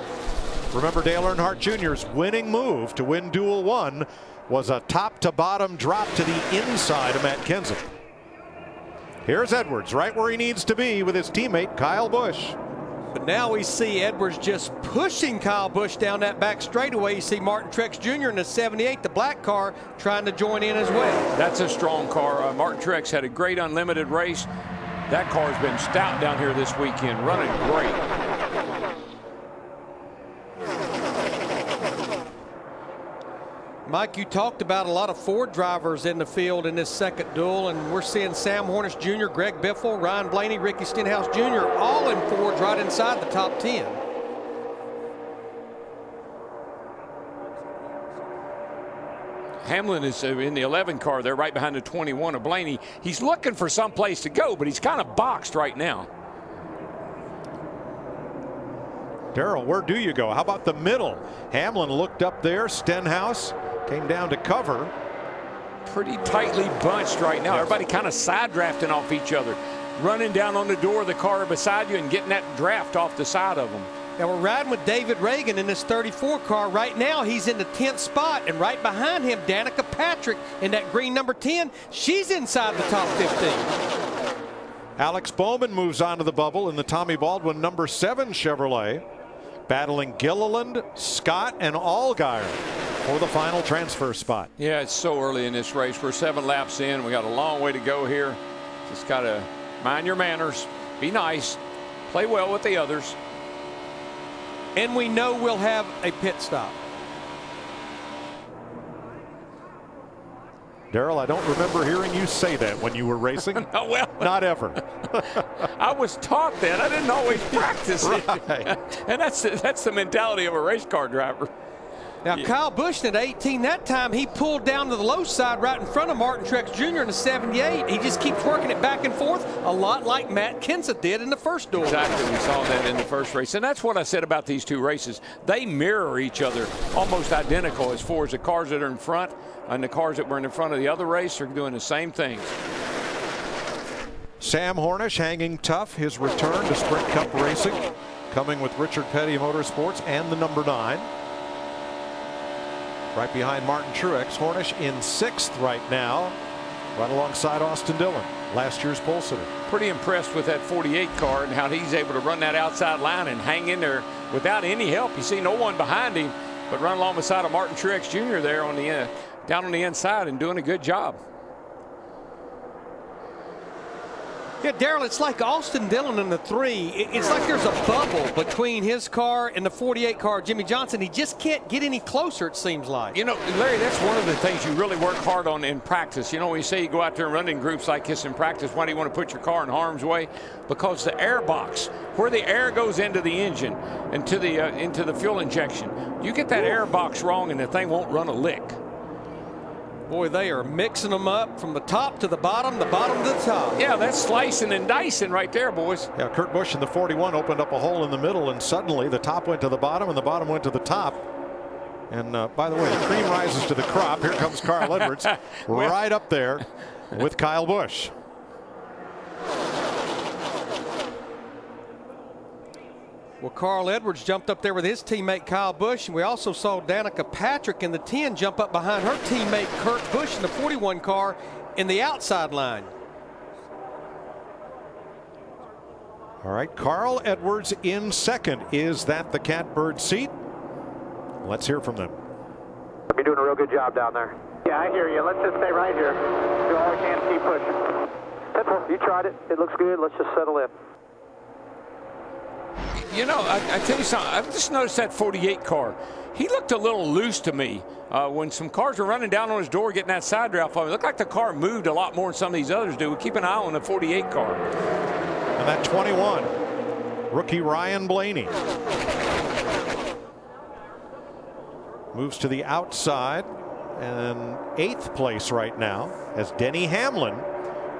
Remember, Dale Earnhardt Jr.'s winning move to win Duel 1 was a top-to-bottom drop to the inside of Matt Kenseth. Here's Edwards right where he needs to be with his teammate Kyle Busch. But now we see Edwards just pushing Kyle Busch down that back straightaway. You see Martin Truex Jr. in the 78, the black car, trying to join in as well. That's a strong car. Martin Truex had a great unlimited race. That car's been stout down here this weekend, running great. Mike, you talked about a lot of Ford drivers in the field in this second duel, and we're seeing Sam Hornish Jr., Greg Biffle, Ryan Blaney, Ricky Stenhouse Jr., all in Fords right inside the top 10. Hamlin is in the 11 car there, right behind the 21 of Blaney. He's looking for some place to go, but he's kind of boxed right now. Darrell, where do you go? How about the middle? Hamlin looked up there. Stenhouse came down to cover. Pretty tightly bunched right now. Yes. Everybody kind of side drafting off each other, running down on the door of the car beside you and getting that draft off the side of them. Now we're riding with David Reagan in this 34 car. Right now he's in the 10th spot, and right behind him Danica Patrick in that green number 10. She's inside the top 15. Alex Bowman moves on to the bubble in the Tommy Baldwin number 7 Chevrolet, battling Gilliland, Scott, and Allgaier for the final transfer spot. Yeah, it's so early in this race. We're 7 laps in. We got a long way to go here. Just got to mind your manners, be nice, play well with the others. And we know we'll have a pit stop. Darrell, I don't remember hearing you say that when you were racing. Oh, well, not ever. I was taught that. I didn't always practice it. And that's the mentality of a race car driver. Now, yeah. Kyle Busch at 18, that time he pulled down to the low side right in front of Martin Truex Jr. in the 78. He just keeps working it back and forth, a lot like Matt Kenseth did in the first duel. Exactly, we saw that in the first race. And that's what I said about these two races. They mirror each other, almost identical as far as the cars that are in front and the cars that were in front of the other race are doing the same things. Sam Hornish hanging tough, his return to Sprint Cup racing, coming with Richard Petty Motorsports and the number 9. Right behind Martin Truex. Hornish in 6th right now, right alongside Austin Dillon, last year's pole sitter. Pretty impressed with that 48 car and how he's able to run that outside line and hang in there without any help. You see no one behind him, but run along beside of Martin Truex Jr. there on the down on the inside and doing a good job. Yeah, Darrell, it's like Austin Dillon in the 3. It's like there's a bubble between his car and the 48 car, Jimmy Johnson. He just can't get any closer, it seems like. You know, Larry, that's one of the things you really work hard on in practice. You know, when you say you go out there and run in groups like this in practice, why do you want to put your car in harm's way? Because the air box, where the air goes into the engine, into the fuel injection, you get that air box wrong and the thing won't run a lick. Boy, they are mixing them up from the top to the bottom to the top. Yeah, that's slicing and dicing right there, boys. Yeah, Kurt Busch in the 41 opened up a hole in the middle, and suddenly the top went to the bottom and the bottom went to the top. And by the way, the cream rises to the crop. Here comes Carl Edwards right up there with Kyle Busch. Well, Carl Edwards jumped up there with his teammate Kyle Busch, and we also saw Danica Patrick in the 10 jump up behind her teammate Kurt Busch in the 41 car in the outside line. All right, Carl Edwards in 2nd. Is that the catbird seat? Let's hear from them. You're doing a real good job down there. Yeah, I hear you. Let's just stay right here. Do all we can to keep pushing. Simple. You tried it. It looks good. Let's just settle in. You know, I tell you something, I've just noticed that 48 car. He looked a little loose to me when some cars were running down on his door getting that side draft on him. It looked like the car moved a lot more than some of these others do. Keep an eye on the 48 car. And that 21, rookie Ryan Blaney. Moves to the outside and 8th place right now as Denny Hamlin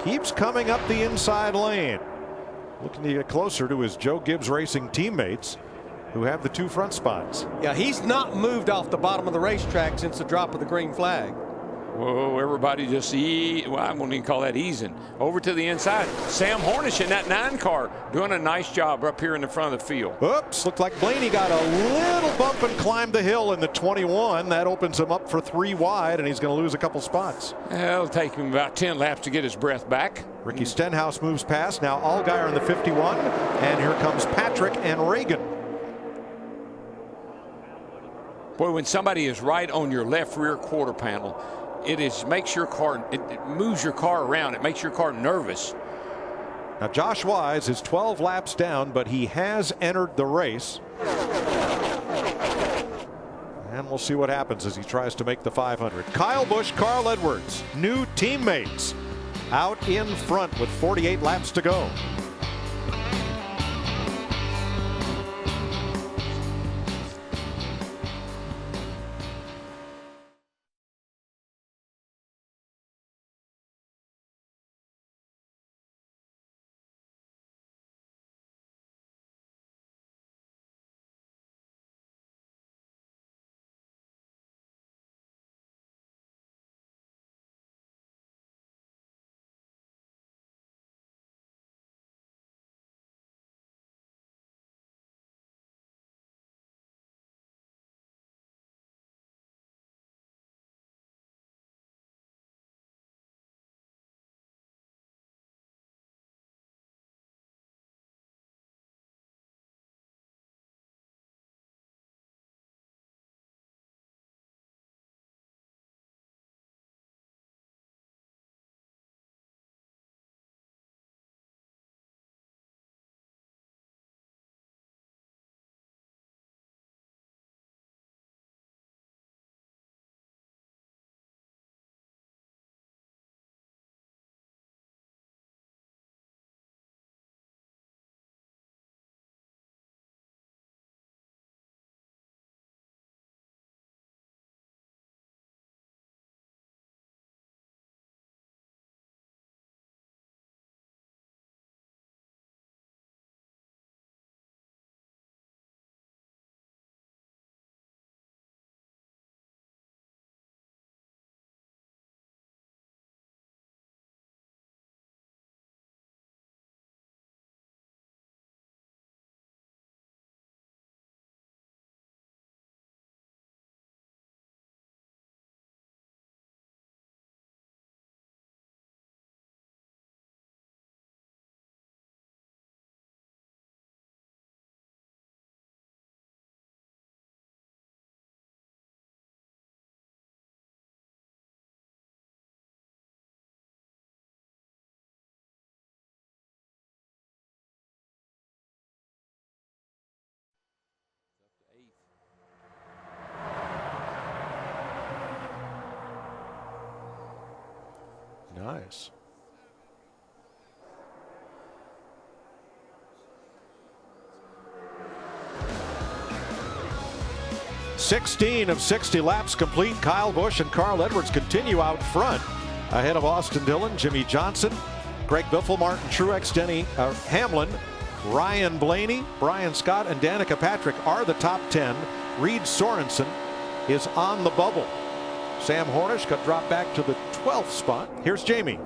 keeps coming up the inside lane. Looking to get closer to his Joe Gibbs Racing teammates who have the 2 front spots. Yeah, he's not moved off the bottom of the racetrack since the drop of the green flag. Whoa, everybody just well, I won't even call that easing. Over to the inside. Sam Hornish in that 9 car doing a nice job up here in the front of the field. Oops, looked like Blaney got a little bump and climbed the hill in the 21. That opens him up for 3 wide, and he's going to lose a couple spots. It'll take him about 10 laps to get his breath back. Ricky Stenhouse moves past. Now Allgaier in the 51, and here comes Patrick and Reagan. Boy, when somebody is right on your left rear quarter panel, it moves your car around. It makes your car nervous. Now Josh Wise is 12 laps down, but he has entered the race. And we'll see what happens as he tries to make the 500. Kyle Busch, Carl Edwards, new teammates out in front with 48 laps to go. Torres. 16 of 60 laps complete. Kyle Busch and Carl Edwards continue out front ahead of Austin Dillon, Jimmy Johnson, Greg Biffle, Martin Truex, Denny Hamlin, Ryan Blaney, Brian Scott, and Danica Patrick are the top 10. Reed Sorensen is on the bubble. Sam Hornish got dropped back to the 12th spot. Here's Jamie.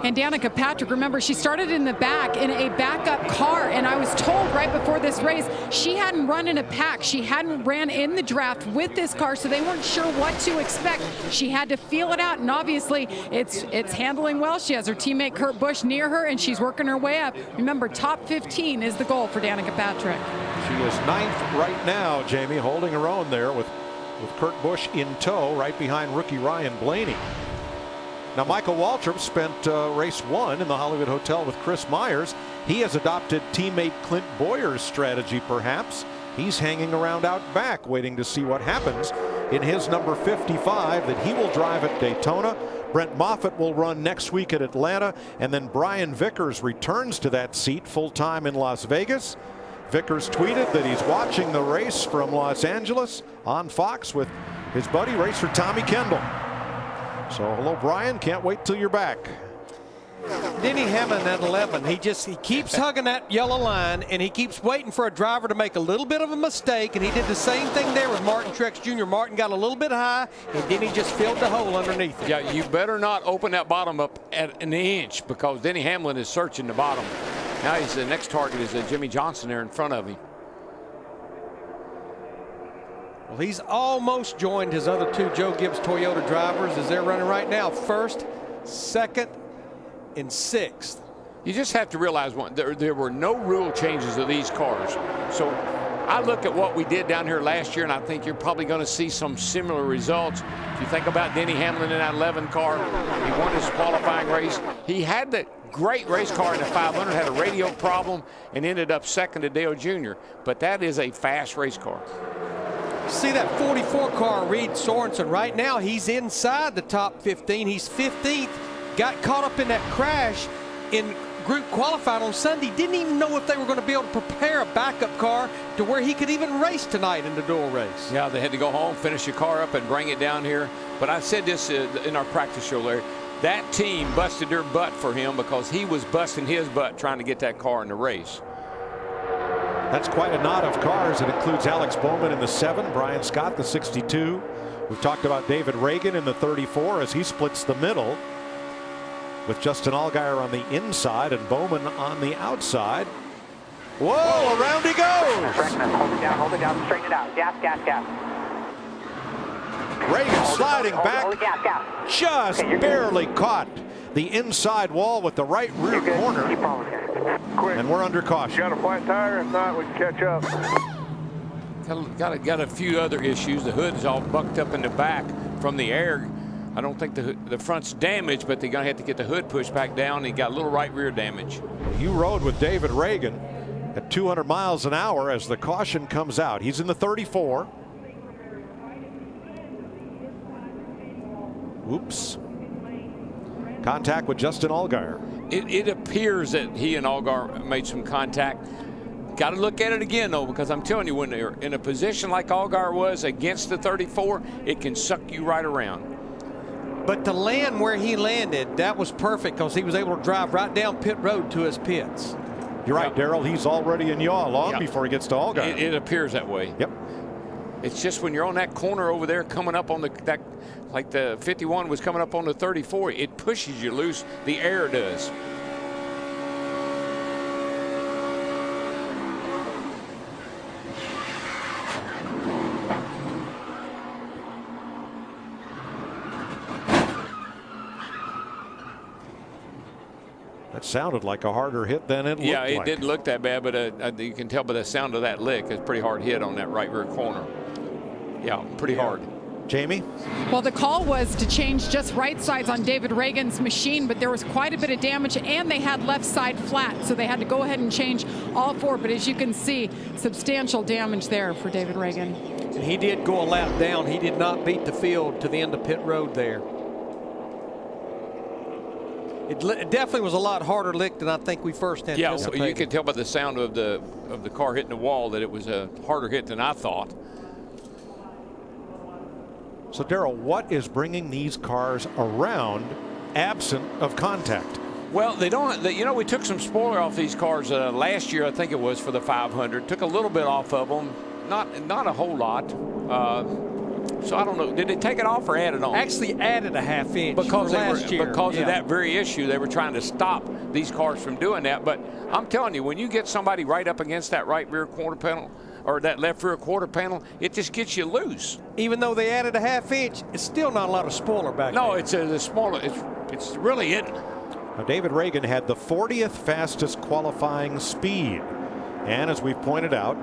And Danica Patrick, remember, she started in the back in a backup car, and I was told right before this race she hadn't run in a pack. She hadn't ran in the draft with this car, so they weren't sure what to expect. She had to feel it out, and obviously it's handling well. She has her teammate Kurt Busch near her, and she's working her way up. Remember, top 15 is the goal for Danica Patrick. She is 9th right now, Jamie, holding her own there with Kurt Busch in tow, right behind rookie Ryan Blaney. Now, Michael Waltrip spent race 1 in the Hollywood Hotel with Chris Myers. He has adopted teammate Clint Boyer's strategy, perhaps. He's hanging around out back, waiting to see what happens in his number 55 that he will drive at Daytona. Brent Moffitt will run next week at Atlanta, and then Brian Vickers returns to that seat full-time in Las Vegas. Vickers tweeted that he's watching the race from Los Angeles on Fox with his buddy, racer Tommy Kendall. So hello, Brian. Can't wait till you're back. Denny Hamlin at 11. He keeps hugging that yellow line, and he keeps waiting for a driver to make a little bit of a mistake, and he did the same thing there with Martin Truex Jr. Martin got a little bit high, and Denny just filled the hole underneath it. Yeah, you better not open that bottom up at an inch, because Denny Hamlin is searching the bottom. Now the next target is Jimmy Johnson there in front of him. Well, he's almost joined his other two Joe Gibbs Toyota drivers as they're running right now. 1st, 2nd, and 6th. You just have to realize there were no rule changes of these cars. So I look at what we did down here last year, and I think you're probably going to see some similar results. If you think about Denny Hamlin in that 11 car, he won his qualifying race. He had the great race car in the 500, had a radio problem, and ended up 2nd to Dale Jr. But that is a fast race car. See that 44 car, Reed Sorensen, right now he's inside the top 15. He's 15th, got caught up in that crash in group qualifying on Sunday. Didn't even know if they were going to be able to prepare a backup car to where he could even race tonight in the dual race. Yeah, they had to go home, finish the car up, and bring it down here. But I said this in our practice show, Larry. That team busted their butt for him because he was busting his butt trying to get that car in the race. That's quite a knot of cars. It includes Alex Bowman in the 7, Brian Scott the 62. We've talked about David Reagan in the 34 as he splits the middle with Justin Allgaier on the inside and Bowman on the outside. Whoa, around he goes. Hold it down, straighten it out. Gas, gas, gas. Reagan sliding back, just barely caught the inside wall with the right rear corner. And we're under caution. Got a flat tire? If not, we can catch up. Got a few other issues. The hood's all bucked up in the back from the air. I don't think the front's damaged, but they're going to have to get the hood pushed back down. And got a little right rear damage. You rode with David Reagan at 200 miles an hour as the caution comes out. He's in the 34. Oops. Contact with Justin Allgaier. It appears that he and Allgaier made some contact. Got to look at it again, though, because I'm telling you, when they're in a position like Allgaier was against the 34, it can suck you right around. But to land where he landed, that was perfect because he was able to drive right down pit road to his pits. You're right, Darrell. He's already in yaw long before he gets to Allgaier. It appears that way. Yep. It's just when you're on that corner over there coming up on like the 51 was coming up on the 34, it pushes you loose. The air does. That sounded like a harder hit than it looked like. Yeah, it didn't look that bad, but you can tell by the sound of that lick, it's a pretty hard hit on that right rear corner. Yeah, pretty hard. Jamie? Well, the call was to change just right sides on David Reagan's machine, but there was quite a bit of damage, and they had left side flat, so they had to go ahead and change all 4. But as you can see, substantial damage there for David Reagan. And he did go a lap down. He did not beat the field to the end of pit road there. It definitely was a lot harder lick than I think we first anticipated. Yeah, you can tell by the sound of the car hitting the wall that it was a harder hit than I thought. So, Darrell, what is bringing these cars around absent of contact? Well, they don't. You know, we took some spoiler off these cars last year. I think it was for the 500. Took a little bit off of them, not a whole lot. So I don't know. Did they take it off or add it on? Actually, added a half-inch because last year. Because of that very issue, they were trying to stop these cars from doing that. But I'm telling you, when you get somebody right up against that right rear quarter panel or that left rear quarter panel, it just gets you loose. Even though they added a half-inch, it's still not a lot of spoiler back there. No, it's a smaller. It's really isn't. Now, David Reagan had the 40th fastest qualifying speed. And as we've pointed out,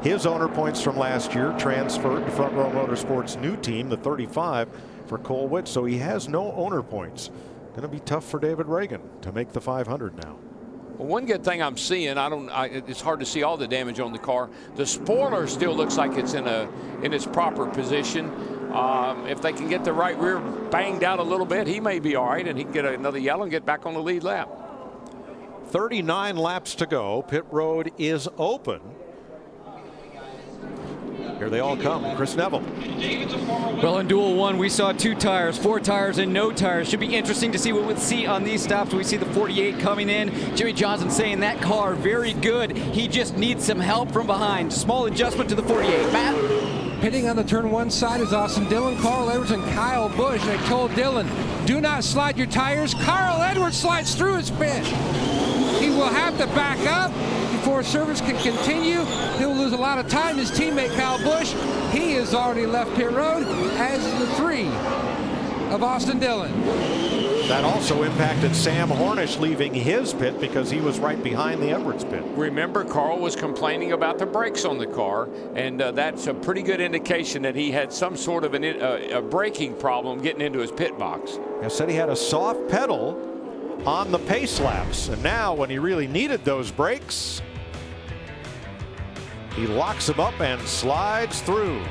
his owner points from last year transferred to Front Row Motorsports' new team, the 35, for Cole Witt. So he has no owner points. Going to be tough for David Reagan to make the 500 now. Well, one good thing I'm seeing, it's hard to see all the damage on the car. The spoiler still looks like it's in its proper position. If they can get the right rear banged out a little bit, he may be all right, and he can get another yellow and get back on the lead lap. 39 laps to go. Pit road is open. Here they all come. Chris Neville. Well, in Duel 1, we saw 2 tires, 4 tires, and no tires. Should be interesting to see what we'll see on these stops. We see the 48 coming in. Jimmy Johnson saying that car very good. He just needs some help from behind. Small adjustment to the 48. Matt? Pitting on the turn 1 side is Austin Dillon, Carl Edwards, and Kyle Busch. They told Dillon, do not slide your tires. Carl Edwards slides through his pit. He will have to back up before service can continue. He'll lose a lot of time. His teammate Kyle Busch, he has already left pit road, as is the 3 of Austin Dillon. That also impacted Sam Hornish leaving his pit because he was right behind the Edwards pit. Remember, Carl was complaining about the brakes on the car, and that's a pretty good indication that he had some sort of a braking problem getting into his pit box. He said he had a soft pedal on the pace laps, and now when he really needed those brakes, he locks them up and slides through.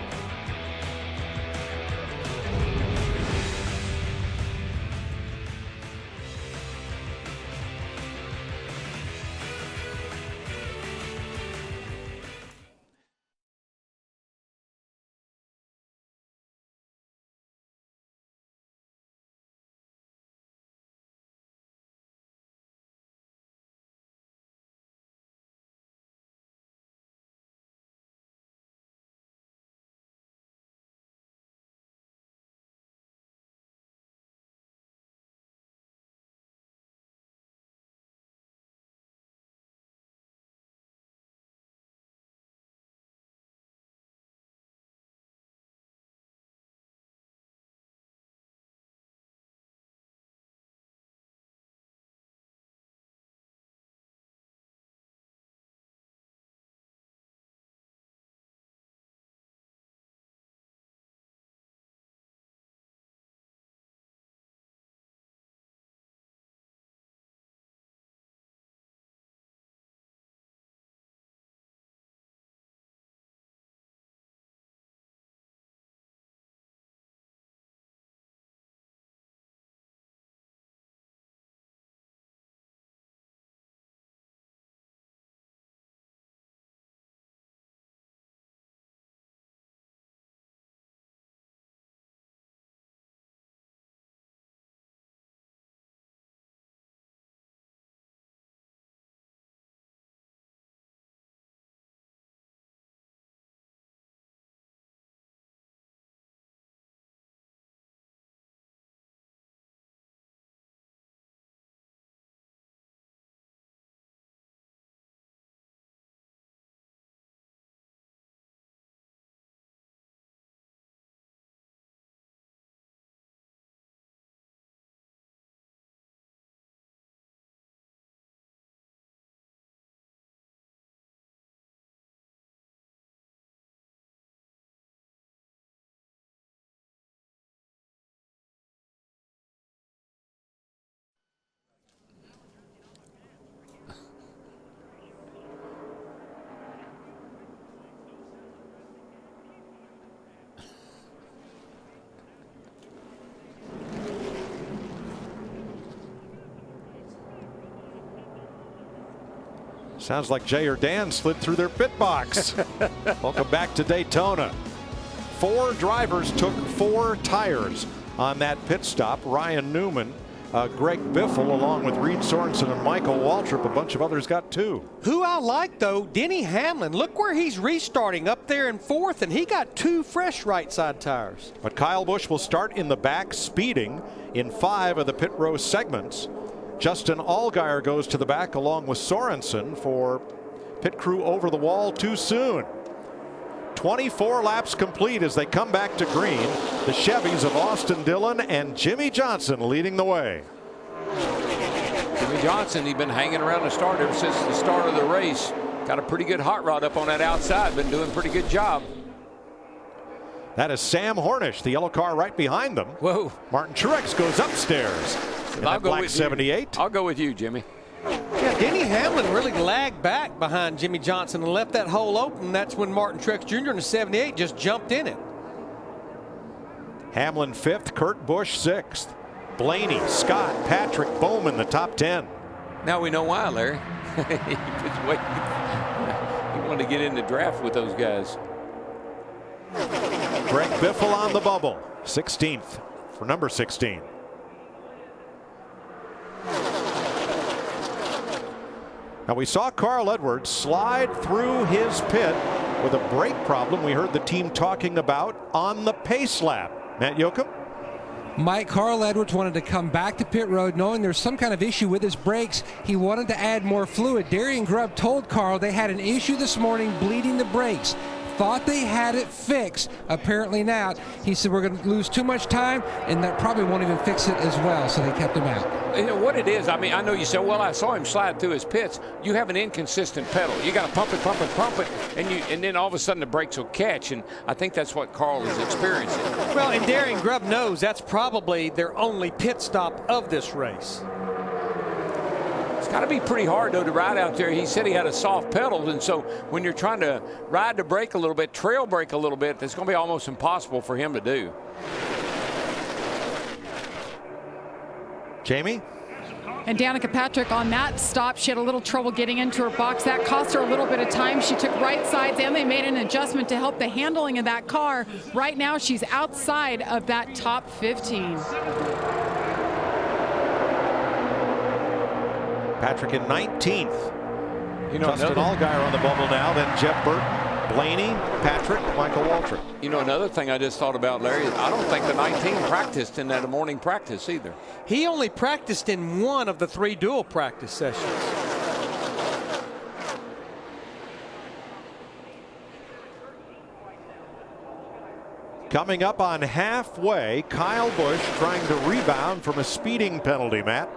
Sounds like Jay or Dan slid through their pit box. Welcome back to Daytona. 4 drivers took 4 tires on that pit stop. Ryan Newman, Greg Biffle, along with Reed Sorensen and Michael Waltrip. A bunch of others got 2. Who I like, though, Denny Hamlin. Look where he's restarting up there in 4th, and he got 2 fresh right side tires. But Kyle Busch will start in the back, speeding in 5 of the pit row segments. Justin Allgaier goes to the back along with Sorensen for pit crew over the wall too soon. 24 laps complete as they come back to green. The Chevys of Austin Dillon and Jimmy Johnson leading the way. Jimmy Johnson, he's been hanging around the start ever since the start of the race. Got a pretty good hot rod up on that outside. Been doing a pretty good job. That is Sam Hornish, the yellow car right behind them. Whoa. Martin Truex goes upstairs. I'll go black with 78. I'll go with you, Jimmy. Yeah, Denny Hamlin really lagged back behind Jimmy Johnson and left that hole open. That's when Martin Truex Jr. in the 78 just jumped in it. Hamlin 5th, Kurt Busch 6th. Blaney, Scott, Patrick, Bowman the top 10. Now we know why, Larry. He wanted to get in the draft with those guys. Greg Biffle on the bubble, 16th for number 16. Now we saw Carl Edwards slide through his pit with a brake problem we heard the team talking about on the pace lap. Matt Yoakum? Carl Edwards wanted to come back to pit road knowing there's some kind of issue with his brakes. He wanted to add more fluid. Darian Grubb told Carl they had an issue this morning bleeding the brakes. Thought they had it fixed. Apparently not. He said we're going to lose too much time and that probably won't even fix it as well, so they kept him out. You know what it is? I mean, I know you said, well, I saw him slide through his pits. You have an inconsistent pedal. You got to pump it, and then all of a sudden the brakes will catch, and I think that's what Carl is experiencing. Well, and Darian Grubb knows that's probably their only pit stop of this race. It's got to be pretty hard, though, to ride out there. He said he had a soft pedal, and so when you're trying to ride the brake a little bit, trail brake a little bit, it's going to be almost impossible for him to do. Jamie? And Danica Patrick on that stop, she had a little trouble getting into her box. That cost her a little bit of time. She took right sides and they made an adjustment to help the handling of that car. Right now she's outside of that top 15. Patrick in 19th. You know, Justin Allgaier on the bubble now, then Jeff Burton, Blaney, Patrick, Michael Waltrip. You know, another thing I just thought about, Larry, I don't think the 19 practiced in that morning practice either. He only practiced in one of the 3 dual practice sessions. Coming up on halfway, Kyle Busch trying to rebound from a speeding penalty, Matt.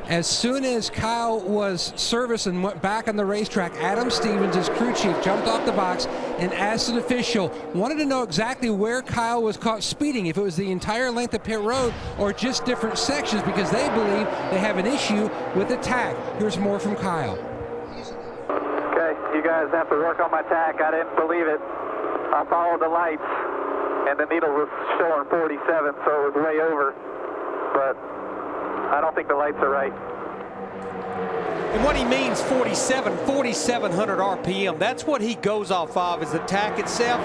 As soon as Kyle was serviced and went back on the racetrack, Adam Stevens, his crew chief, jumped off the box and asked an official, wanted to know exactly where Kyle was caught speeding, if it was the entire length of pit road or just different sections, because they believe they have an issue with the tack. Here's more from Kyle. Okay, you guys have to work on my tack. I didn't believe it. I followed the lights, and the needle was showing 47, so it was way over. But I don't think the lights are right. And what he means 4,700 RPM. That's what he goes off of, is the tack itself.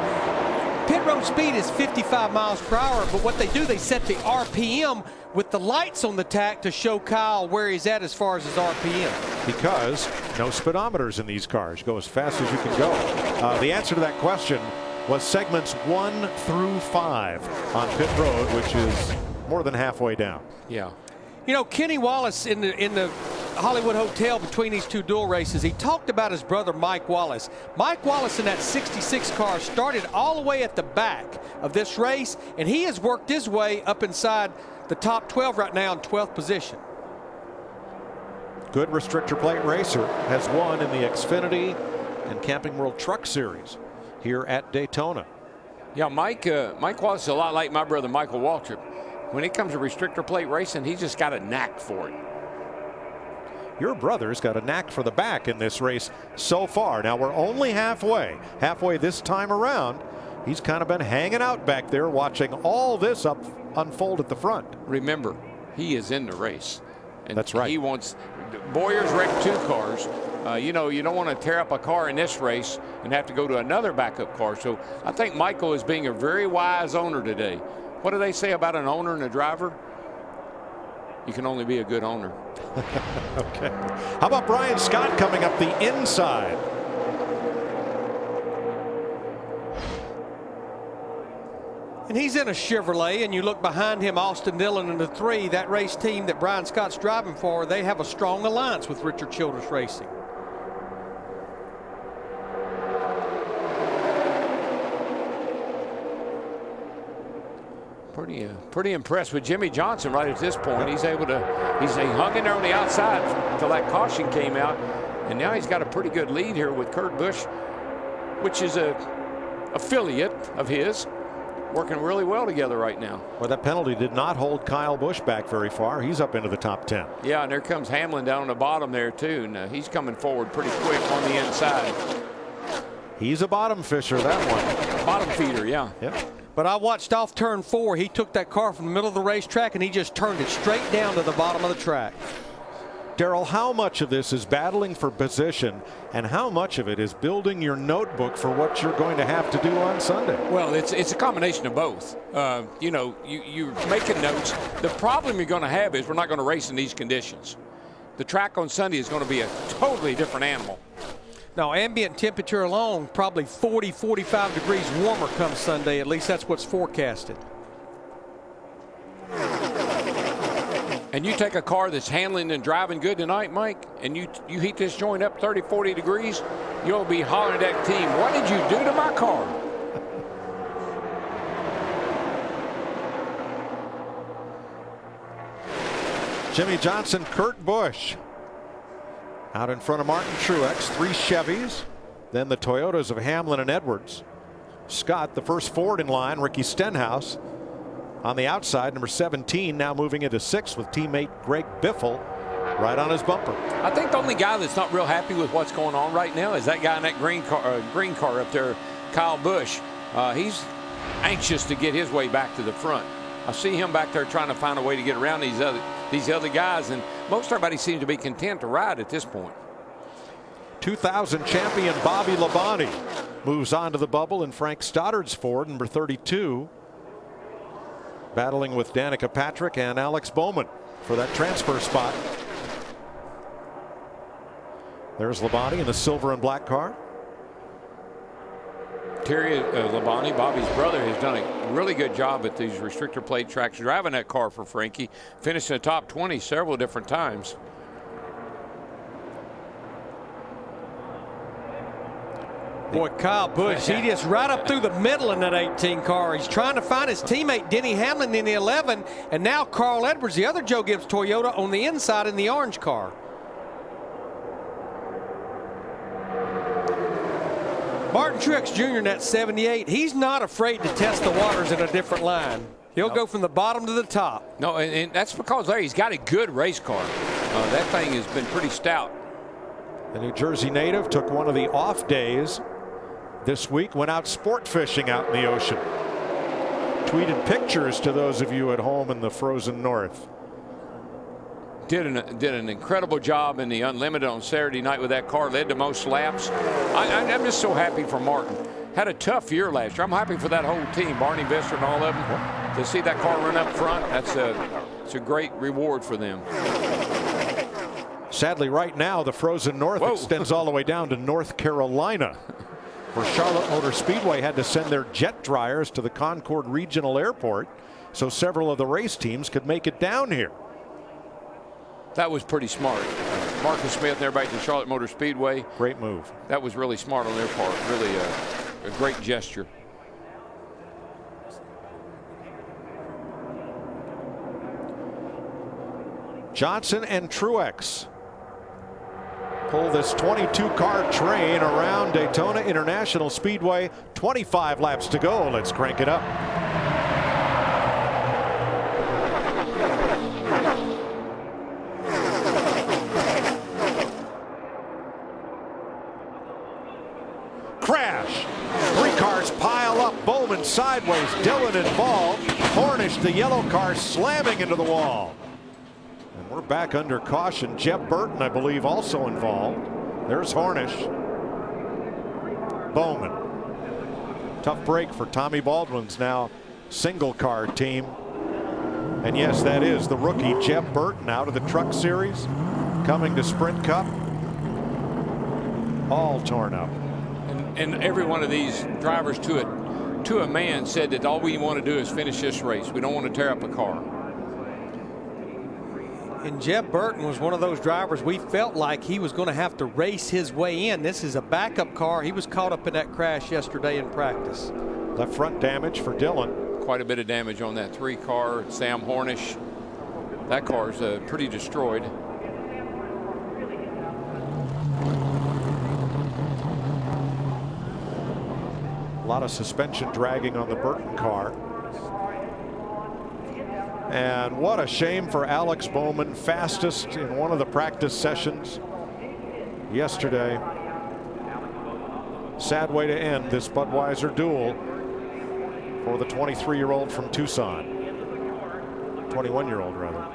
Pit road speed is 55 miles per hour, but what they do, they set the RPM with the lights on the tack to show Kyle where he's at as far as his RPM. Because no speedometers in these cars. Go as fast as you can go. The answer to that question was segments 1 through 5 on pit road, which is more than halfway down. Yeah. You know, Kenny Wallace in the Hollywood Hotel between these 2 dual races, he talked about his brother Mike Wallace. Mike Wallace in that 66 car started all the way at the back of this race, and he has worked his way up inside the top 12 right now in 12th position. Good restrictor plate racer, has won in the Xfinity and Camping World Truck Series here at Daytona. Yeah, Mike Wallace is a lot like my brother Michael Waltrip. When it comes to restrictor plate racing, he's just got a knack for it. Your brother's got a knack for the back in this race so far. Now we're only halfway this time around. He's kind of been hanging out back there watching all this unfold at the front. Remember, he is in the race. And that's right. He wants, Boyer's wrecked 2 cars. You know, you don't want to tear up a car in this race and have to go to another backup car. So I think Michael is being a very wise owner today. What do they say about an owner and a driver? You can only be a good owner. Okay. How about Brian Scott coming up the inside? And he's in a Chevrolet, and you look behind him, Austin Dillon in the 3. That race team that Brian Scott's driving for, they have a strong alliance with Richard Childress Racing. Pretty impressed with Jimmy Johnson right at this point. He's able to, he hung in there on the outside until that caution came out, and now he's got a pretty good lead here with Kurt Busch, which is a affiliate of his, working really well together right now. Well, that penalty did not hold Kyle Busch back very far. He's up into the top 10. Yeah, and there comes Hamlin down on the bottom there too, and he's coming forward pretty quick on the inside. He's a bottom fisher, that one. Bottom feeder, yeah. Yep. But I watched off turn 4. He took that car from the middle of the racetrack and he just turned it straight down to the bottom of the track. Darrell, how much of this is battling for position and how much of it is building your notebook for what you're going to have to do on Sunday? Well, it's a combination of both. You know, you're making notes. The problem you're going to have is we're not going to race in these conditions. The track on Sunday is going to be a totally different animal. Now, ambient temperature alone, probably 40, 45 degrees warmer come Sunday. At least that's what's forecasted. And you take a car that's handling and driving good tonight, Mike, and you heat this joint up 30, 40 degrees, you'll be hollering at that team, what did you do to my car? Jimmy Johnson, Kurt Busch. Out in front of Martin Truex, 3 Chevys, then the Toyotas of Hamlin and Edwards. Scott, the first Ford in line, Ricky Stenhouse on the outside, number 17, now moving into 6th with teammate Greg Biffle right on his bumper. I think the only guy that's not real happy with what's going on right now is that guy in that green car up there, Kyle Busch. He's anxious to get his way back to the front. I see him back there trying to find a way to get around these other guys, and most everybody seems to be content to ride at this point. 2000 champion Bobby Labonte moves on to the bubble in Frank Stoddard's Ford, number 32, battling with Danica Patrick and Alex Bowman for that transfer spot. There's Labonte in the silver and black car. Terry Labonte, Bobby's brother, has done a really good job at these restrictor plate tracks, driving that car for Frankie, finishing the top 20 several different times. Boy, Kyle Busch, he just right up through the middle in that 18 car. He's trying to find his teammate Denny Hamlin in the 11, and now Carl Edwards, the other Joe Gibbs Toyota, on the inside in the orange car. Martin Truex Jr. in that 78, he's not afraid to test the waters in a different line. He'll go from the bottom to the top. No, and that's because Larry's got a good race car. That thing has been pretty stout. The New Jersey native took one of the off days this week, went out sport fishing out in the ocean. Tweeted pictures to those of you at home in the frozen north. Did an incredible job in the Unlimited on Saturday night with that car, led to most laps. I'm just so happy for Martin. Had a tough year last year. I'm happy for that whole team, Barney Visser and all of them. To see that car run up front, it's a great reward for them. Sadly, right now, the frozen north extends all the way down to North Carolina, where Charlotte Motor Speedway had to send their jet dryers to the Concord Regional Airport so several of the race teams could make it down here. That was pretty smart. Marcus Smith and everybody at Charlotte Motor Speedway. Great move. That was really smart on their part. Really a great gesture. Johnson and Truex pull this 22-car train around Daytona International Speedway. 25 laps to go. Let's crank it up. Crash. 3 cars pile up. Bowman sideways. Dillon involved. Cornish, the yellow car, slamming into the wall. And we're back under caution. Jeb Burton, I believe, also involved. There's Hornish. Bowman. Tough break for Tommy Baldwin's now single car team. And yes, that is the rookie Jeb Burton out of the Truck Series coming to Sprint Cup. All torn up. And every one of these drivers to a man said that all we want to do is finish this race. We don't want to tear up a car. And Jeb Burton was one of those drivers we felt like he was going to have to race his way in. This is a backup car. He was caught up in that crash yesterday in practice. Left front damage for Dillon. Quite a bit of damage on that 3 car. Sam Hornish, that car is pretty destroyed. A lot of suspension dragging on the Burton car. And what a shame for Alex Bowman, fastest in one of the practice sessions yesterday. Sad way to end this Budweiser duel for the 23-year-old from Tucson. 21-year-old rather.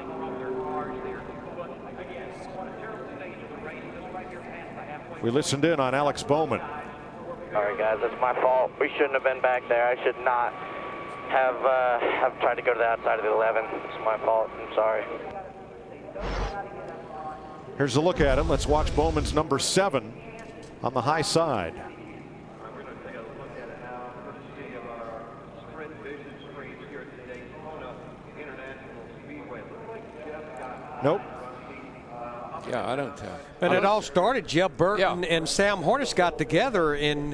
We listened in on Alex Bowman. All right, guys, that's my fault. We shouldn't have been back there. I should not have tried to go to the outside of the 11. It's my fault. I'm sorry. Here's a look at him. Let's watch Bowman's number 7 on the high side. Nope. Yeah, I don't. But it all started. Jeb Burton and Sam Hornish got together, and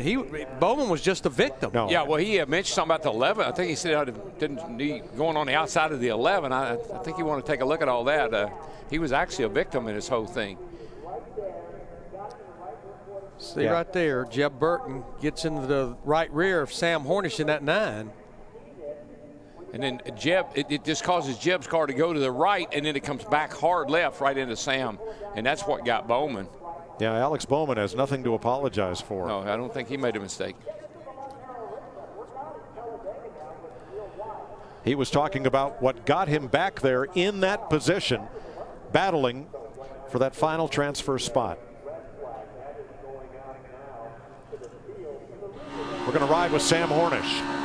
Bowman was just a victim. No. Yeah, well, he mentioned something about the 11. I think he said I didn't need going on the outside of the 11. I think you want to take a look at all that. He was actually a victim in this whole thing. See right there, Jeb Burton gets into the right rear of Sam Hornish in that 9. And then Jeb, it just causes Jeb's car to go to the right, and then it comes back hard left right into Sam. And that's what got Bowman. Yeah, Alex Bowman has nothing to apologize for. No, I don't think he made a mistake. He was talking about what got him back there in that position, battling for that final transfer spot. We're going to ride with Sam Hornish.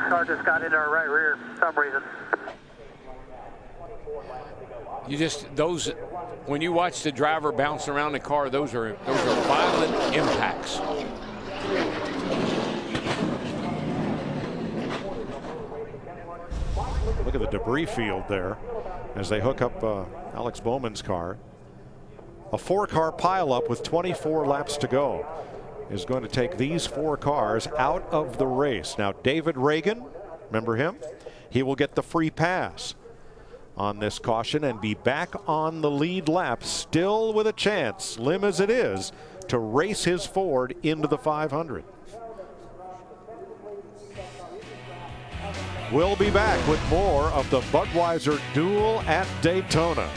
Car just got into our right rear for some reason. You just when you watch the driver bounce around the car, those are violent impacts. Look at the debris field there as they hook up Alex Bowman's car. A 4-car pileup with 24 laps to go is going to take these 4 cars out of the race. Now, David Reagan, remember him? He will get the free pass on this caution and be back on the lead lap, still with a chance, slim as it is, to race his Ford into the 500. We'll be back with more of the Budweiser Duel at Daytona.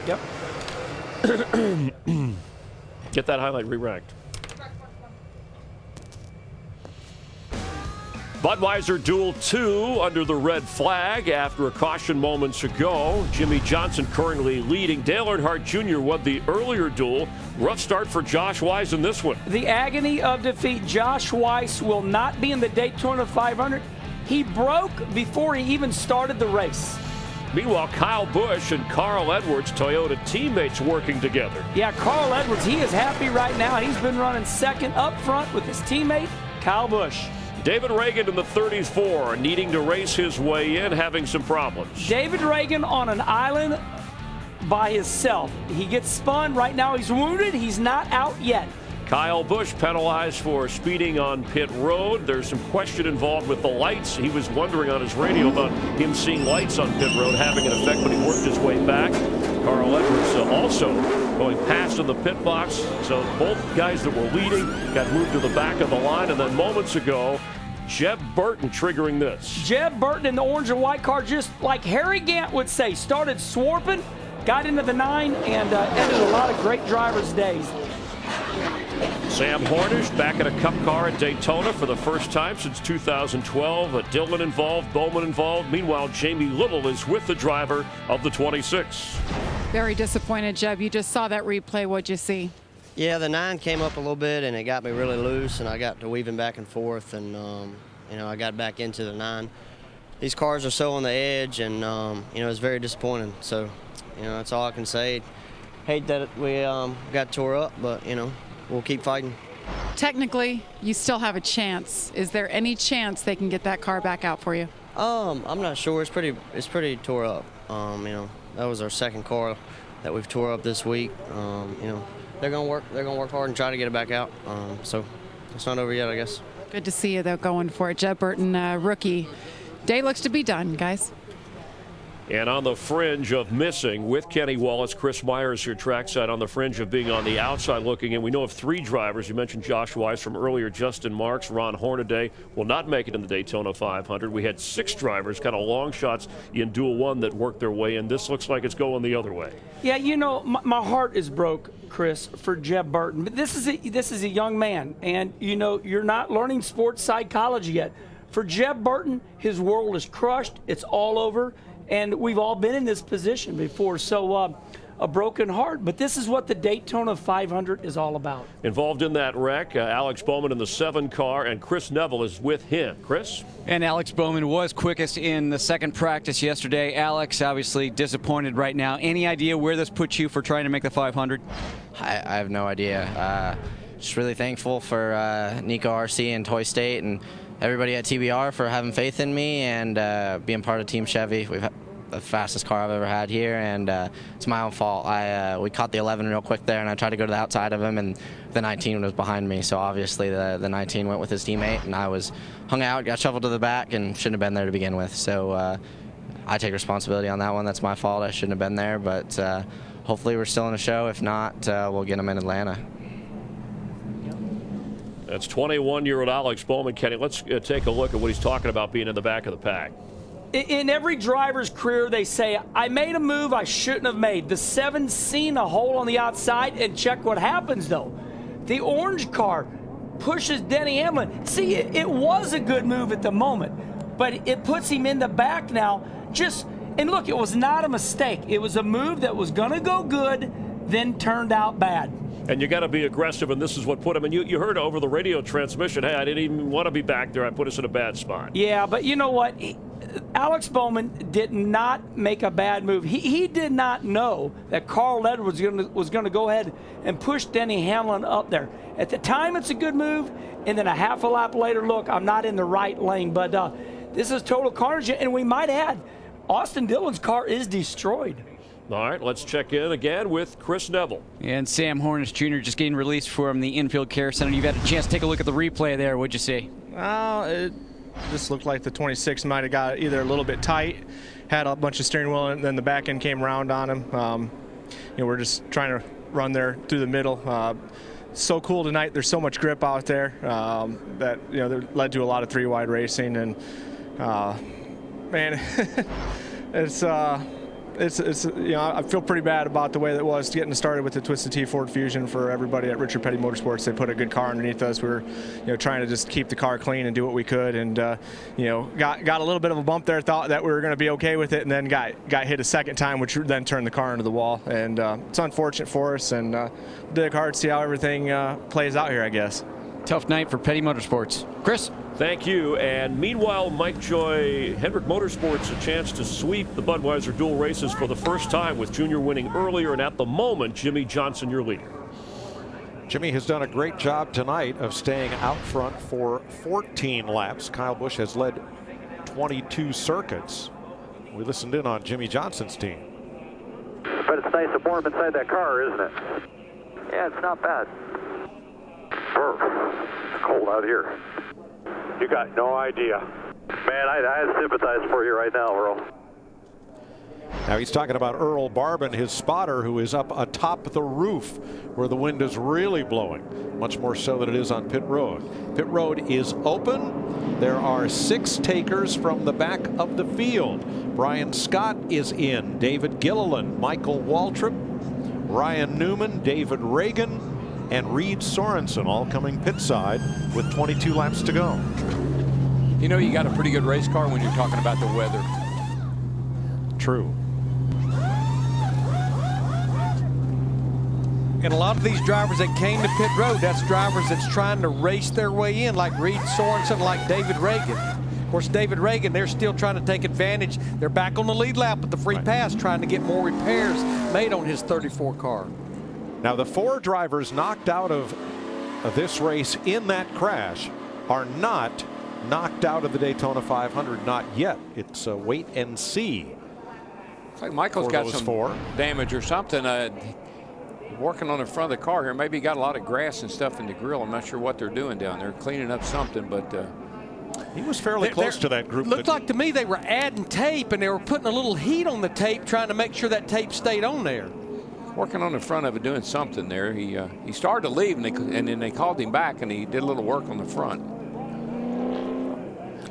Yep. Get that highlight re-ranked. Budweiser Duel 2 under the red flag after a caution moments ago. Jimmy Johnson currently leading. Dale Earnhardt Jr. won the earlier duel. Rough start for Josh Wise in this one. The agony of defeat. Josh Wise will not be in the Daytona 500. He broke before he even started the race. Meanwhile, Kyle Busch and Carl Edwards, Toyota teammates, working together. Yeah, Carl Edwards, he is happy right now. He's been running second up front with his teammate, Kyle Busch. David Reagan in the 34, needing to race his way in, having some problems. David Reagan on an island by himself. He gets spun. Right now he's wounded. He's not out yet. Kyle Busch penalized for speeding on pit road. There's some question involved with the lights. He was wondering on his radio about him seeing lights on pit road having an effect, but he worked his way back. Carl Edwards also going past in the pit box. So both guys that were leading got moved to the back of the line. And then moments ago, Jeb Burton triggering this. Jeb Burton in the orange and white car, just like Harry Gant would say, started swarping, got into the 9, and ended a lot of great drivers' days. Sam Hornish back in a cup car at Daytona for the first time since 2012. Dillon involved, Bowman involved. Meanwhile, Jamie Little is with the driver of the 26. Very disappointed, Jeb. You just saw that replay. What'd you see? Yeah, the 9 came up a little bit, and it got me really loose, and I got to weaving back and forth, and I got back into the 9. These cars are so on the edge, and it's very disappointing. So, that's all I can say. Hate that we got tore up, but we'll keep fighting. Technically, you still have a chance. Is there any chance they can get that car back out for you? I'm not sure. It's pretty tore up. That was our second car that we've tore up this week. They're gonna work hard and try to get it back out. So it's not over yet, I guess. Good to see you though, going for it. Jeb Burton, rookie. Day looks to be done, guys. And on the fringe of missing with Kenny Wallace, Chris Myers here trackside on the fringe of being on the outside looking in. We know of 3 drivers. You mentioned Josh Wise from earlier, Justin Marks, Ron Hornaday will not make it in the Daytona 500. We had 6 drivers, kind of long shots in Duel 1 that worked their way in. This looks like it's going the other way. Yeah, my heart is broke, Chris, for Jeb Burton. But this is a young man, and you're not learning sports psychology yet. For Jeb Burton, his world is crushed. It's all over. And we've all been in this position before, so a broken heart. But this is what the Daytona 500 is all about. Involved in that wreck, Alex Bowman in the 7 car, and Chris Neville is with him. Chris? And Alex Bowman was quickest in the second practice yesterday. Alex, obviously disappointed right now. Any idea where this puts you for trying to make the 500? I have no idea. Just really thankful for Nico RC and Toy State and everybody at TBR for having faith in me and being part of Team Chevy. We've had the fastest car I've ever had here, and it's my own fault. We caught the 11 real quick there, and I tried to go to the outside of him, and the 19 was behind me. So obviously the 19 went with his teammate, and I was hung out, got shuffled to the back, and shouldn't have been there to begin with. So I take responsibility on that one. That's my fault. I shouldn't have been there, but hopefully we're still in a show. If not, we'll get them in Atlanta. That's 21-year-old Alex Bowman. Kenny, let's take a look at what he's talking about being in the back of the pack. In every driver's career, they say, I made a move I shouldn't have made. The 7's seen a hole on the outside, and check what happens, though. The orange car pushes Denny Hamlin. See, it was a good move at the moment, but it puts him in the back now. And look, it was not a mistake. It was a move that was going to go good, then turned out bad. And you got to be aggressive, and this is what put him in. You heard over the radio transmission, hey, I didn't even want to be back there. I put us in a bad spot. Yeah, but you know what? Alex Bowman did not make a bad move. He did not know that Carl Edwards was going to go ahead and push Denny Hamlin up there. At the time, it's a good move, and then a half a lap later, look, I'm not in the right lane. But this is total carnage, and we might add, Austin Dillon's car is destroyed. All right, let's check in again with Chris Neville. And Sam Hornish Jr. just getting released from the infield care center. You've had a chance to take a look at the replay there. What'd you see? It just looked like the 26 might have got either a little bit tight, had a bunch of steering wheel, and then the back end came around on him. We're just trying to run there through the middle. So cool tonight. There's so much grip out there that that led to a lot of 3-wide racing, and man, it's you know, I feel pretty bad about the way that was getting started with the Twisted Tea Ford Fusion. For everybody at Richard Petty Motorsports, they put a good car underneath us. We were, you know, trying to just keep the car clean and do what we could, and you know, got a little bit of a bump there. Thought that we were going to be okay with it, and then got hit a second time, which then turned the car into the wall. And it's unfortunate for us, and dig hard to see how everything plays out here, I guess. Tough night for Petty Motorsports. Chris. Thank you. And meanwhile, Mike Joy, Hendrick Motorsports, a chance to sweep the Budweiser Duel races for the first time, with Junior winning earlier, and at the moment, Jimmy Johnson, your leader. Jimmy has done a great job tonight of staying out front for 14 laps. Kyle Busch has led 22 circuits. We listened in on Jimmy Johnson's team. But it's nice and warm inside that car, isn't it? Yeah, it's not bad. It's cold out here. You got no idea. Man, I sympathize for you right now, Earl. Now he's talking about Earl Barbin, his spotter, who is up atop the roof where the wind is really blowing, much more so than it is on pit road. Pit road is open. There are 6 takers from the back of the field. Brian Scott is in, David Gilliland, Michael Waltrip, Ryan Newman, David Reagan, and Reed Sorensen, all coming pit side with 22 laps to go. You know, you got a pretty good race car when you're talking about the weather. True. And a lot of these drivers that came to pit road, that's drivers that's trying to race their way in, like Reed Sorensen, like David Reagan. Of course, David Reagan, they're still trying to take advantage. They're back on the lead lap with the free pass, trying to get more repairs made on his 34 car. Now, the 4 drivers knocked out of this race in that crash are not knocked out of the Daytona 500, not yet. It's a wait and see. It's like Michael's got some damage or something. Working on the front of the car here. Maybe he got a lot of grass and stuff in the grill. I'm not sure what they're doing down there, cleaning up something, but he was fairly close to that group. Looked like to me they were adding tape, and they were putting a little heat on the tape, trying to make sure that tape stayed on there. Working on the front of it, doing something there. He started to leave, and then they called him back, and he did a little work on the front.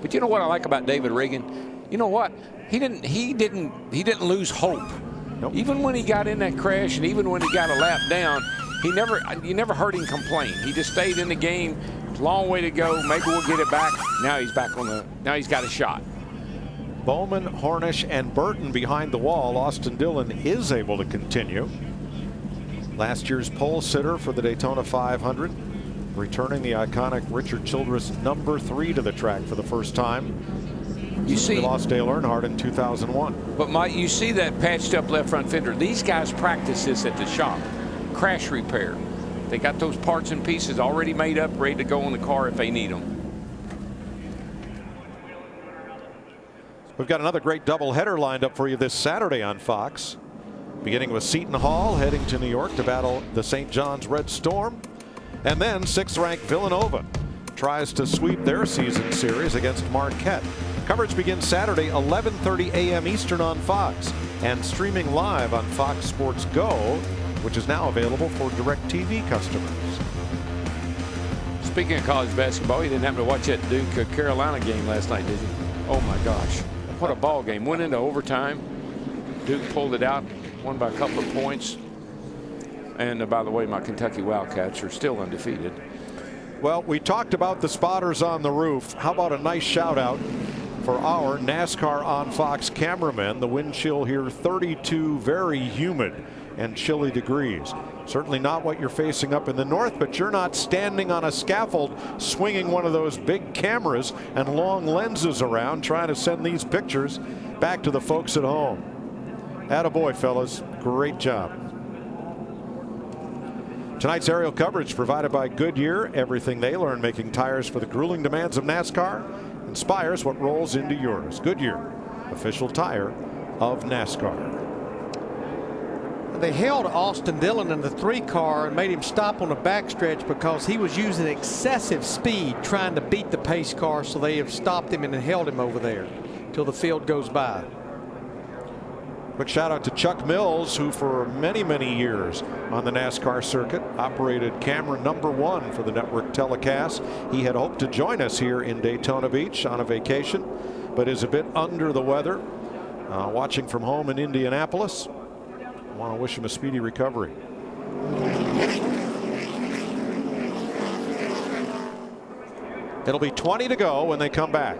But you know what I like about David Reagan? You know what? He didn't lose hope. Nope. Even when he got in that crash, and even when he got a lap down, you never heard him complain. He just stayed in the game. Long way to go. Maybe we'll get it back. Now he's back now he's got a shot. Bowman, Hornish, and Burton behind the wall. Austin Dillon is able to continue. Last year's pole sitter for the Daytona 500, returning the iconic Richard Childress #3 to the track for the first time. You see, we lost Dale Earnhardt in 2001. But Mike, you see that patched up left front fender. These guys practice this at the shop. Crash repair. They got those parts and pieces already made up, ready to go on the car if they need them. We've got another great doubleheader lined up for you this Saturday on Fox. Beginning with Seton Hall, heading to New York to battle the St. John's Red Storm. And then 6th-ranked Villanova tries to sweep their season series against Marquette. Coverage begins Saturday, 11:30 a.m. Eastern on Fox, and streaming live on Fox Sports Go, which is now available for DirecTV customers. Speaking of college basketball, you didn't happen to watch that Duke-Carolina game last night, did you? Oh, my gosh. What a ball game. Went into overtime. Duke pulled it out, won by a couple of points. And by the way, my Kentucky Wildcats are still undefeated. Well, we talked about the spotters on the roof. How about a nice shout out for our NASCAR on Fox cameramen? The wind chill here, 32 very humid and chilly degrees. Certainly not what you're facing up in the north, but you're not standing on a scaffold swinging one of those big cameras and long lenses around trying to send these pictures back to the folks at home. Attaboy, fellas. Great job. Tonight's aerial coverage provided by Goodyear. Everything they learn making tires for the grueling demands of NASCAR inspires what rolls into yours. Goodyear, official tire of NASCAR. They held Austin Dillon in the 3 car and made him stop on the backstretch because he was using excessive speed trying to beat the pace car, so they have stopped him and held him over there till the field goes by. Quick shout out to Chuck Mills, who for many, many years on the NASCAR circuit operated camera #1 for the network telecast. He had hoped to join us here in Daytona Beach on a vacation, but is a bit under the weather. watching from home in Indianapolis. I want to wish him a speedy recovery. It'll be 20 to go when they come back.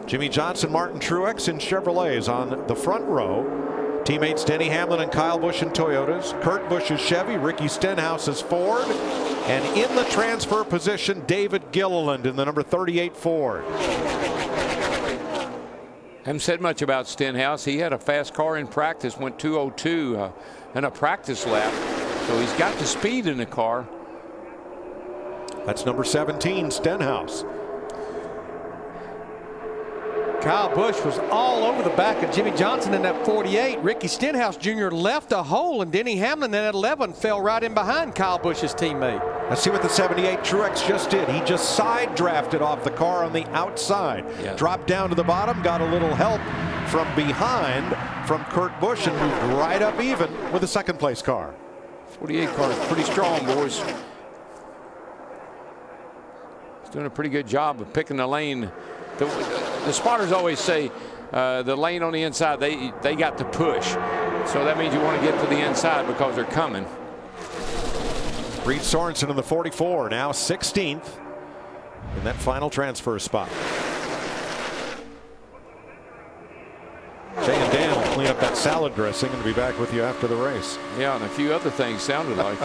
Jimmy Johnson, Martin Truex in Chevrolets on the front row. Teammates Denny Hamlin and Kyle Busch in Toyotas. Kurt Busch is Chevy. Ricky Stenhouse is Ford. And in the transfer position, David Gilliland in the number 38 Ford. Haven't said much about Stenhouse. He had a fast car in practice, went 2:02 in a practice lap. So he's got the speed in the car. That's number 17, Stenhouse. Kyle Busch was all over the back of Jimmy Johnson in that 48. Ricky Stenhouse Jr. left a hole, and Denny Hamlin in that 11 fell right in behind Kyle Busch's teammate. Let's see what the 78 Truex just did. He just side drafted off the car on the outside. Yeah. Dropped down to the bottom, got a little help from behind from Kurt Busch, and moved right up even with the second place car. 48 car is pretty strong, boys. He's doing a pretty good job of picking the lane. The spotters always say the lane on the inside, they got to push. So that means you want to get to the inside because they're coming. Reed Sorensen in the 44, now 16th in that final transfer spot. Jay and Dan will clean up that salad dressing and be back with you after the race. Yeah, and a few other things sounded like.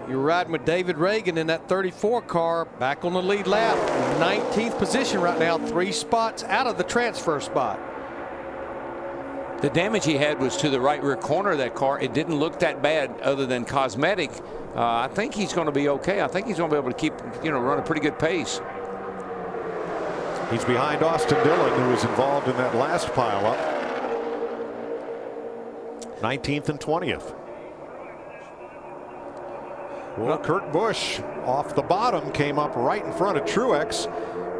You're riding with David Reagan in that 34 car, back on the lead lap. 19th position right now, 3 spots out of the transfer spot. The damage he had was to the right rear corner of that car. It didn't look that bad other than cosmetic. I think he's going to be okay. I think he's going to be able to keep, run a pretty good pace. He's behind Austin Dillon, who was involved in that last pileup. 19th and 20th. Well, Kurt Busch off the bottom came up right in front of Truex.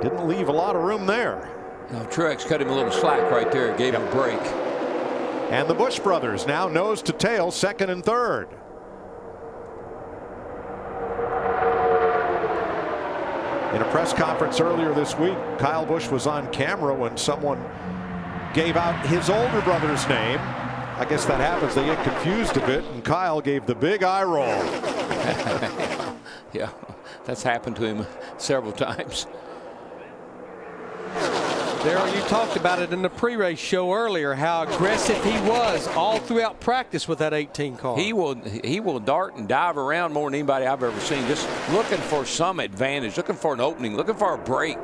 Didn't leave a lot of room there. No, Truex cut him a little slack right there, gave him a break. And the Busch brothers now nose to tail, second and third. In a press conference earlier this week, Kyle Busch was on camera when someone gave out his older brother's name. I guess that happens. They get confused a bit, and Kyle gave the big eye roll. Yeah, that's happened to him several times. Darryl, you talked about it in the pre-race show earlier, how aggressive he was all throughout practice with that 18 car. He will dart and dive around more than anybody I've ever seen, just looking for some advantage, looking for an opening, looking for a break.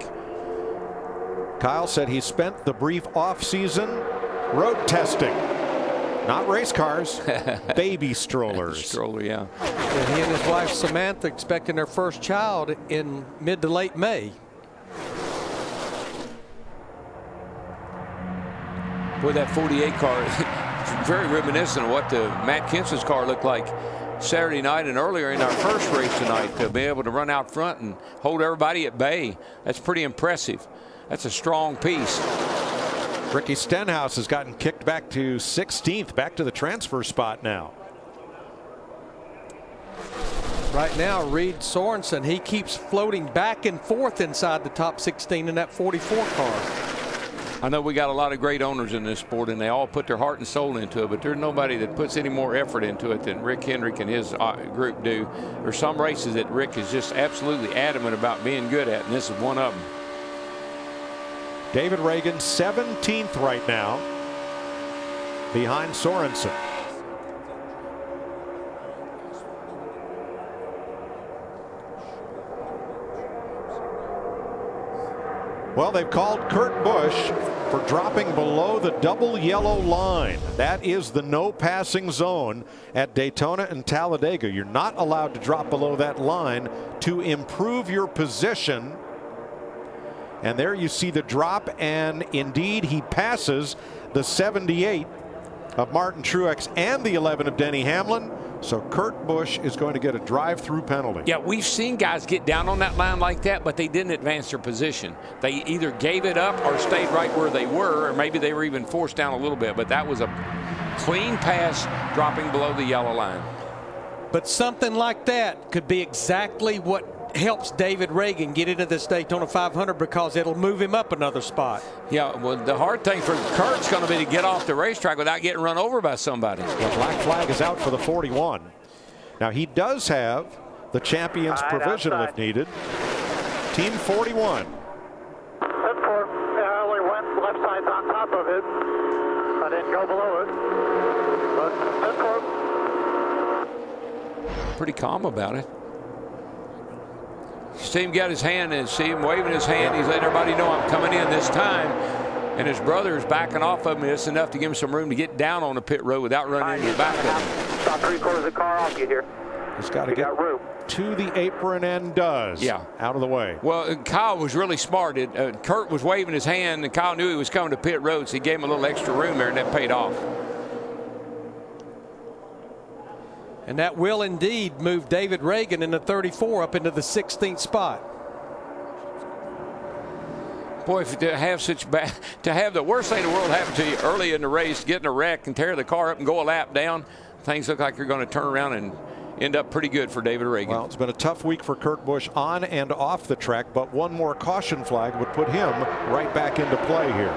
Kyle said he spent the brief off-season road testing. Not race cars, baby strollers. Stroller, yeah. And he and his wife Samantha expecting their first child in mid to late May. Boy, that 48 car is very reminiscent of what the Matt Kenseth's car looked like Saturday night and earlier in our first race tonight. To be able to run out front and hold everybody at bay, that's pretty impressive. That's a strong piece. Ricky Stenhouse has gotten kicked back to 16th, back to the transfer spot now. Right now, Reed Sorensen, he keeps floating back and forth inside the top 16 in that 44 car. I know we got a lot of great owners in this sport, and they all put their heart and soul into it, but there's nobody that puts any more effort into it than Rick Hendrick and his group do. There's some races that Rick is just absolutely adamant about being good at, and this is one of them. David Reagan 17th right now, behind Sorensen. Well, they've called Kurt Busch for dropping below the double yellow line. That is the no passing zone at Daytona and Talladega. You're not allowed to drop below that line to improve your position. And there you see the drop, and indeed he passes the 78 of Martin Truex and the 11 of Denny Hamlin. So Kurt Busch is going to get a drive-through penalty. Yeah, we've seen guys get down on that line like that, but they didn't advance their position. They either gave it up or stayed right where they were, or maybe they were even forced down a little bit. But that was a clean pass dropping below the yellow line. But something like that could be exactly what helps David Reagan get into this Daytona 500 because it'll move him up another spot. Yeah, well, the hard thing for Kurt's going to be to get off the racetrack without getting run over by somebody. The black flag is out for the 41. Now, he does have the champion's provisional if needed. Team 41. That's four. I only went left side's on top of it. I didn't go below it. But that's four. Pretty calm about it. See him get his hand and see him waving his hand. He's letting everybody know I'm coming in this time. And his brother's backing off of him. It's enough to give him some room to get down on the pit road without running into the back of him. Stop 3/4 of the car off you here. He's got to get to the apron and does. Yeah. Out of the way. Well, Kyle was really smart. Kurt was waving his hand, and Kyle knew he was coming to pit road, so he gave him a little extra room there, and that paid off. And that will indeed move David Reagan in the 34 up into the 16th spot. Boy, if to have the worst thing in the world happen to you early in the race, get in a wreck and tear the car up and go a lap down, things look like you're going to turn around and end up pretty good for David Reagan. Well, it's been a tough week for Kurt Busch on and off the track, but one more caution flag would put him right back into play here.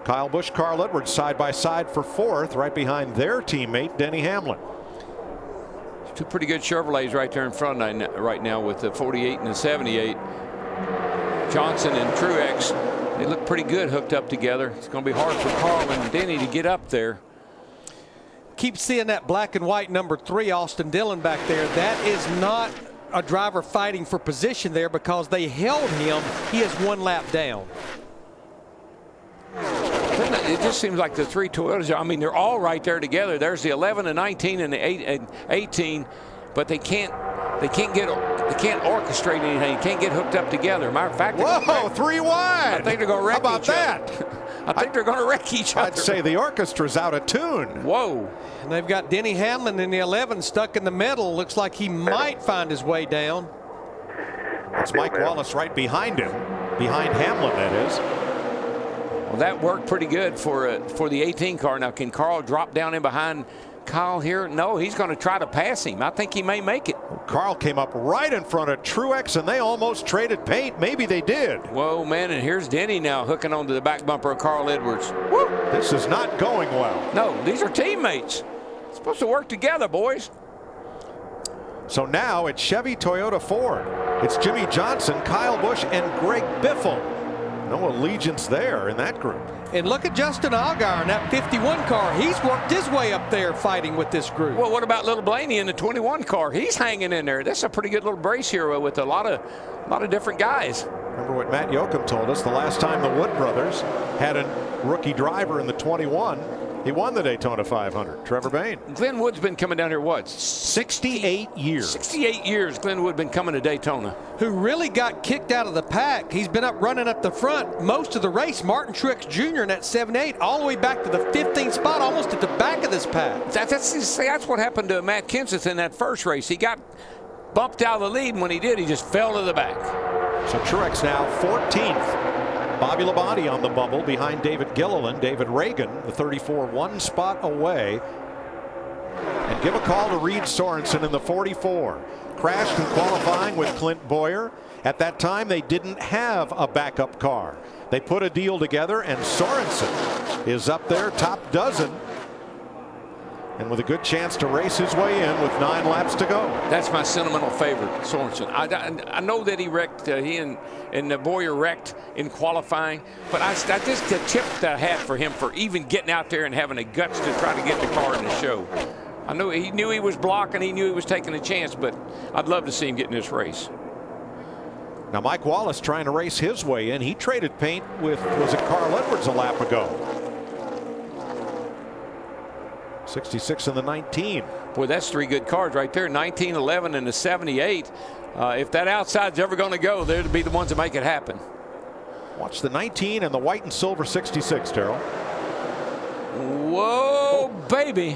Kyle Busch, Carl Edwards side by side for fourth, right behind their teammate Denny Hamlin. Two pretty good Chevrolets right there in front right now with the 48 and the 78. Johnson and Truex, they look pretty good hooked up together. It's going to be hard for Carl and Denny to get up there. Keep seeing that black and white number 3, Austin Dillon, back there. That is not a driver fighting for position there because they held him. He is one lap down. It just seems like the three Toyotas, I mean, they're all right there together. There's the 11 and 19 and the 18, but they can't orchestrate anything. They can't get hooked up together. Matter of fact, whoa, 3 wide. I think they're going to wreck each other. I think they're going to wreck each other. I'd say the orchestra's out of tune. Whoa. And they've got Denny Hamlin in the 11 stuck in the middle. Looks like he might find his way down. It's Mike Wallace right behind him. Behind Hamlin, that is. Well, that worked pretty good for the 18 car. Now, can Carl drop down in behind Kyle here? No, he's going to try to pass him. I think he may make it. Carl came up right in front of Truex, and they almost traded paint. Maybe they did. Whoa, man, and here's Denny now hooking onto the back bumper of Carl Edwards. Woo! This is not going well. No, these are teammates. It's supposed to work together, boys. So now it's Chevy, Toyota, Ford. It's Jimmy Johnson, Kyle Busch, and Greg Biffle. No allegiance there in that group. And look at Justin Allgaier in that 51 car. He's worked his way up there fighting with this group. Well, what about little Blaney in the 21 car? He's hanging in there. That's a pretty good little brace here with a lot of different guys. Remember what Matt Yoakum told us the last time the Wood brothers had a rookie driver in the 21. He won the Daytona 500. Trevor Bayne. Glenn Wood's been coming down here, what? 68 years. 68 years Glenn Wood been coming to Daytona. Who really got kicked out of the pack. He's been up running up the front most of the race. Martin Truex Jr. in that 7-8 all the way back to the 15th spot, almost at the back of this pack. That's what happened to Matt Kenseth in that first race. He got bumped out of the lead, and when he did, he just fell to the back. So Truex now 14th. Bobby Labonte on the bubble behind David Gilliland. David Reagan, the 34, 1 spot away. And give a call to Reed Sorensen in the 44. Crashed in qualifying with Clint Boyer. At that time, they didn't have a backup car. They put a deal together, and Sorensen is up there, top dozen. And with a good chance to race his way in with 9 laps to go. That's my sentimental favorite, Sorensen. I know that he wrecked, he and Boyer wrecked in qualifying, but I just tip the hat for him for even getting out there and having the guts to try to get the car in the show. I know he knew he was blocking, he knew he was taking a chance, but I'd love to see him get in this race. Now Mike Wallace trying to race his way in. He traded paint with, was it Carl Edwards a lap ago? 66 and the 19. Boy, that's 3 good cars right there. 19, 11, and the 78. If that outside's ever going to go, they're to be the ones that make it happen. Watch the 19 and the white and silver 66, Terrell. Whoa, baby.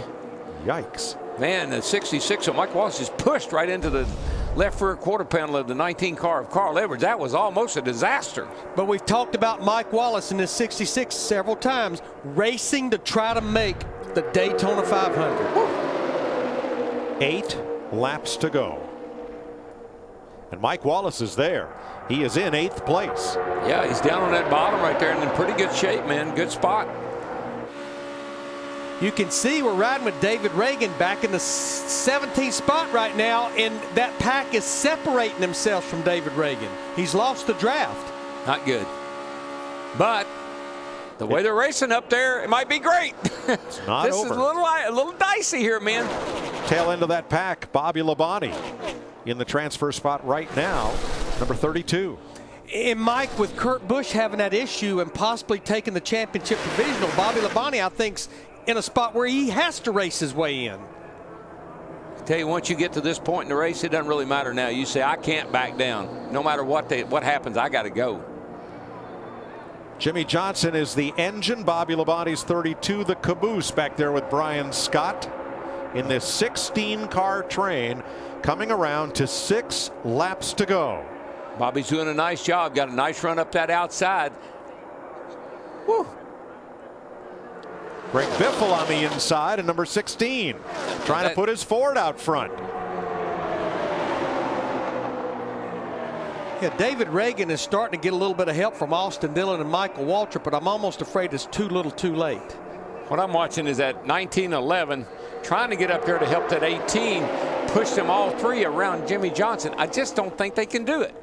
Yikes. Man, the 66 of Mike Wallace is pushed right into the left rear quarter panel of the 19 car of Carl Edwards. That was almost a disaster. But we've talked about Mike Wallace in this 66 several times, racing to try to make the Daytona 500. 8 laps to go. And Mike Wallace is there. He is in 8th place. Yeah, he's down on that bottom right there and in pretty good shape, man. Good spot. You can see we're riding with David Reagan back in the 17th spot right now, and that pack is separating themselves from David Reagan. He's lost the draft. Not good. But the way they're racing up there, it might be great. It's not this over. is a little dicey here, man. Tail end of that pack, Bobby Labonte in the transfer spot right now, number 32. And Mike, with Kurt Busch having that issue and possibly taking the championship provisional, Bobby Labonte, I think's in a spot where he has to race his way in. Tell you, once you get to this point in the race, it doesn't really matter now. You say, I can't back down. No matter what happens, I got to go. Jimmy Johnson is the engine. Bobby Labonte's 32, the caboose back there with Brian Scott in this 16-car train, coming around to 6 laps to go. Bobby's doing a nice job. Got a nice run up that outside. Woo. Greg Biffle on the inside and number 16 trying to put his Ford out front. Yeah, David Reagan is starting to get a little bit of help from Austin Dillon and Michael Waltrip, but I'm almost afraid it's too little too late. What I'm watching is that 1911 trying to get up there to help that 18, push them all 3 around Jimmy Johnson. I just don't think they can do it.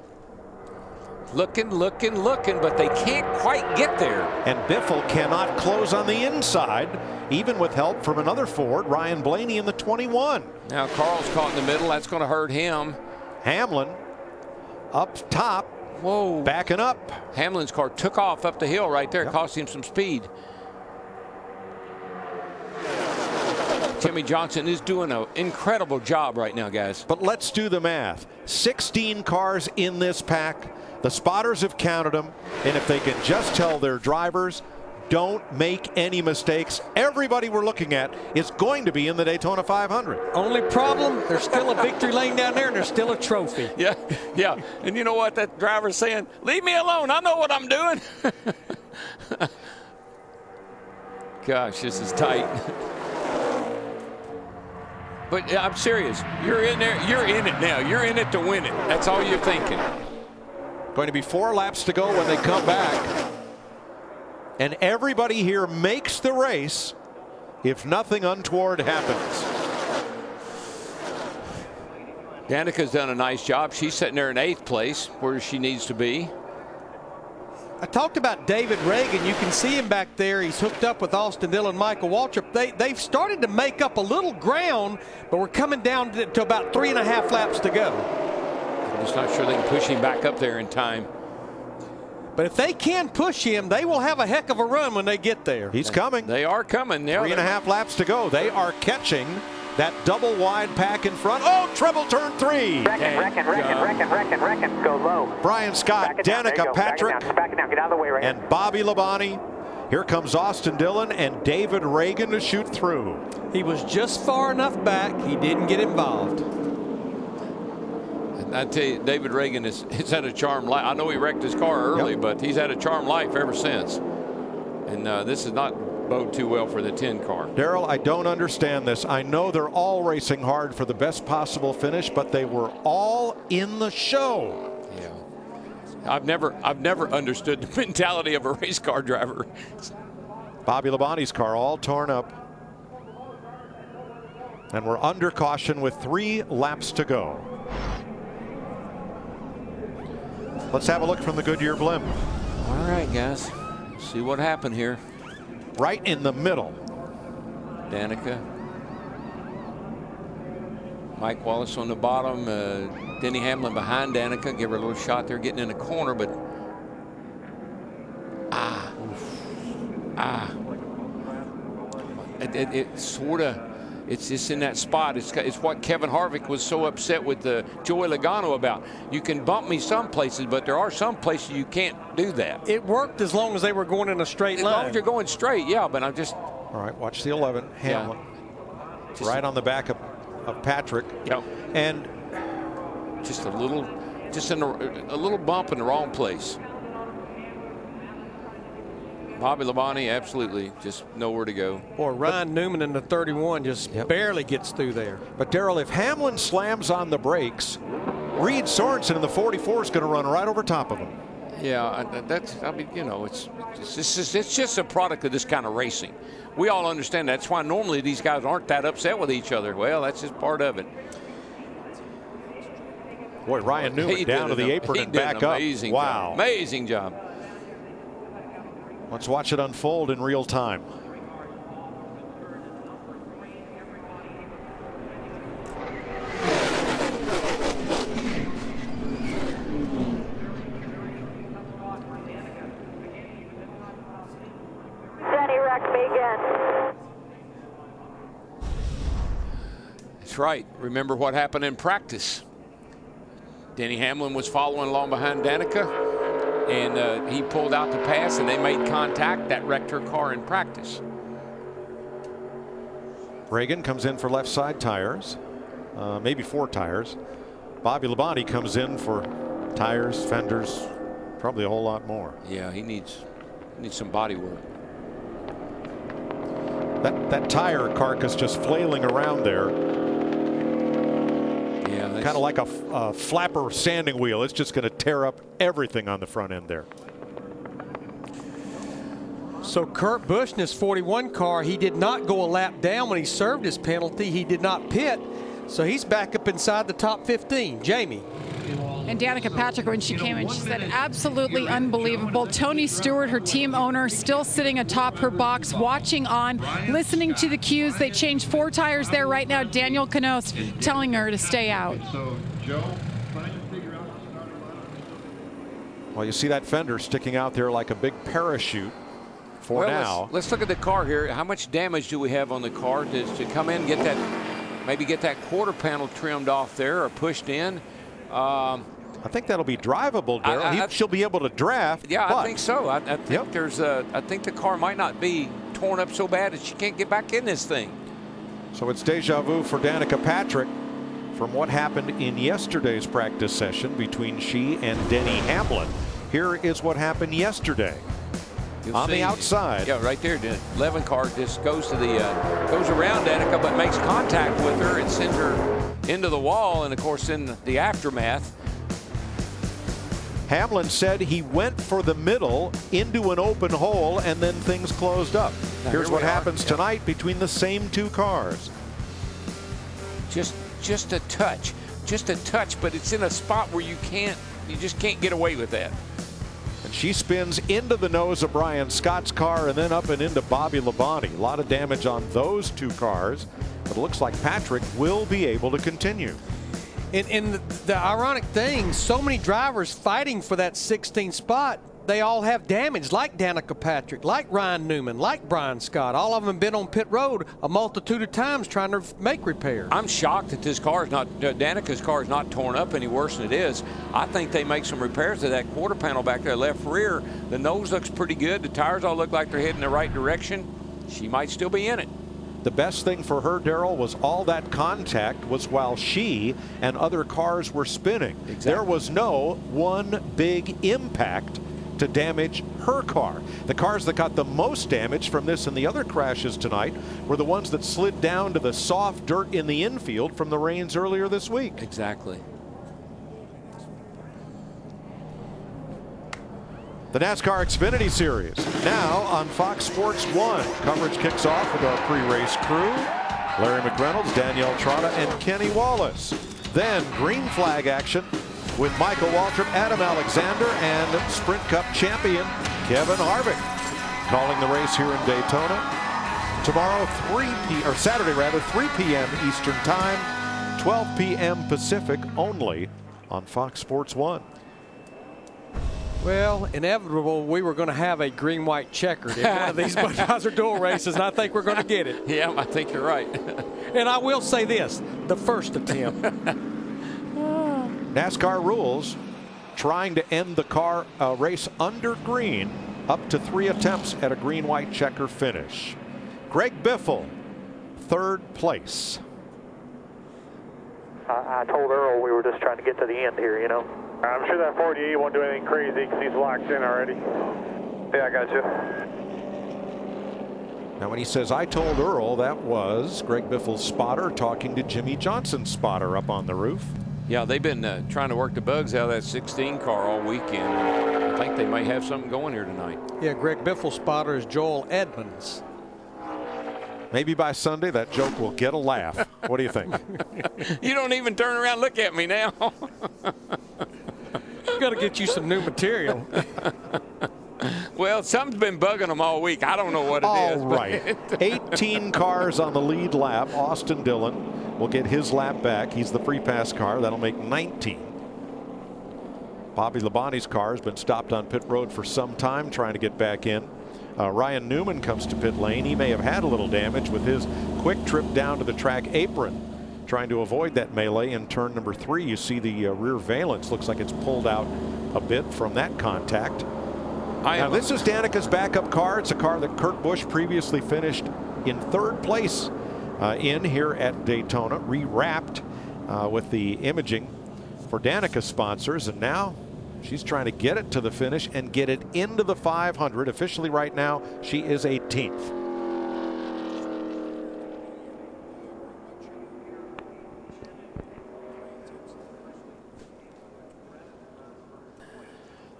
Looking, but they can't quite get there. And Biffle cannot close on the inside, even with help from another Ford, Ryan Blaney in the 21. Now Carl's caught in the middle. That's going to hurt him. Hamlin up top. Whoa. Backing up. Hamlin's car took off up the hill right there. Yep. Cost him some speed. Jimmy Johnson is doing an incredible job right now, guys. But let's do the math. 16 cars in this pack. The spotters have counted them, and if they can just tell their drivers, don't make any mistakes, everybody we're looking at is going to be in the Daytona 500. Only problem, there's still a victory lane down there, and there's still a trophy. Yeah. And you know what that driver's saying? Leave me alone. I know what I'm doing. Gosh, this is tight. But I'm serious. You're in there. You're in it now. You're in it to win it. That's all you're thinking. Going to be 4 laps to go when they come back. And everybody here makes the race if nothing untoward happens. Danica's done a nice job. She's sitting there in 8th place where she needs to be. I talked about David Reagan. You can see him back there. He's hooked up with Austin Dillon and Michael Waltrip. They've started to make up a little ground, but we're coming down to about 3.5 laps to go. I'm just not sure they can push him back up there in time. But if they can push him, they will have a heck of a run when they get there. He's coming. They are coming. Yeah, 3.5 laps to go. They are catching that double wide pack in front. Oh, treble turn 3. Reckon. Go low. Brian Scott, Danica Patrick, Back it down. Get out of the way right and Bobby Labonte. Here comes Austin Dillon and David Reagan to shoot through. He was just far enough back. He didn't get involved. I tell you, David Reagan he's had a charmed life. I know he wrecked his car early, but he's had a charmed life ever since. And this is not bode too well for the 10 car. Darrell, I don't understand this. I know they're all racing hard for the best possible finish, but they were all in the show. Yeah. I've never understood the mentality of a race car driver. Bobby Labonte's car all torn up. And we're under caution with 3 laps to go. Let's have a look from the Goodyear blimp. All right, guys. See what happened here. Right in the middle. Danica. Mike Wallace on the bottom. Denny Hamlin behind Danica. Give her a little shot there getting in the corner, but it sort of, it's just in that spot. It's what Kevin Harvick was so upset with Joey Logano about. You can bump me some places, but there are some places you can't do that. It worked as long as they were going in a straight line. As long as you're going straight, yeah, but I'm just. All right, watch the 11, Hamlin. Yeah. Right on the back of Patrick. Yep. And just a little bump in the wrong place. Bobby Labonte, absolutely, just nowhere to go. Boy, Ryan Newman in the 31 just barely gets through there. But Darrell, if Hamlin slams on the brakes, Reed Sorensen in the 44 is going to run right over top of him. Yeah, I mean, you know, it's just a product of this kind of racing. We all understand that. That's why normally these guys aren't that upset with each other. Well, that's just part of it. Boy, Ryan Newman down to the apron and back up. Wow. Amazing job. Let's watch it unfold in real time. Denny wrecked me again. That's right. Remember what happened in practice. Denny Hamlin was following along behind Danica. And he pulled out the pass, and they made contact. That wrecked her car in practice. Reagan comes in for left side tires, maybe 4 tires. Bobby Labonte comes in for tires, fenders, probably a whole lot more. Yeah, he needs some body work. That tire carcass just flailing around there. Yeah, kind of like a flapper sanding wheel. It's just going to tear up everything on the front end there. So Kurt Busch in his 41 car, he did not go a lap down when he served his penalty. He did not pit. So he's back up inside the top 15. Jamie. And Danica Patrick, when she came in, she said, absolutely unbelievable. Tony Stewart, her team owner, still sitting atop her box, watching on, listening to the cues. They changed 4 tires there right now. Daniel Canos telling her to stay out. Well, you see that fender sticking out there like a big parachute for now. Let's look at the car here. How much damage do we have on the car to come in and get that, maybe get that quarter panel trimmed off there or pushed in? I think that'll be drivable, Darrell. She'll be able to draft. Yeah, I think so. I think I think the car might not be torn up so bad that she can't get back in this thing. So it's deja vu for Danica Patrick from what happened in yesterday's practice session between she and Denny Hamlin. Here is what happened yesterday. On the outside. Yeah, right there. The 11 car just goes to the goes around Danica, but makes contact with her and sends her into the wall. And of course, in the aftermath, Hamlin said he went for the middle into an open hole, and then things closed up. Here's what happens tonight between the same 2 cars. Just a touch, but it's in a spot where you just can't get away with that. And she spins into the nose of Brian Scott's car and then up and into Bobby Labonte. A lot of damage on those 2 cars, but it looks like Patrick will be able to continue. And the ironic thing, so many drivers fighting for that 16th spot, they all have damage, like Danica Patrick, like Ryan Newman, like Brian Scott. All of them have been on pit road a multitude of times trying to make repairs. I'm shocked that this car is not, Danica's car is not torn up any worse than it is. I think they make some repairs to that quarter panel back there, left rear. The nose looks pretty good. The tires all look like they're heading the right direction. She might still be in it. The best thing for her, Darrell, was all that contact was while she and other cars were spinning. Exactly. There was no one big impact to damage her car. The cars that got the most damage from this and the other crashes tonight were the ones that slid down to the soft dirt in the infield from the rains earlier this week. Exactly. The NASCAR Xfinity Series now on Fox Sports 1. Coverage kicks off with our pre-race crew. Larry McReynolds, Danielle Trotta, and Kenny Wallace. Then green flag action with Michael Waltrip, Adam Alexander, and Sprint Cup champion Kevin Harvick. Calling the race here in Daytona. Tomorrow, Saturday, 3 p.m. Eastern Time, 12 p.m. Pacific, only on Fox Sports 1. Well, inevitable, we were going to have a green-white checkered in one of these Budweiser Duel races, and I think we're going to get it. Yeah, I think you're right. And I will say this, the first attempt. NASCAR rules trying to end the car race under green, up to 3 attempts at a green-white checker finish. Greg Biffle, 3rd place. I told Earl we were just trying to get to the end here, you know. I'm sure that 48 won't do anything crazy because he's locked in already. Yeah, I got you. Now, when he says, I told Earl, that was Greg Biffle's spotter talking to Jimmy Johnson's spotter up on the roof. Yeah, they've been trying to work the bugs out of that 16 car all weekend. I think they may have something going here tonight. Yeah, Greg Biffle's spotter is Joel Edmonds. Maybe by Sunday that joke will get a laugh. What do you think? You don't even turn around and look at me now. Got to get you some new material. Well, something's been bugging them all week. I don't know what it is. All right. 18 cars on the lead lap. Austin Dillon will get his lap back. He's the free pass car. That'll make 19. Bobby Labonte's car has been stopped on pit road for some time trying to get back in. Ryan Newman comes to pit lane. He may have had a little damage with his quick trip down to the track apron, trying to avoid that melee in turn number 3. You see the rear valence looks like it's pulled out a bit from that contact. Now, this is Danica's backup car. It's a car that Kurt Busch previously finished in 3rd place in here at Daytona, rewrapped with the imaging for Danica's sponsors, and now she's trying to get it to the finish and get it into the 500. Officially right now, she is 18th.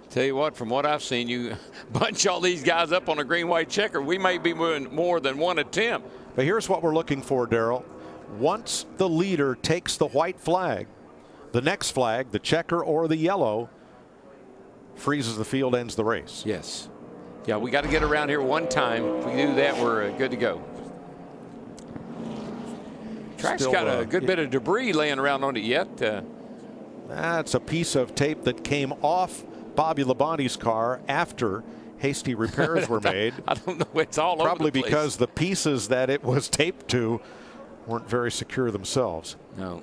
Tell you what, from what I've seen, you bunch all these guys up on a green-white checker, we may be doing more than one attempt. But here's what we're looking for, Darrell. Once the leader takes the white flag, the next flag, the checker or the yellow, freezes the field, ends the race. Yes. Yeah, we got to get around here one time. If we do that, we're good to go. Track's got a good bit of debris laying around on it yet. That's a piece of tape that came off Bobby Labonte's car after hasty repairs were made. I don't know. It's all probably over the place. Because the pieces that it was taped to weren't very secure themselves. No.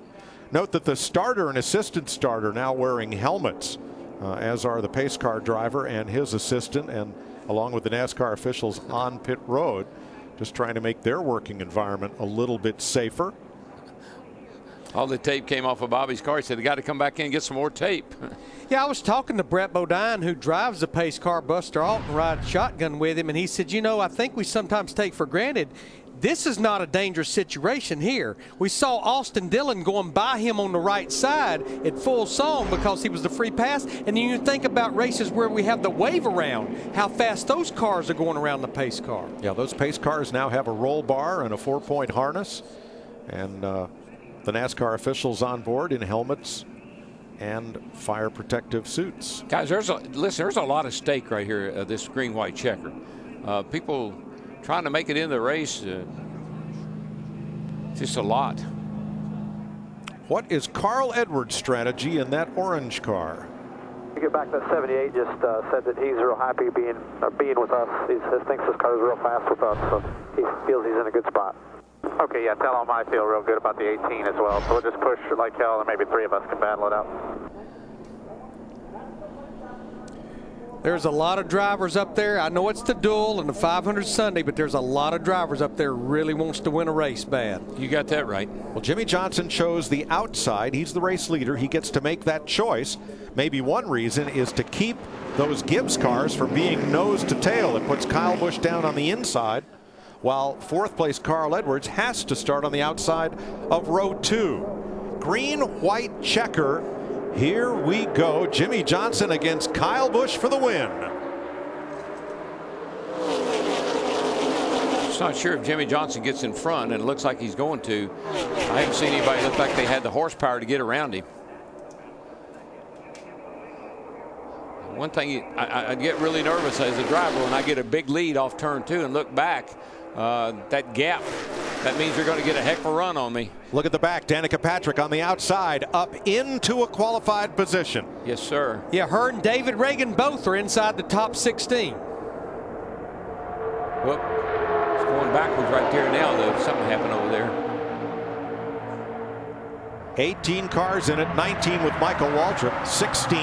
Note that the starter and assistant starter now wearing helmets, as are the pace car driver and his assistant, and along with the NASCAR officials on pit road, just trying to make their working environment a little bit safer. All the tape came off of Bobby's car. He said, they got to come back in and get some more tape. Yeah, I was talking to Brett Bodine, who drives the pace car. Buster Alton rides shotgun with him, and he said, you know, I think we sometimes take for granted this is not a dangerous situation here. We saw Austin Dillon going by him on the right side at full song because he was the free pass. And then you think about races where we have the wave around, how fast those cars are going around the pace car. Yeah, those pace cars now have a roll bar and a 4-point harness. And the NASCAR officials on board in helmets and fire protective suits. Guys, there's a lot of stake right here, this green-white checker. People trying to make it in the race, just a lot. What is Carl Edwards' strategy in that orange car? To get back to 78, just said that he's real happy being with us. He thinks this car is real fast with us, so he feels he's in a good spot. Okay, yeah, tell him I feel real good about the 18 as well. So we'll just push like hell, and maybe 3 of us can battle it out. There's a lot of drivers up there. I know it's the Duel and the 500 Sunday, but there's a lot of drivers up there who really wants to win a race bad. You got that right. Well, Jimmy Johnson chose the outside. He's the race leader. He gets to make that choice. Maybe one reason is to keep those Gibbs cars from being nose to tail. It puts Kyle Busch down on the inside, while 4th place Carl Edwards has to start on the outside of row 2. Green-white checker. Here we go. Jimmy Johnson against Kyle Busch for the win. Just not sure if Jimmy Johnson gets in front, and it looks like he's going to. I haven't seen anybody look like they had the horsepower to get around him. One thing, I get really nervous as a driver when I get a big lead off turn 2 and look back. That gap, that means you're going to get a heck of a run on me. Look at the back. Danica Patrick on the outside, up into a qualified position. Yes, sir. Yeah, her and David Reagan both are inside the top 16. Whoop. It's going backwards right there now, though. Something happened over there. 18 cars in it, 19 with Michael Waltrip. 16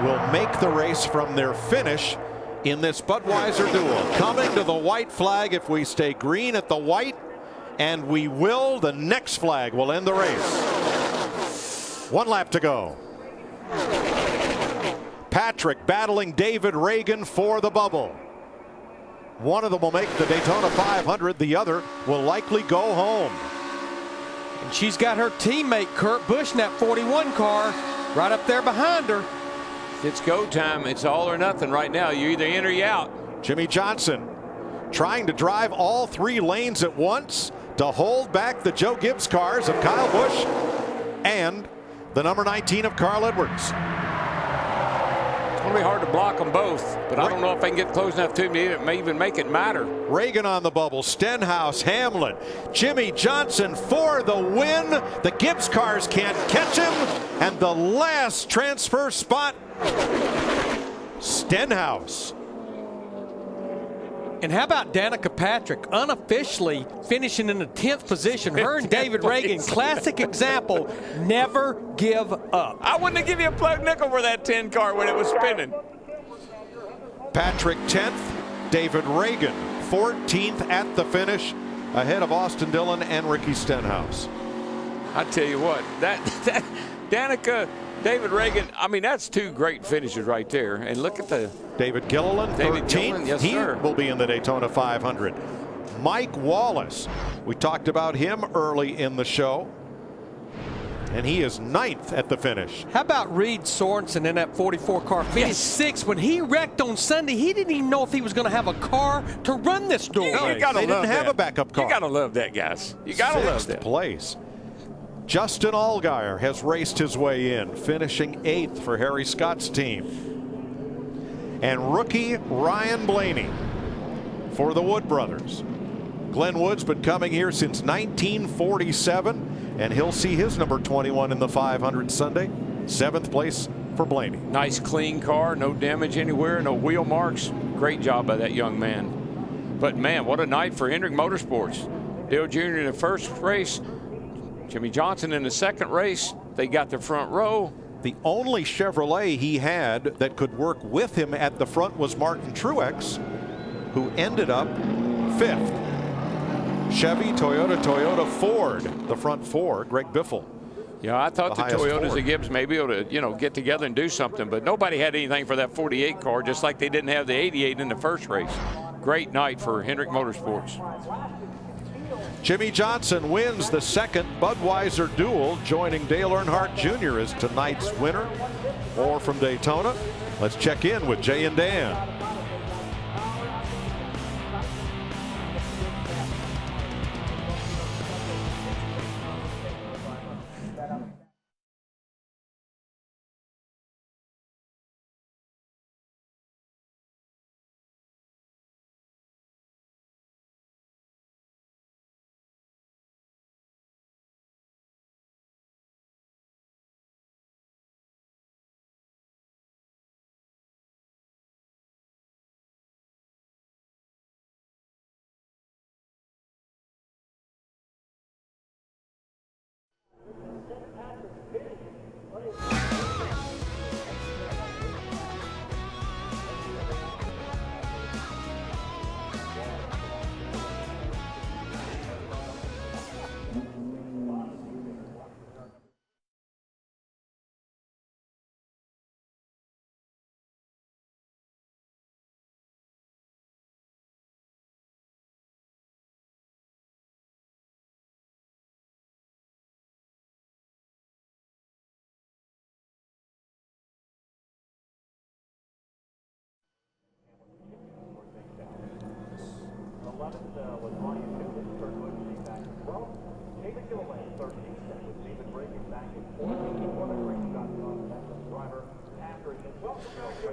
will make the race from their finish in this Budweiser Duel. Coming to the white flag if we stay green at the white, and we will. The next flag will end the race. 1 lap to go. Patrick battling David Reagan for the bubble. One of them will make the Daytona 500. The other will likely go home. And she's got her teammate Kurt Busch in that 41 car right up there behind her. It's go time. It's all or nothing right now. You're either in or you're out. Jimmy Johnson trying to drive all 3 lanes at once to hold back the Joe Gibbs cars of Kyle Busch and the number 19 of Carl Edwards. It's going to be hard to block them both, but I don't know if I can get close enough to him to may even make it matter. Reagan on the bubble, Stenhouse, Hamlin, Jimmy Johnson for the win. The Gibbs cars can't catch him, and the last transfer spot, Stenhouse. And how about Danica Patrick unofficially finishing in the 10th position? Her and David Reagan, classic example, never give up. I wouldn't have given you a plug nickel for that 10 car when it was spinning. Patrick 10th, David Reagan 14th at the finish, ahead of Austin Dillon and Ricky Stenhouse. I tell you what, that Danica, David Reagan, I mean, that's 2 great finishes right there. And look at the David Gilliland, 13th. Yes, he sir. will be in the Daytona 500. Mike Wallace, we talked about him early in the show, and he is 9th at the finish. How about Reed Sorensen in that 44 car? Finished 6th. When he wrecked on Sunday, he didn't even know if he was going to have a car to run this duel. They didn't have a backup car. You got to love that, guys. You got to love that. 6th place. Justin Allgaier has raced his way in, finishing 8th for Harry Scott's team. And rookie Ryan Blaney for the Wood brothers. Glenn Wood's been coming here since 1947, and he'll see his number 21 in the 500 Sunday. 7th place for Blaney. Nice clean car, no damage anywhere, no wheel marks. Great job by that young man. But man, what a night for Hendrick Motorsports. Dale Jr. in the first race, Jimmy Johnson in the second race. They got the front row. The only Chevrolet he had that could work with him at the front was Martin Truex, who ended up 5th. Chevy, Toyota, Ford, the front 4, Greg Biffle. Yeah, I thought the Toyotas and Gibbs may be able to, get together and do something, but nobody had anything for that 48 car, just like they didn't have the 88 in the first race. Great night for Hendrick Motorsports. Jimmy Johnson wins the 2nd Budweiser Duel, joining Dale Earnhardt Jr. as tonight's winner. More from Daytona. Let's check in with Jay and Dan.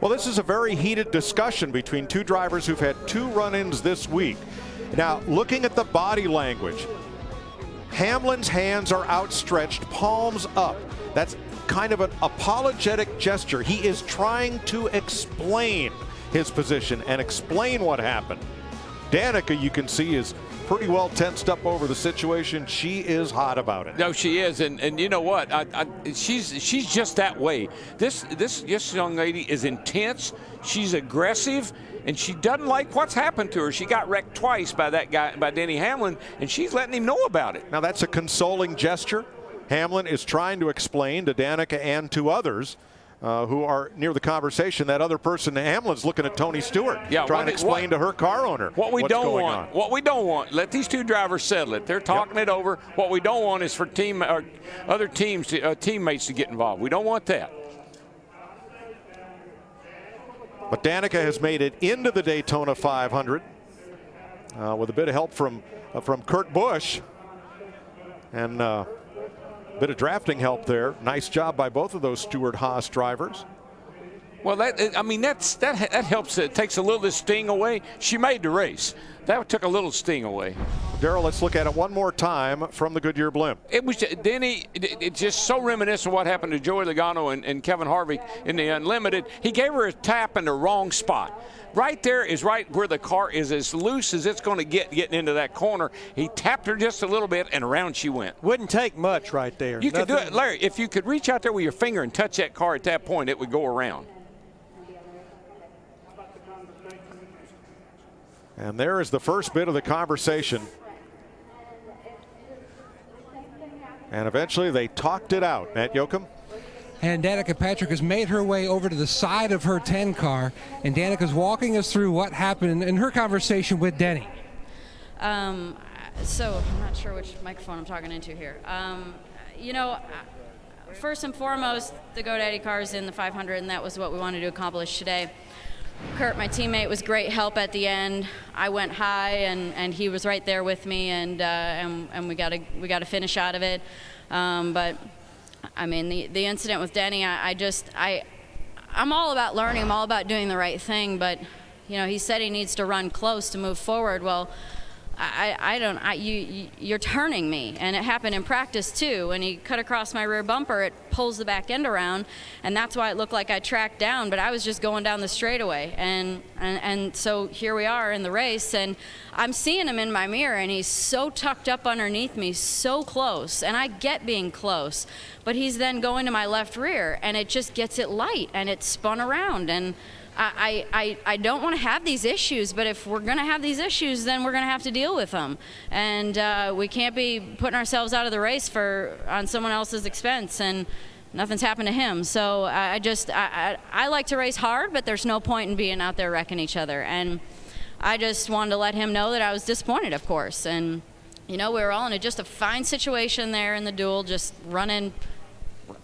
Well, this is a very heated discussion between 2 drivers who've had 2 run-ins this week. Now, looking at the body language, Hamlin's hands are outstretched, palms up. That's kind of an apologetic gesture. He is trying to explain his position and explain what happened. Danica, you can see, is pretty well tensed up over the situation. She is hot about it. No, she is, and you know what? She's just that way. This young lady is intense. She's aggressive, and she doesn't like what's happened to her. She got wrecked twice by that guy, by Denny Hamlin, and she's letting him know about it. Now that's a consoling gesture. Hamlin is trying to explain to Danica and to others who are near the conversation. That other person, Hamlin's looking at Tony Stewart, trying to explain to her car owner what we what's don't going want. on. What we don't want. Let these two drivers settle it. They're talking it over. What we don't want is for other teams, teammates to get involved. We don't want that. But Danica has made it into the Daytona 500 with a bit of help from Kurt Busch and a bit of drafting help there. Nice job by both of those Stewart-Haas drivers. Well, that helps. It takes a little of the sting away. She made the race. That took a little sting away. Darrell, let's look at it one more time from the Goodyear blimp. It was Denny. It's just so reminiscent of what happened to Joey Logano and Kevin Harvick in the Unlimited. He gave her a tap in the wrong spot. Right there is right where the car is as loose as it's going to get getting into that corner. He tapped her just a little bit, and around she went. Wouldn't take much right there. You could do it, Larry. If you could reach out there with your finger and touch that car at that point, it would go around. And there is the first bit of the conversation. And eventually they talked it out. Matt Yoakum. And Danica Patrick has made her way over to the side of her 10 car. And Danica's walking us through what happened in her conversation with Denny. So I'm not sure which microphone I'm talking into here. You know, first and foremost, the GoDaddy car is in the 500, and that was what we wanted to accomplish today. Kurt, my teammate, was great help at the end. I went high, and he was right there with me, and we got a finish out of it. But I mean, the incident with Denny, I'm all about learning. I'm all about doing the right thing. But you know, he said he needs to run close to move forward. Well, you're turning me, and it happened in practice too. When he cut across my rear bumper, it pulls the back end around, and that's why it looked like I tracked down, but I was just going down the straightaway. And so here we are in the race, and I'm seeing him in my mirror, and he's so tucked up underneath me, so close, and I get being close, but he's then going to my left rear, and it just gets it light, and it spun around, and I don't want to have these issues, but if we're going to have these issues, then we're going to have to deal with them. And we can't be putting ourselves out of the race on someone else's expense, and nothing's happened to him. So I like to race hard, but there's no point in being out there wrecking each other. And I just wanted to let him know that I was disappointed, of course. And, you know, we were all in just a fine situation there in the duel, just running.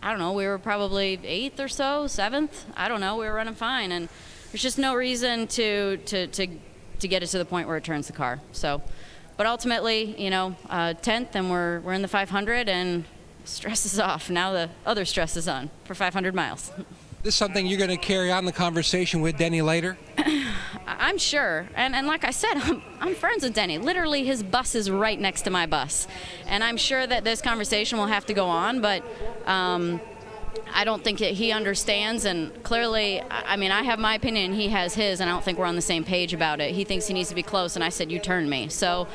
I don't know, we were probably 8th or so, 7th. I don't know, we were running fine, and there's just no reason to get it to the point where it turns the car. So, but ultimately, you know, 10th, and we're in the 500, and stress is off. Now the other stress is on for 500 miles. This is something you're going to carry on the conversation with Denny later? I'm sure. And like I said, I'm friends with Denny. Literally, his bus is right next to my bus. And I'm sure that this conversation will have to go on, but I don't think that he understands. And clearly, I mean, I have my opinion, he has his, and I don't think we're on the same page about it. He thinks he needs to be close, and I said, you turned me. So,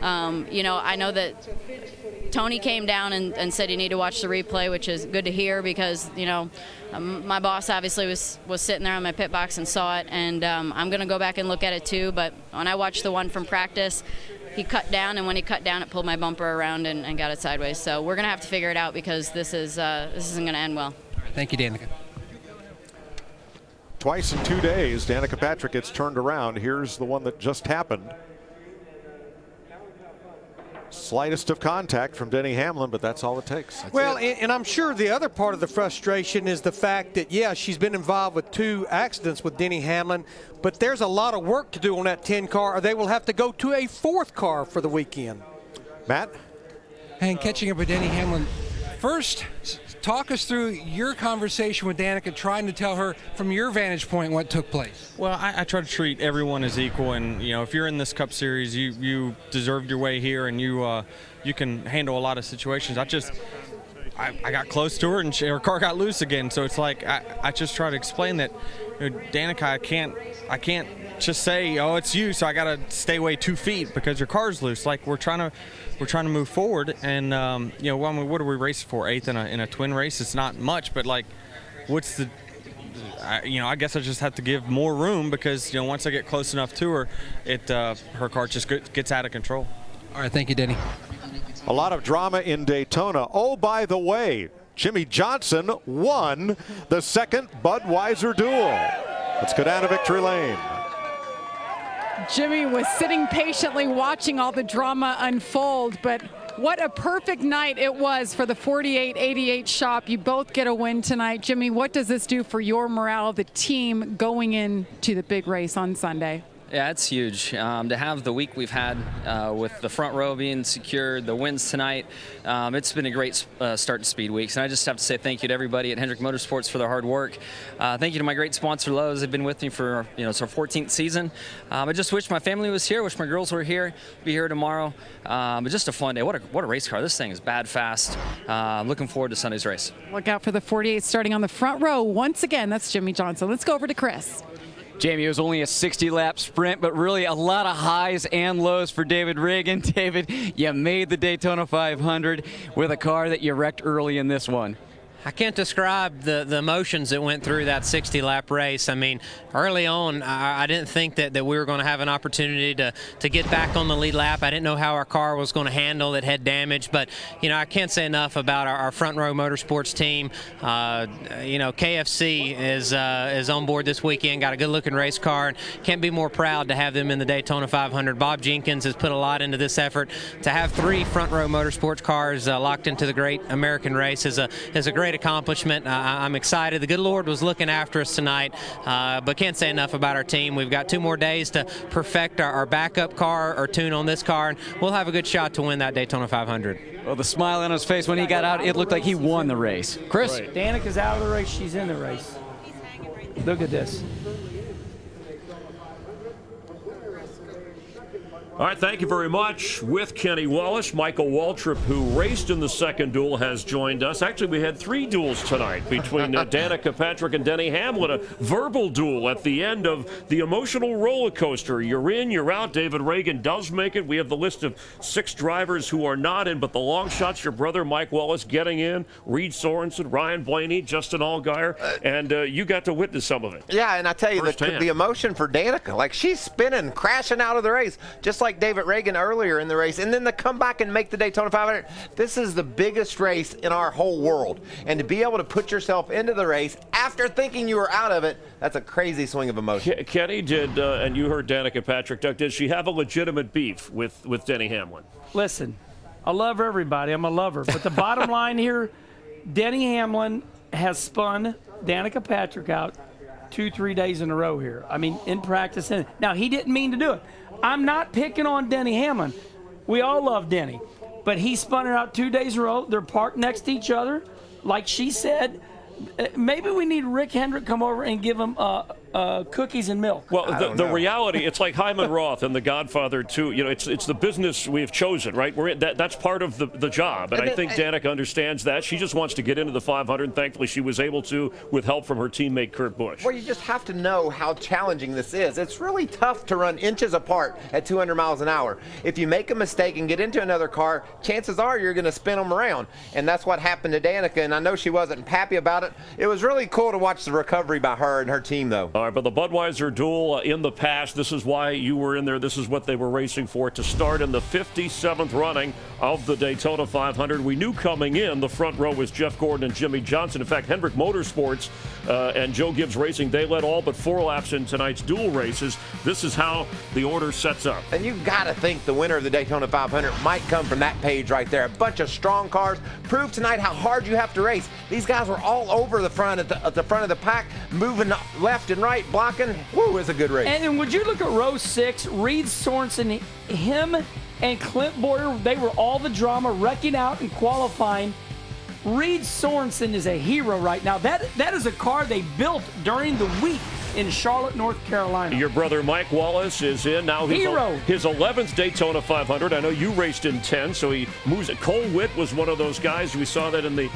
you know, I know that Tony came down and said you need to watch the replay, which is good to hear because, you know, my boss obviously was sitting there on my pit box and saw it, and I'm going to go back and look at it too. But when I watched the one from practice, he cut down, and when he cut down, it pulled my bumper around and got it sideways. So we're going to have to figure it out because this isn't going to end well. Thank you, Danica. Twice in 2 days, Danica Patrick gets turned around. Here's the one that just happened. Slightest of contact from Denny Hamlin, but that's all it takes. Well, and I'm sure the other part of the frustration is the fact that, yeah, she's been involved with 2 accidents with Denny Hamlin, but there's a lot of work to do on that 10 car, or they will have to go to a 4th car for the weekend. Matt? And catching up with Denny Hamlin, first, talk us through your conversation with Danica, trying to tell her from your vantage point what took place. Well, I try to treat everyone as equal, and you know, if you're in this Cup Series, you deserved your way here, and you can handle a lot of situations. I got close to her, and her car got loose again. So it's like I just try to explain that, you know, Danica, I can't just say, oh, it's you, so I got to stay away 2 feet because your car's loose. Like we're trying to move forward, and you know, what are we racing for? 8th in a twin race? It's not much, but like, what's the? You know, I guess I just have to give more room because, you know, once I get close enough to her, her car just gets out of control. All right, thank you, Denny. A lot of drama in Daytona. Oh, by the way, Jimmy Johnson won the second Budweiser Duel. Let's go down to victory lane. Jimmy was sitting patiently watching all the drama unfold, but what a perfect night it was for the 4888 shop. You both get a win tonight. Jimmy, what does this do for your morale of the team going into the big race on Sunday? Yeah, it's huge. To have the week we've had with the front row being secured, the wins tonight, it's been a great start to Speed Weeks. And I just have to say thank you to everybody at Hendrick Motorsports for their hard work. Thank you to my great sponsor, Lowe's. They've been with me for, it's our 14th season. I just wish my family was here, wish my girls were here, be here tomorrow. But just a fun day. What a race car. This thing is bad fast. Looking forward to Sunday's race. Look out for the 48 starting on the front row. Once again, that's Jimmy Johnson. Let's go over to Chris. Jamie, it was only a 60-lap sprint, but really a lot of highs and lows for David Reagan. David, you made the Daytona 500 with a car that you wrecked early in this one. I can't describe the emotions that went through that 60-lap race. I mean, early on, I didn't think that we were going to have an opportunity to get back on the lead lap. I didn't know how our car was going to handle it, had damage. But, I can't say enough about our front row motorsports team. KFC is on board this weekend, got a good-looking race car, and can't be more proud to have them in the Daytona 500. Bob Jenkins has put a lot into this effort. To have 3 front row motorsports cars locked into the great American race is a great accomplishment. I'm excited. The good Lord was looking after us tonight, but can't say enough about our team. We've got 2 more days to perfect our backup car or tune on this car, and we'll have a good shot to win that Daytona 500. Well, the smile on his face when he got out, it looked like he won the race. Chris? Right. Danica's out of the race. She's in the race. Look at this. All right, thank you very much. With Kenny Wallace, Michael Waltrip, who raced in the second duel, has joined us. Actually, we had 3 duels tonight between Danica Patrick and Denny Hamlin, a verbal duel at the end of the emotional roller coaster. You're in, you're out. David Reagan does make it. We have the list of 6 drivers who are not in, but the long shots, your brother Mike Wallace getting in, Reed Sorensen, Ryan Blaney, Justin Allgaier, and you got to witness some of it. Yeah, and I tell you, the emotion for Danica, like she's spinning, crashing out of the race, just like David Reagan earlier in the race, and then to come back and make the Daytona 500. This is the biggest race in our whole world, and to be able to put yourself into the race after thinking you were out of it, that's a crazy swing of emotion. Kenny, and you heard Danica Patrick, Doug, did she have a legitimate beef with Denny Hamlin? Listen, I love everybody. I'm a lover. But the bottom line here, Denny Hamlin has spun Danica Patrick out 2-3 days in a row here. I mean, in practice. Now, he didn't mean to do it. I'm not picking on Denny Hamlin. We all love Denny. But he spun it out 2 days in a row. They're parked next to each other. Like she said, maybe we need Rick Hendrick come over and give him cookies and milk. Well, the reality, it's like Hyman Roth and The Godfather 2. It's the business we've chosen, right? That's part of the job, and I think Danica understands that. She just wants to get into the 500, and thankfully she was able to with help from her teammate Kurt Busch. Well, you just have to know how challenging this is. It's really tough to run inches apart at 200 miles an hour. If you make a mistake and get into another car, chances are you're going to spin them around, and that's what happened to Danica, and I know she wasn't happy about it. It was really cool to watch the recovery by her and her team, though. All right, but the Budweiser Duel in the past, this is why you were in there. This is what they were racing for, to start in the 57th running of the Daytona 500. We knew coming in the front row was Jeff Gordon and Jimmy Johnson. In fact, Hendrick Motorsports and Joe Gibbs Racing, they led all but 4 laps in tonight's duel races. This is how the order sets up. And you've got to think the winner of the Daytona 500 might come from that page right there. A bunch of strong cars. Prove tonight how hard you have to race. These guys were all over the front at the front of the pack, moving left and right, blocking. Woo, it's a good race. And would you look at row 6, Reed Sorensen, him and Clint Boyer, they were all the drama, wrecking out and qualifying. Reed Sorensen is a hero right now. That is a car they built during the week in Charlotte, North Carolina. Your brother Mike Wallace is in now. His 11th Daytona 500. I know you raced in 10, so he moves it. Cole Witt was one of those guys. We saw that in the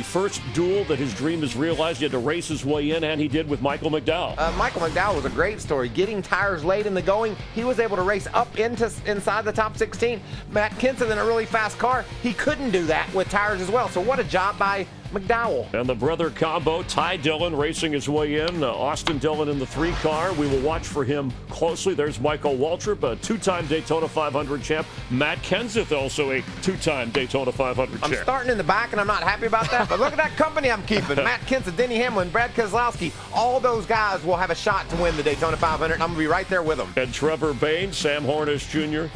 first duel that his dream is realized. He had to race his way in, and he did with Michael McDowell. Michael McDowell was a great story. Getting tires late in the going, he was able to race up inside the top 16. Matt Kenseth in a really fast car, he couldn't do that with tires as well. So what a job by McDowell. And the brother combo, Ty Dillon, racing his way in. Austin Dillon in the 3 car. We will watch for him closely. There's Michael Waltrip, a 2-time Daytona 500 champ. Matt Kenseth, also a 2-time Daytona 500 champ. I'm starting in the back, and I'm not happy about that, but look at that company I'm keeping. Matt Kenseth, Denny Hamlin, Brad Keselowski. All those guys will have a shot to win the Daytona 500, and I'm going to be right there with them. And Trevor Bayne, Sam Hornish Jr.,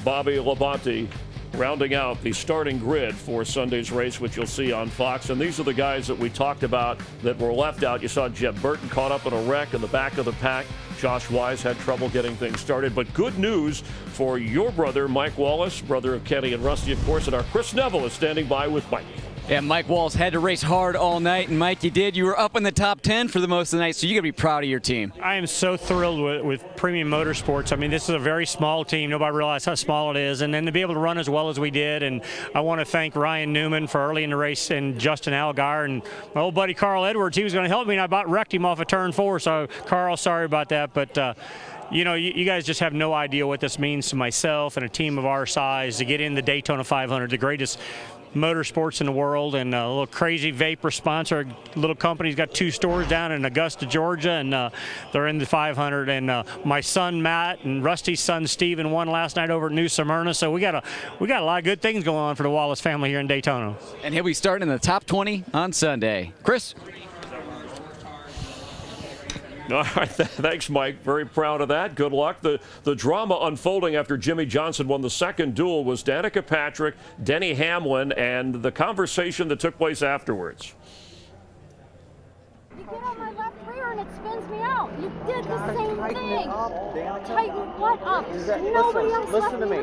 Bobby Labonte, rounding out the starting grid for Sunday's race, which you'll see on Fox. And these are the guys that we talked about that were left out. You saw Jeb Burton caught up in a wreck in the back of the pack. Josh Wise had trouble getting things started. But good news for your brother, Mike Wallace, brother of Kenny and Rusty, of course, and our Chris Neville is standing by with Mike. Yeah, Mike Wallace had to race hard all night, and Mike, you did. You were up in the top 10 for the most of the night, so you got to be proud of your team. I am so thrilled with Premium Motorsports. I mean, this is a very small team. Nobody realized how small it is, and then to be able to run as well as we did. And I want to thank Ryan Newman for early in the race, and Justin Allgaier, and my old buddy Carl Edwards. He was going to help me, and I about wrecked him off of turn 4. So, Carl, sorry about that, but. You know, you guys just have no idea what this means to myself and a team of our size to get in the Daytona 500, the greatest motorsports in the world, and a little crazy vapor sponsor. A little company's got 2 stores down in Augusta, Georgia, and they're in the 500. And my son Matt and Rusty's son Steven won last night over at New Smyrna. So we got a lot of good things going on for the Wallace family here in Daytona. And he'll be starting in the top 20 on Sunday. Chris. All right, thanks, Mike. Very proud of that. Good luck. The drama unfolding after Jimmy Johnson won the second duel was Danica Patrick, Denny Hamlin, and the conversation that took place afterwards. You get on my left rear and it spins me out. You did the same thing. Tighten what up? Nobody else listen to me.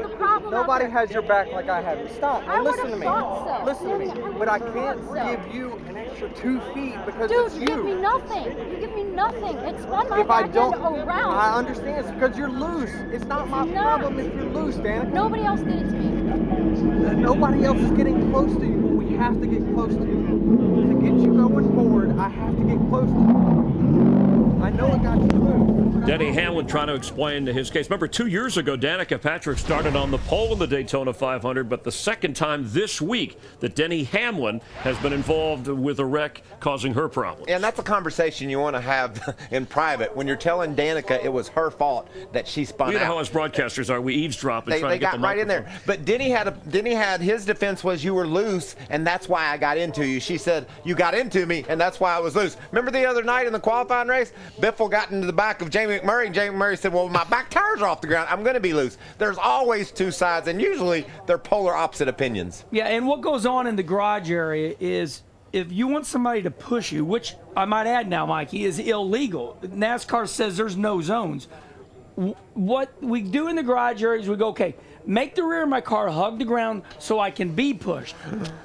Nobody has your back like I have. Stop. I Listen to me. So. Listen to me. But I can't give you an extra 2 feet because Dude, it's you give me nothing. You give me nothing. It's spun my if I back don't, end around. I understand. It's because you're loose. It's not my problem if you're loose, Danica. Nobody else did it to me. Nobody else is getting close to you. We have to get close to you. To get you going forward, I have to get close to you. I know it got you loose. Denny Hamlin trying to explain his case. Remember, 2 years ago, Danica Patrick started on the pole in the Daytona 500, but the second time this week that Denny Hamlin has been involved with a wreck causing her problems. And that's a conversation you want to have in private when you're telling Danica it was her fault that she spun out. You know how us broadcasters are. We eavesdrop and try to get the right in microphone. there. But Denny had his defense was you were loose, and that's why I got into you. She said, you got into me, and that's why I was loose. Remember the other night in the qualifying race? Biffle got into the back of Jamie McMurray, and Jamie McMurray said, well, my back tires are off the ground. I'm going to be loose. There's always 2 sides, and usually they're polar opposite opinions. Yeah, and what goes on in the garage area is if you want somebody to push you, which I might add now, Mikey, is illegal. NASCAR says there's no zones. What we do in the garage area is we go, okay, make the rear of my car hug the ground so I can be pushed.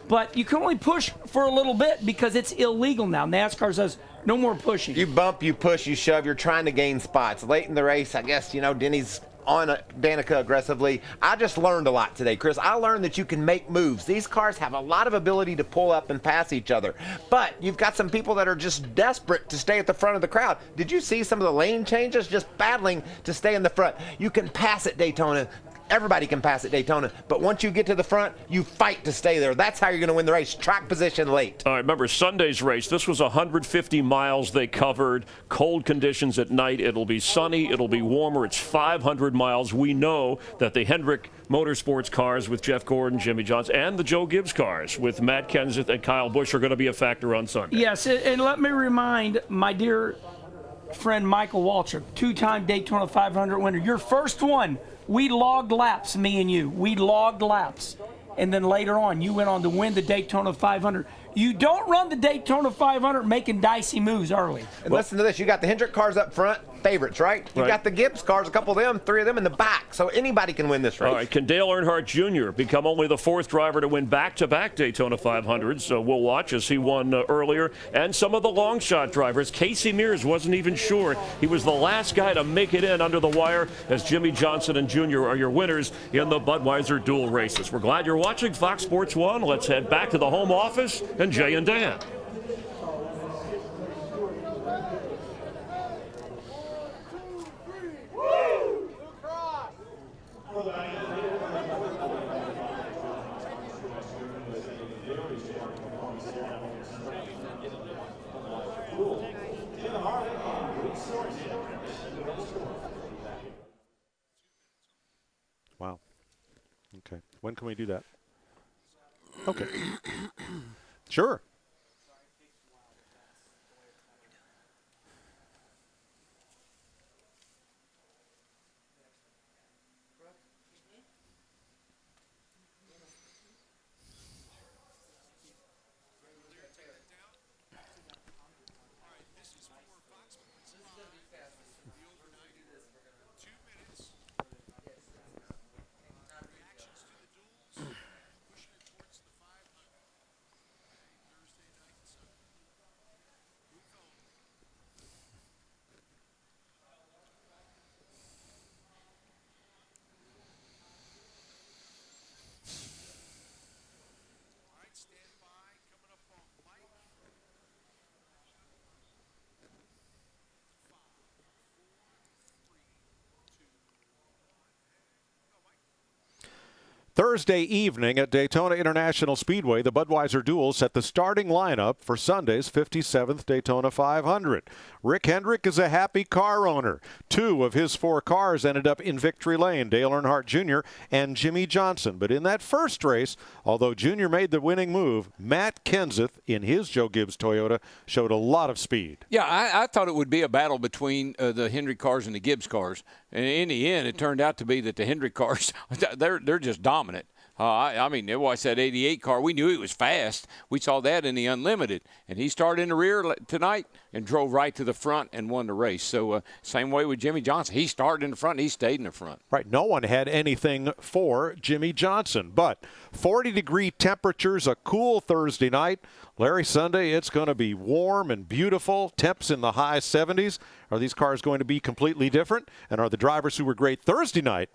But you can only push for a little bit because it's illegal now. NASCAR says no more pushing. You bump, you push, you shove. You're trying to gain spots. Late in the race, I guess, Denny's on Danica aggressively. I just learned a lot today, Chris. I learned that you can make moves. These cars have a lot of ability to pull up and pass each other. But you've got some people that are just desperate to stay at the front of the crowd. Did you see some of the lane changes? Just battling to stay in the front. You can pass at Daytona. Everybody can pass at Daytona, but once you get to the front, you fight to stay there. That's how you're going to win the race. Track position late. All right, remember Sunday's race. This was 150 miles they covered. Cold conditions at night. It'll be sunny. It'll be warmer. It's 500 miles. We know that the Hendrick Motorsports cars with Jeff Gordon, Jimmy Johnson, and the Joe Gibbs cars with Matt Kenseth and Kyle Busch are going to be a factor on Sunday. Yes, and let me remind my dear friend Michael Waltrip, 2-time Daytona 500 winner. Your first one. We logged laps, me and you. We logged laps. And then later on, you went on to win the Daytona 500. You don't run the Daytona 500 making dicey moves early. And listen to this. You got the Hendrick cars up front, favorites, right? You got the Gibbs cars, a couple of them, 3 of them in the back. So anybody can win this race. All right, can Dale Earnhardt Jr. become only the 4th driver to win back-to-back Daytona 500s? So we'll watch as he won earlier. And some of the long shot drivers. Casey Mears wasn't even sure. He was the last guy to make it in under the wire as Jimmy Johnson and Jr. are your winners in the Budweiser Duel races. We're glad you're watching Fox Sports 1. Let's head back to the home office and Jay and Dan. Wow. Okay. When can we do that? Okay. Sure. Thursday evening at Daytona International Speedway, the Budweiser Duel set the starting lineup for Sunday's 57th Daytona 500. Rick Hendrick is a happy car owner. 2 of his 4 cars ended up in victory lane, Dale Earnhardt Jr. and Jimmy Johnson. But in that first race, although Jr. made the winning move, Matt Kenseth in his Joe Gibbs Toyota showed a lot of speed. Yeah, I thought it would be a battle between the Hendrick cars and the Gibbs cars. And in the end, it turned out to be that the Hendrick cars, they're just dominant. I mean, there was that 88 car. We knew he was fast. We saw that in the Unlimited. And he started in the rear tonight and drove right to the front and won the race. So same way with Jimmy Johnson. He started in the front and he stayed in the front. Right. No one had anything for Jimmy Johnson. But 40-degree temperatures, a cool Thursday night. Larry, Sunday, it's going to be warm and beautiful. Temps in the high 70s. Are these cars going to be completely different? And are the drivers who were great Thursday night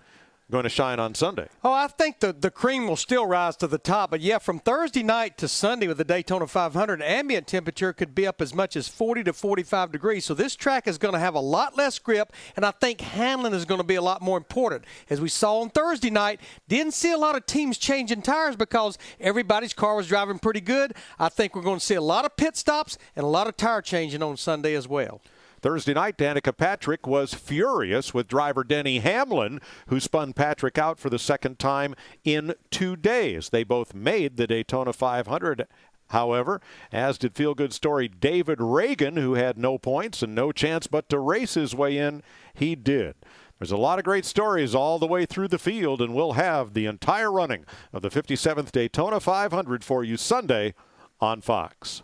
going to shine on Sunday? Oh, I think the cream will still rise to the top. But, yeah, from Thursday night to Sunday with the Daytona 500, ambient temperature could be up as much as 40 to 45 degrees. So this track is going to have a lot less grip, and I think handling is going to be a lot more important. As we saw on Thursday night, didn't see a lot of teams changing tires because everybody's car was driving pretty good. I think we're going to see a lot of pit stops and a lot of tire changing on Sunday as well. Thursday night, Danica Patrick was furious with driver Denny Hamlin, who spun Patrick out for the second time in 2 days. They both made the Daytona 500, however, as did feel-good story David Reagan, who had no points and no chance but to race his way in. He did. There's a lot of great stories all the way through the field, and we'll have the entire running of the 57th Daytona 500 for you Sunday on Fox.